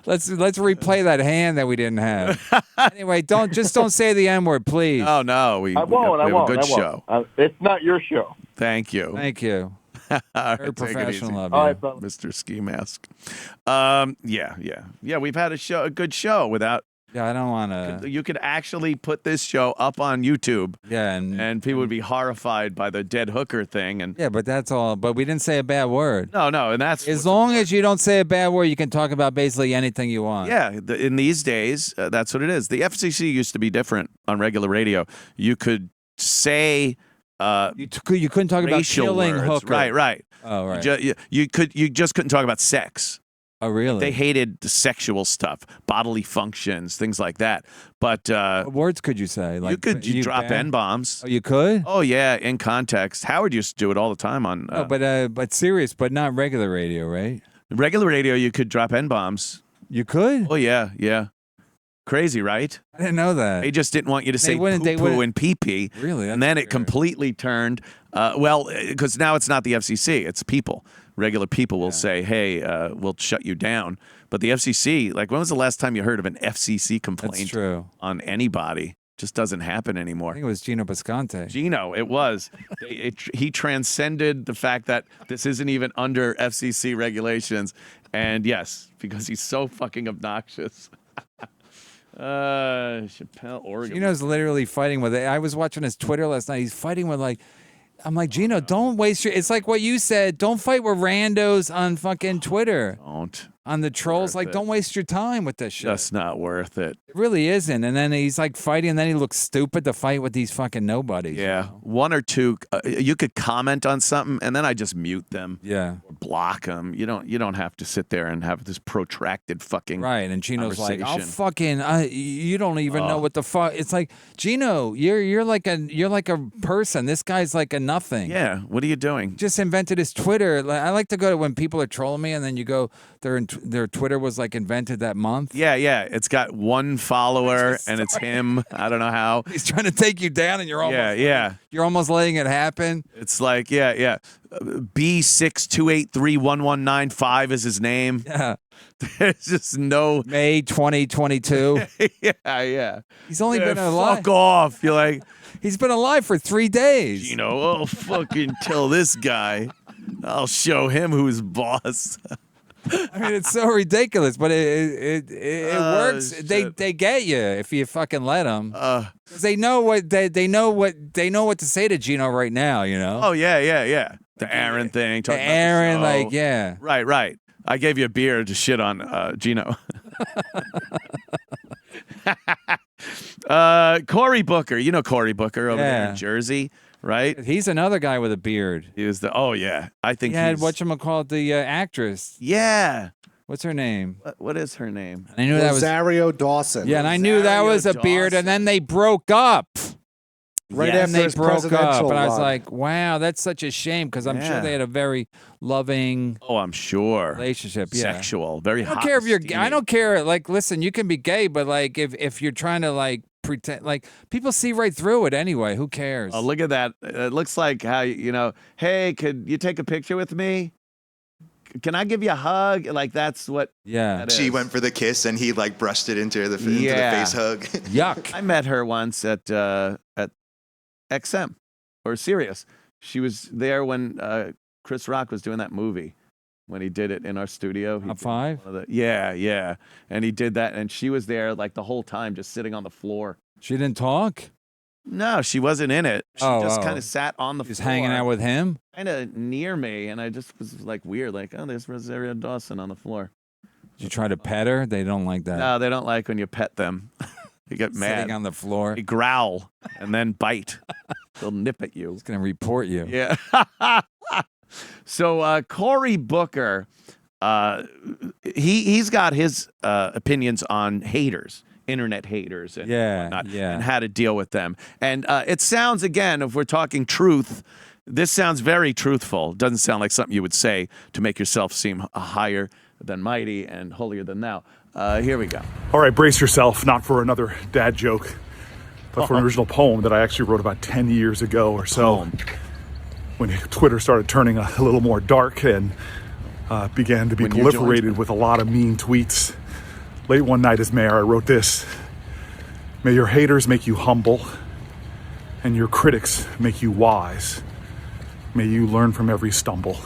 Let's replay that hand that we didn't have. Anyway, don't say the N word, please. Oh no, we I won't. we I have won't. a good I won't. show. It's not your show. Thank you. Thank you. All right, Very take it easy. professional of All you. right, brother. Mr. Ski Mask. Yeah. We've had a good show without. Yeah, I don't want to. You could actually put this show up on YouTube, Yeah, and people would be horrified by the dead hooker thing. And yeah, but that's all. But we didn't say a bad word. no, and that's As long as you don't say a bad word, you can talk about basically anything you want. yeah. In these days, that's what it is. The FCC used to be different on regular radio. You could say. You couldn't talk about racial killing words. hooker. Right. Oh, right. You just couldn't talk about sex. Oh, really? They hated the sexual stuff, bodily functions, things like that. But What words could you say? Like you could drop ban- N-bombs. Oh, you could? Oh yeah, in context. Howard used to do it all the time on No, but serious, but not regular radio, right? regular radio. You could drop N-bombs. You could? Oh yeah. Crazy, right? I didn't know that. They just didn't want you to say wouldn't- they poo-poo wouldn't- and pee-pee. Really? And then it completely turned, because now it's not the FCC, it's people. Regular people will say, hey, we'll shut you down. But the FCC, like, when was the last time you heard of an FCC complaint That's true. on anybody? Just doesn't happen anymore. I think it was Gino Bisconte. Gino, it was. He transcended the fact that this isn't even under FCC regulations. And yes, because he's so fucking obnoxious. Chappelle, Oregon. Gino's literally fighting with it. I was watching his Twitter last night. He's fighting with I'm like, Gino, don't waste your. It's like what you said. Don't fight with randos on fucking Twitter. Don't. On the trolls, like, it. don't waste your time with this shit. Just not worth it. It really isn't. And then he's like fighting, and then he looks stupid to fight with these fucking nobodies. Yeah, one or two. You could comment on something, and then I just mute them. Yeah, or block them. You don't have to sit there and have this protracted fucking right. And Gino's like, I'll conversation. fucking. You don't even know what the fuck. It's like, Gino, you're like a person. This guy's like a nothing. Yeah. What are you doing? Just invented his Twitter. I like to go to when people are trolling me, and then you go, their Twitter was like invented that month. Yeah. It's got one follower, and it's him. I don't know how. He's trying to take you down, and you're almost you're almost letting it happen. It's like B6283119 is his name. Yeah. There's just no May 2022. yeah. He's only been alive. Fuck off. You're like, he's been alive for 3 days. you know, fucking tell this guy. I'll show him who's boss. I mean, it's so ridiculous, but it works. They get you if you fucking let them. They know what they know what to say to Gino right now. You know. Oh yeah. The Aaron thing. The Aaron, like yeah. Right. I gave you a beer to shit on Gino. Cory Booker, you know Cory Booker over there in Jersey, right? He's another guy with a beard. He was I think he had whatchamacallit, the actress. Yeah. What's her name? What is her name? I knew that was Rosario Dawson. Yeah, and I knew that was a beard, and then they broke up. Right after they his broke up, presidential and I was run. like, "Wow, that's such a shame," because I'm sure they had a very loving. Oh, I'm sure. Relationship, yeah. Sexual, very hot. I don't care if you're gay. I don't care. Like, listen, you can be gay, but like, if you're trying to like pretend, like people see right through it anyway. Who cares? Oh, look at that! It looks like how Hey, could you take a picture with me? Can I give you a hug? Like that's what. Yeah. That She is. went for the kiss and he like brushed it into the face hug. Yuck. I met her once at XM or Sirius. She was there when Chris Rock was doing that movie when he did it in our studio. Top 5? Yeah. And he did that, and she was there like the whole time, just sitting on the floor. She didn't talk? No, she wasn't in it. She just kind of sat on the floor. Just hanging out with him? Kind of near me, and I just was like weird, like, oh, there's Rosario Dawson on the floor. Did you try to pet her? They don't like that. No, they don't like when you pet them. They get mad. Sitting on the floor. They growl and then bite. They'll nip at you. He's going to report you. Yeah. So Cory Booker, he's got his opinions on haters, internet haters, and whatnot, and how to deal with them. And it sounds, again, if we're talking truth, this sounds very truthful. Doesn't sound like something you would say to make yourself seem higher than mighty and holier than thou. Here we go. All right, brace yourself, not for another dad joke, but for an original poem that I actually wrote about 10 years ago or so, when Twitter started turning a little more dark and began to be proliferated with a lot of mean tweets. Late one night as mayor, I wrote this: may your haters make you humble, and your critics make you wise. May you learn from every stumble.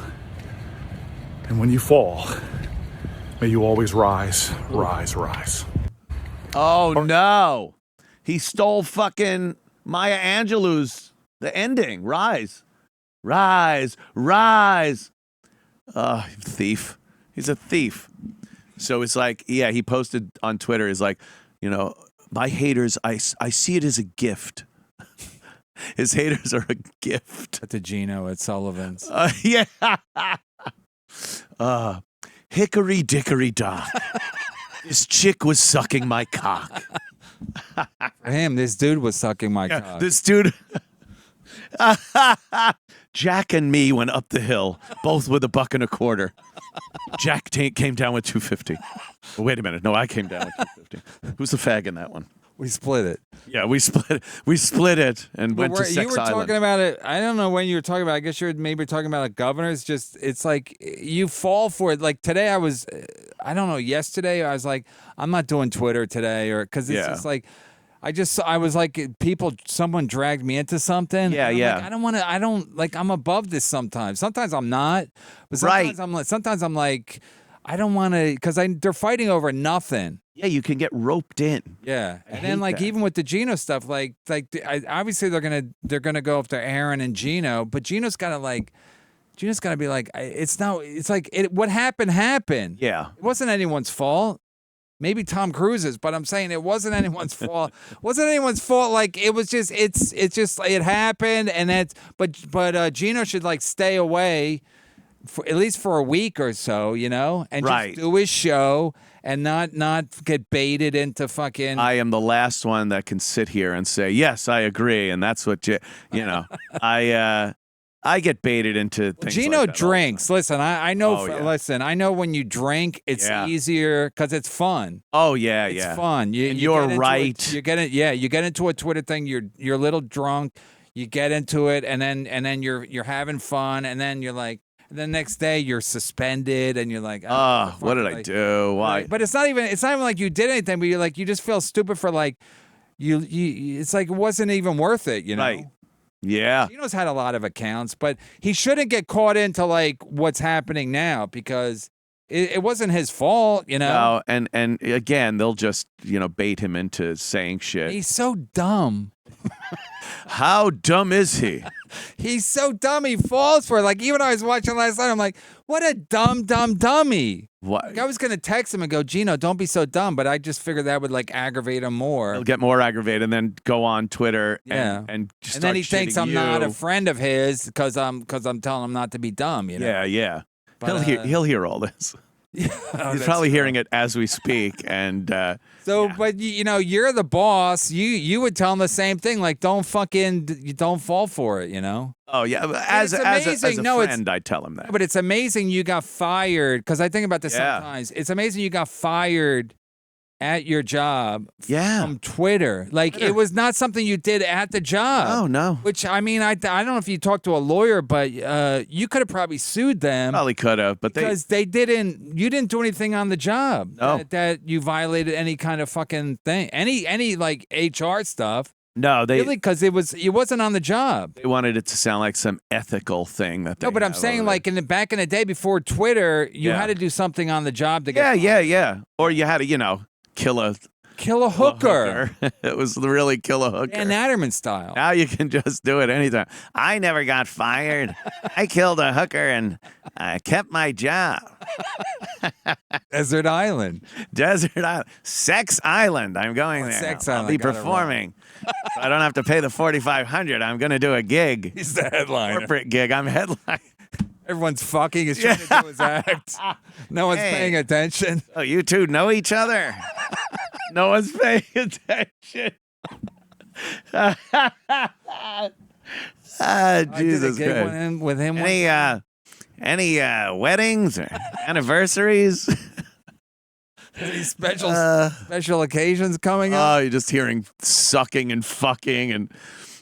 And when you fall, may you always rise, rise, rise. Oh, no. He stole fucking Maya Angelou's, the ending. Rise, rise, rise. Thief. He's a thief. So it's like, he posted on Twitter, he's like, my haters, I see it as a gift. His haters are a gift. At the Gino at Sullivan's. Yeah. Hickory dickory dock. This chick was sucking my cock. For him, this dude was sucking my cock. This dude. Jack and me went up the hill, both with $1.25. Jack came down with $2.50. Oh, wait a minute. No, I came down with $2.50. Who's the fag in that one? We split it. Yeah, we split it and went to Sex You were Island. talking about it. I don't know when you were talking about it. I guess you're maybe talking about it. Governors. Just, it's like you fall for it. Like today I don't know, yesterday I was like, I'm not doing Twitter today, or because it's just like, I was like, someone dragged me into something. Yeah. Like, I'm above this sometimes. Sometimes I'm not. But sometimes I'm like, I don't want to, because they're fighting over nothing. Yeah, you can get roped in. Yeah, and then like even with the Gino stuff, obviously they're gonna go after Aaron and Gino, but Gino's gotta be like, what happened. Yeah, it wasn't anyone's fault. Maybe Tom Cruise's, but I'm saying it wasn't anyone's fault. Wasn't anyone's fault. Like it was just, it happened, and but Gino should like stay away for at least for a week or so, and just do his show. And not get baited into fucking. I am the last one that can sit here and say, yes, I agree, and that's what I get baited into things. Gino like that drinks. Listen, I know. Oh, I know when you drink, it's easier because it's fun. Oh yeah, it's fun. You're right. You get into a Twitter thing. You're a little drunk. You get into it, and then you're having fun, and then you're like. The next day you're suspended and you're like, what did I do? Why? But it's not even like you did anything, but you just feel stupid for like you it's like it wasn't even worth it, Right. Yeah. Gino's had a lot of accounts, but he shouldn't get caught into like what's happening now because it wasn't his fault, you know. No, and again, they'll just bait him into saying shit. He's so dumb. How dumb is he? He's so dumb. He falls for it. Like even I was watching last night. I'm like, what a dumb dummy. What? Like, I was gonna text him and go, Gino, don't be so dumb. But I just figured that would like aggravate him more. He'll get more aggravated and then go on Twitter and start then he thinks I'm not a you. friend of his because I'm telling him not to be dumb. You know. Yeah. But, he'll hear all this. He's probably hearing it as we speak, and but you're the boss. You would tell him the same thing. Like, don't fall for it. You know. Oh yeah, as a friend, I tell him that. But it's amazing you got fired because I think about this sometimes. It's amazing you got fired at your job from Twitter. Like it was not something you did at the job. Oh no. Which I mean, I don't know if you talked to a lawyer, but you could have probably sued them. Probably could have, but because you didn't do anything on the job that you violated any kind of fucking thing, any like HR stuff. No, really because it wasn't on the job. They wanted it to sound like some ethical thing that they. No, but I'm saying like back in the day before Twitter, you had to do something on the job to get. Yeah. Or you had to kill a hooker. It was really kill a hooker. Dan Natterman style. Now you can just do it anytime. I never got fired. I killed a hooker and I kept my job. Desert Island. Sex Island. I'm going there. Sex I'll Island. be performing. So I don't have to pay the $4,500. I'm going to do a gig. He's the headliner. Corporate gig. I'm headline. Everyone's fucking. He's trying to do his act. No one's paying attention. Oh, you two know each other? No one's paying attention. Jesus Christ. With him. Any weddings or anniversaries? Any special occasions coming up? Oh, you're just hearing sucking and fucking, and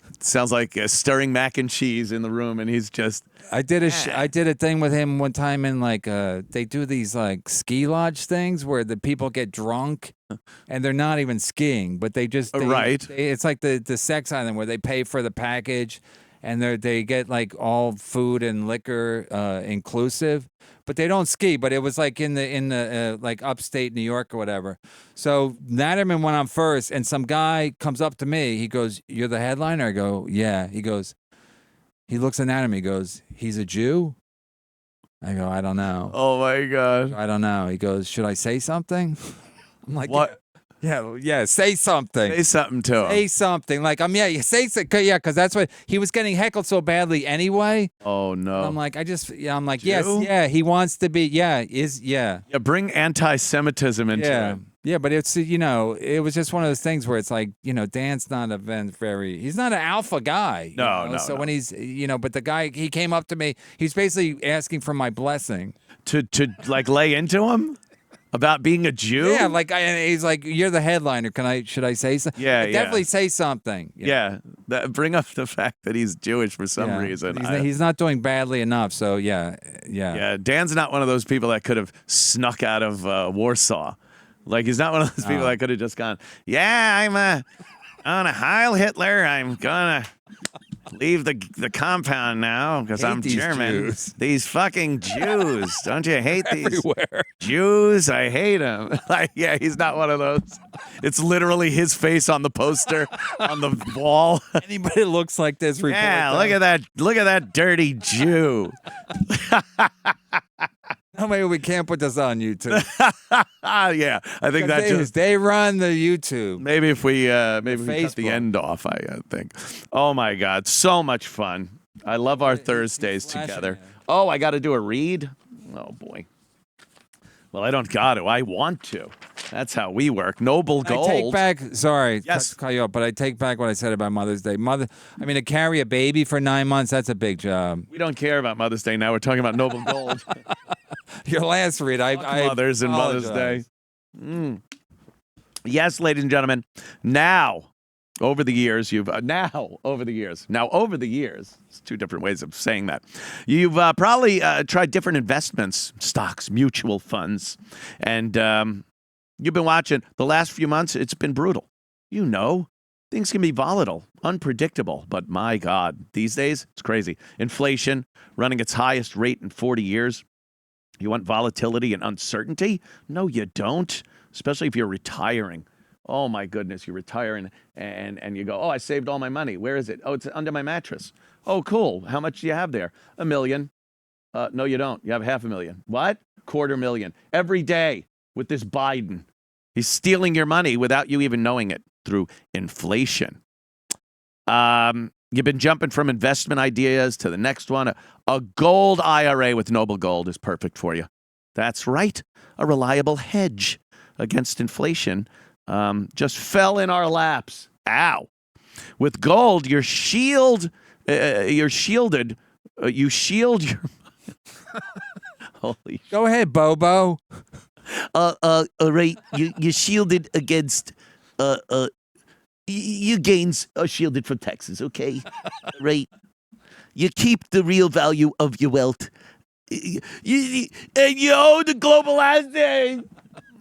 it sounds like stirring mac and cheese in the room, and he's just. I did a thing with him one time in like they do these like ski lodge things where the people get drunk and they're not even skiing, but it's like the sex island where they pay for the package and they get like all food and liquor inclusive, but they don't ski. But it was like in the like upstate New York or whatever. So Natterman went on first, and some guy comes up to me. He goes, "You're the headliner?" I go, "Yeah." He goes. He looks at him. He goes, "He's a Jew?" I go, "I don't know." Oh my God. I don't know. He goes, "Should I say something?" I'm like, "What?" Yeah. Say something. Say something to him. Say something. Like, say something. Yeah, because that's what he was getting heckled so badly anyway. Oh no. And I'm like, I'm like, yes, yeah. He wants to be. Yeah, Yeah, bring anti-Semitism into it. Yeah, but it's it was just one of those things where it's like Dan's not he's not an alpha guy. No. So when he's but the guy he came up to me, he's basically asking for my blessing to like lay into him about being a Jew. Yeah, and he's like, "You're the headliner. Should I say something?" Yeah, definitely say something. Yeah, bring up the fact that he's Jewish for some reason. He's not doing badly enough. So yeah. Dan's not one of those people that could have snuck out of Warsaw. Like, he's not one of those people that could have just gone, I'm on a Heil Hitler. I'm going to leave the compound now because I'm German. Jews. These fucking Jews. Don't you hate everywhere. These Jews? I hate them. He's not one of those. It's literally his face on the poster on the wall. Anybody that looks like this report. Yeah, look at that dirty Jew. Oh, maybe we can't put this on YouTube. Yeah, I think they run the YouTube. Maybe if we cut the end off, I think. Oh my God, so much fun! I love our Thursdays together. Oh, I got to do a read. Oh boy. Well, I don't got to. I want to. That's how we work. Noble Gold. I take back. Sorry, yes. to cut you off, but I take back what I said about Mother's Day. To carry a baby for 9 months, that's a big job. We don't care about Mother's Day now. We're talking about Noble Gold. Your last read, I Mothers and Mother's Day. Yes, ladies and gentlemen. Now, over the years, it's two different ways of saying that. You've probably tried different investments, stocks, mutual funds, and you've been watching the last few months. It's been brutal. Things can be volatile, unpredictable, but my God, these days, it's crazy. Inflation running its highest rate in 40 years. You want volatility and uncertainty? No, you don't, especially if you're retiring. Oh, my goodness, you're retiring and you go, oh, I saved all my money. Where is it? Oh, it's under my mattress. Oh, cool. How much do you have there? $1 million. No, you don't. You have $500,000. What? $250,000. Every day with this Biden. He's stealing your money without you even knowing it through inflation. You've been jumping from investment ideas to the next one. A gold IRA with Noble Gold is perfect for you. That's right. A reliable hedge against inflation just fell in our laps. Ow. With gold, you're shielded. You shield your. Holy. Go ahead, Bobo. Right. You're shielded against. Your gains are shielded from taxes, okay? Right. You keep the real value of your wealth. And you own the global asset.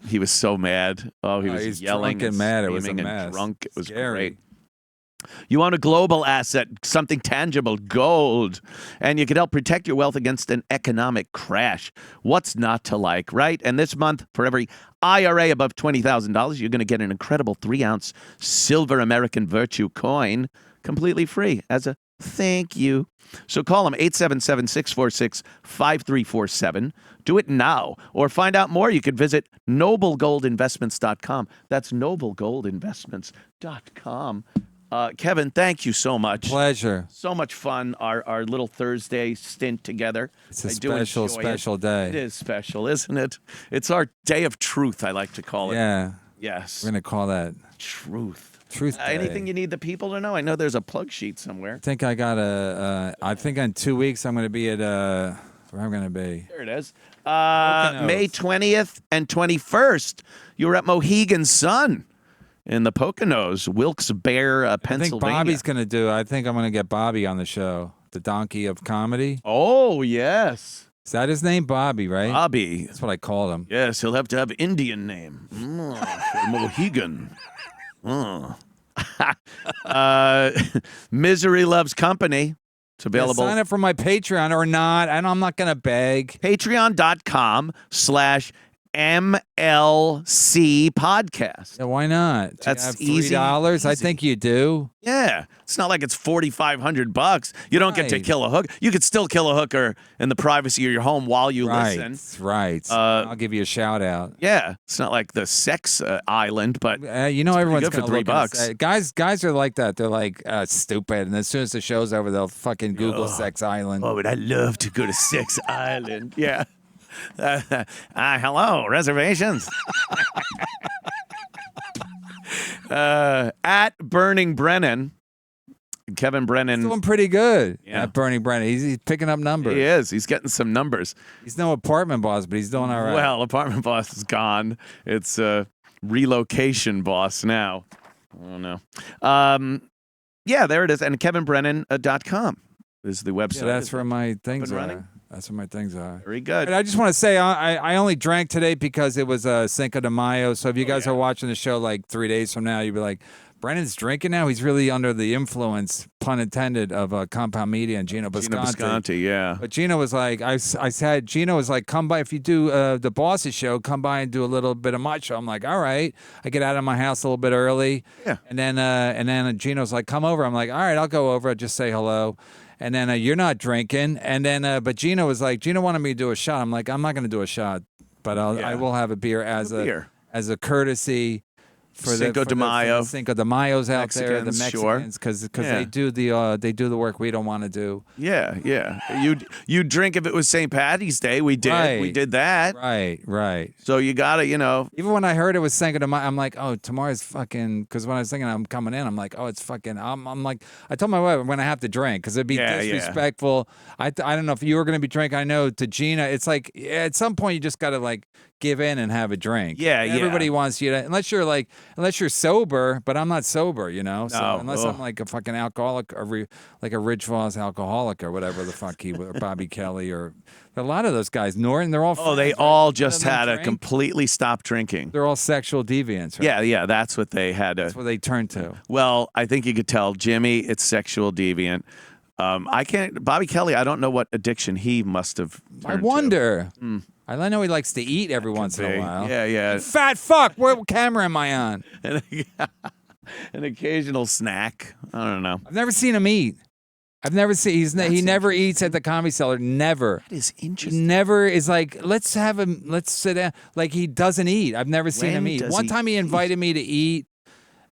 He was so mad. Oh, he was yelling drunk and mad. It was a screaming mess. and drunk. It was Scary. great. You own a global asset, something tangible, gold, and you can help protect your wealth against an economic crash. What's not to like, right? And this month, for every IRA above $20,000, you're going to get an incredible 3-ounce silver American Virtue coin completely free as a thank you. So call them 877-646-5347. Do it now. Or find out more. You can visit noblegoldinvestments.com. That's noblegoldinvestments.com. Kevin, thank you so much. Pleasure. So much fun, our little Thursday stint together. It's a special day. It is special, isn't it? It's our day of truth, I like to call it. Yeah. Yes. We're going to call that Truth. Truth Day. Anything you need the people to know? I know there's a plug sheet somewhere. I think I got I think in 2 weeks I'm going to be at, where I'm going to be. There it is. May 20th and 21st, you were at Mohegan Sun in the Poconos, Wilkes-Barre, Pennsylvania. I think I think I'm going to get Bobby on the show, the donkey of comedy. Oh, yes. Is that his name? Bobby, right? Bobby. That's what I called him. Yes, he'll have to have Indian name. Mohegan. Misery Loves Company. It's available. Yeah, sign up for my Patreon or not. I'm not going to beg. Patreon.com/MLC podcast. Yeah, why not? That's easy. $3? I think you do. Yeah. It's not like it's $4,500. You don't get to kill a hook. You could still kill a hooker in the privacy of your home while you listen. Right. I'll give you a shout out. Yeah. It's not like the sex island, but everyone's good for $3. Guys are like that. They're like stupid, and as soon as the show's over, they'll fucking Google Sex Island. Oh, would I love to go to Sex Island? Yeah. Hello, reservations. At Burning Brennan, Kevin Brennan. He's doing pretty good Yeah. at Burning Brennan. He's picking up numbers. He is. He's getting some numbers. He's no apartment boss, but he's doing all right. Well, apartment boss is gone. It's relocation boss now. I don't know. Yeah, there it is. And KevinBrennan.com is the website. Yeah, that's where my things Been are. running? That's where my things are. Very good. And I just want to say, I only drank today because it was Cinco de Mayo. So if you guys are watching the show like 3 days from now, you'll be like, Brennan's drinking now? He's really under the influence, pun intended, of Compound Media and Gino Bisconti. Gino Bisconti, yeah. But Gino was like, I said, Gino was like, come by, if you do the boss's show, come by and do a little bit of my show. I'm like, all right. I get out of my house a little bit early. Yeah. And then Gino's like, come over. I'm like, all right, I'll go over. I'll just say hello. And then you're not drinking. And then, but Gino was like, Gino wanted me to do a shot. I'm like, I'm not going to do a shot, but I will have a beer as a courtesy for Cinco de Mayo. Cinco de Mayo's out there, the Mexicans, Mexicans, because they do the work we don't want to do. Yeah, yeah. You'd drink if it was St. Patty's Day. We did. Right. We did that. Right. So you gotta, Even when I heard it was Cinco de Mayo, I'm like, oh, tomorrow's fucking. Because when I was thinking I'm coming in, I'm like, oh, it's fucking. I'm like, I told my wife I'm gonna have to drink because it'd be disrespectful. I don't know if you were gonna be drinking. I know to Gina, it's like at some point you just gotta like give in and have a drink. Yeah, Everybody wants you to, unless you're sober, but I'm not sober, So unless I'm like a fucking alcoholic, like a Rich Voss alcoholic or whatever the fuck or Bobby Kelly or a lot of those guys. Norton, they're all. Oh, they all just had to completely stop drinking. They're all sexual deviants. Right? Yeah. That's what they had to. That's what they turned to. Well, I think you could tell Jimmy, it's sexual deviant. I can't. Bobby Kelly. I don't know what addiction he must have. I wonder. I know he likes to eat every once in a while. Yeah, yeah. Fat fuck. What camera am I on? An occasional snack. I don't know. I've never seen him eat. I've never seen. He never eats at the Comedy Cellar. Never. That is interesting. He never is like, let's sit down. Like he doesn't eat. I've never seen him eat. One time he invited me to eat,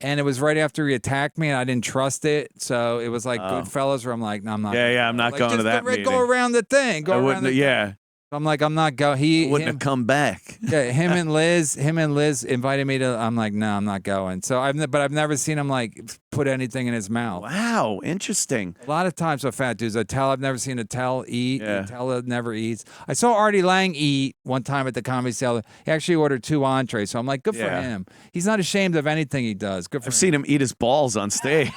and it was right after he attacked me, and I didn't trust it. So it was like Goodfellas, where I'm like, no, I'm not. Yeah, I'm not going to that meeting. Go around the thing. Go around the thing. I'm like, I'm not going. He wouldn't have come back. Yeah, him and Liz invited me to. I'm like, no, I'm not going. So I've never seen him like put anything in his mouth. Wow, interesting. A lot of times with fat dudes, I've never seen Attell eat. Attell never eats. I saw Artie Lang eat one time at the Comedy Cellar. He actually ordered 2 entrees. So I'm like, good for him. He's not ashamed of anything he does. Good for him. I've seen him eat his balls on stage.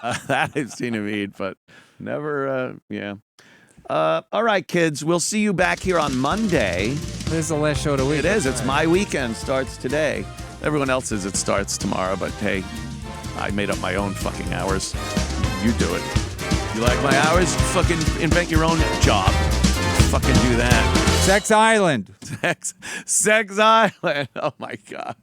That I've seen him eat, but never. All right, kids. We'll see you back here on Monday. This is the last show of the week. It is. It's my weekend. Starts today. Everyone else's, it starts tomorrow. But hey, I made up my own fucking hours. You do it. You like my hours? Fucking invent your own job. Fucking do that. Sex Island. Sex Island. Oh my God.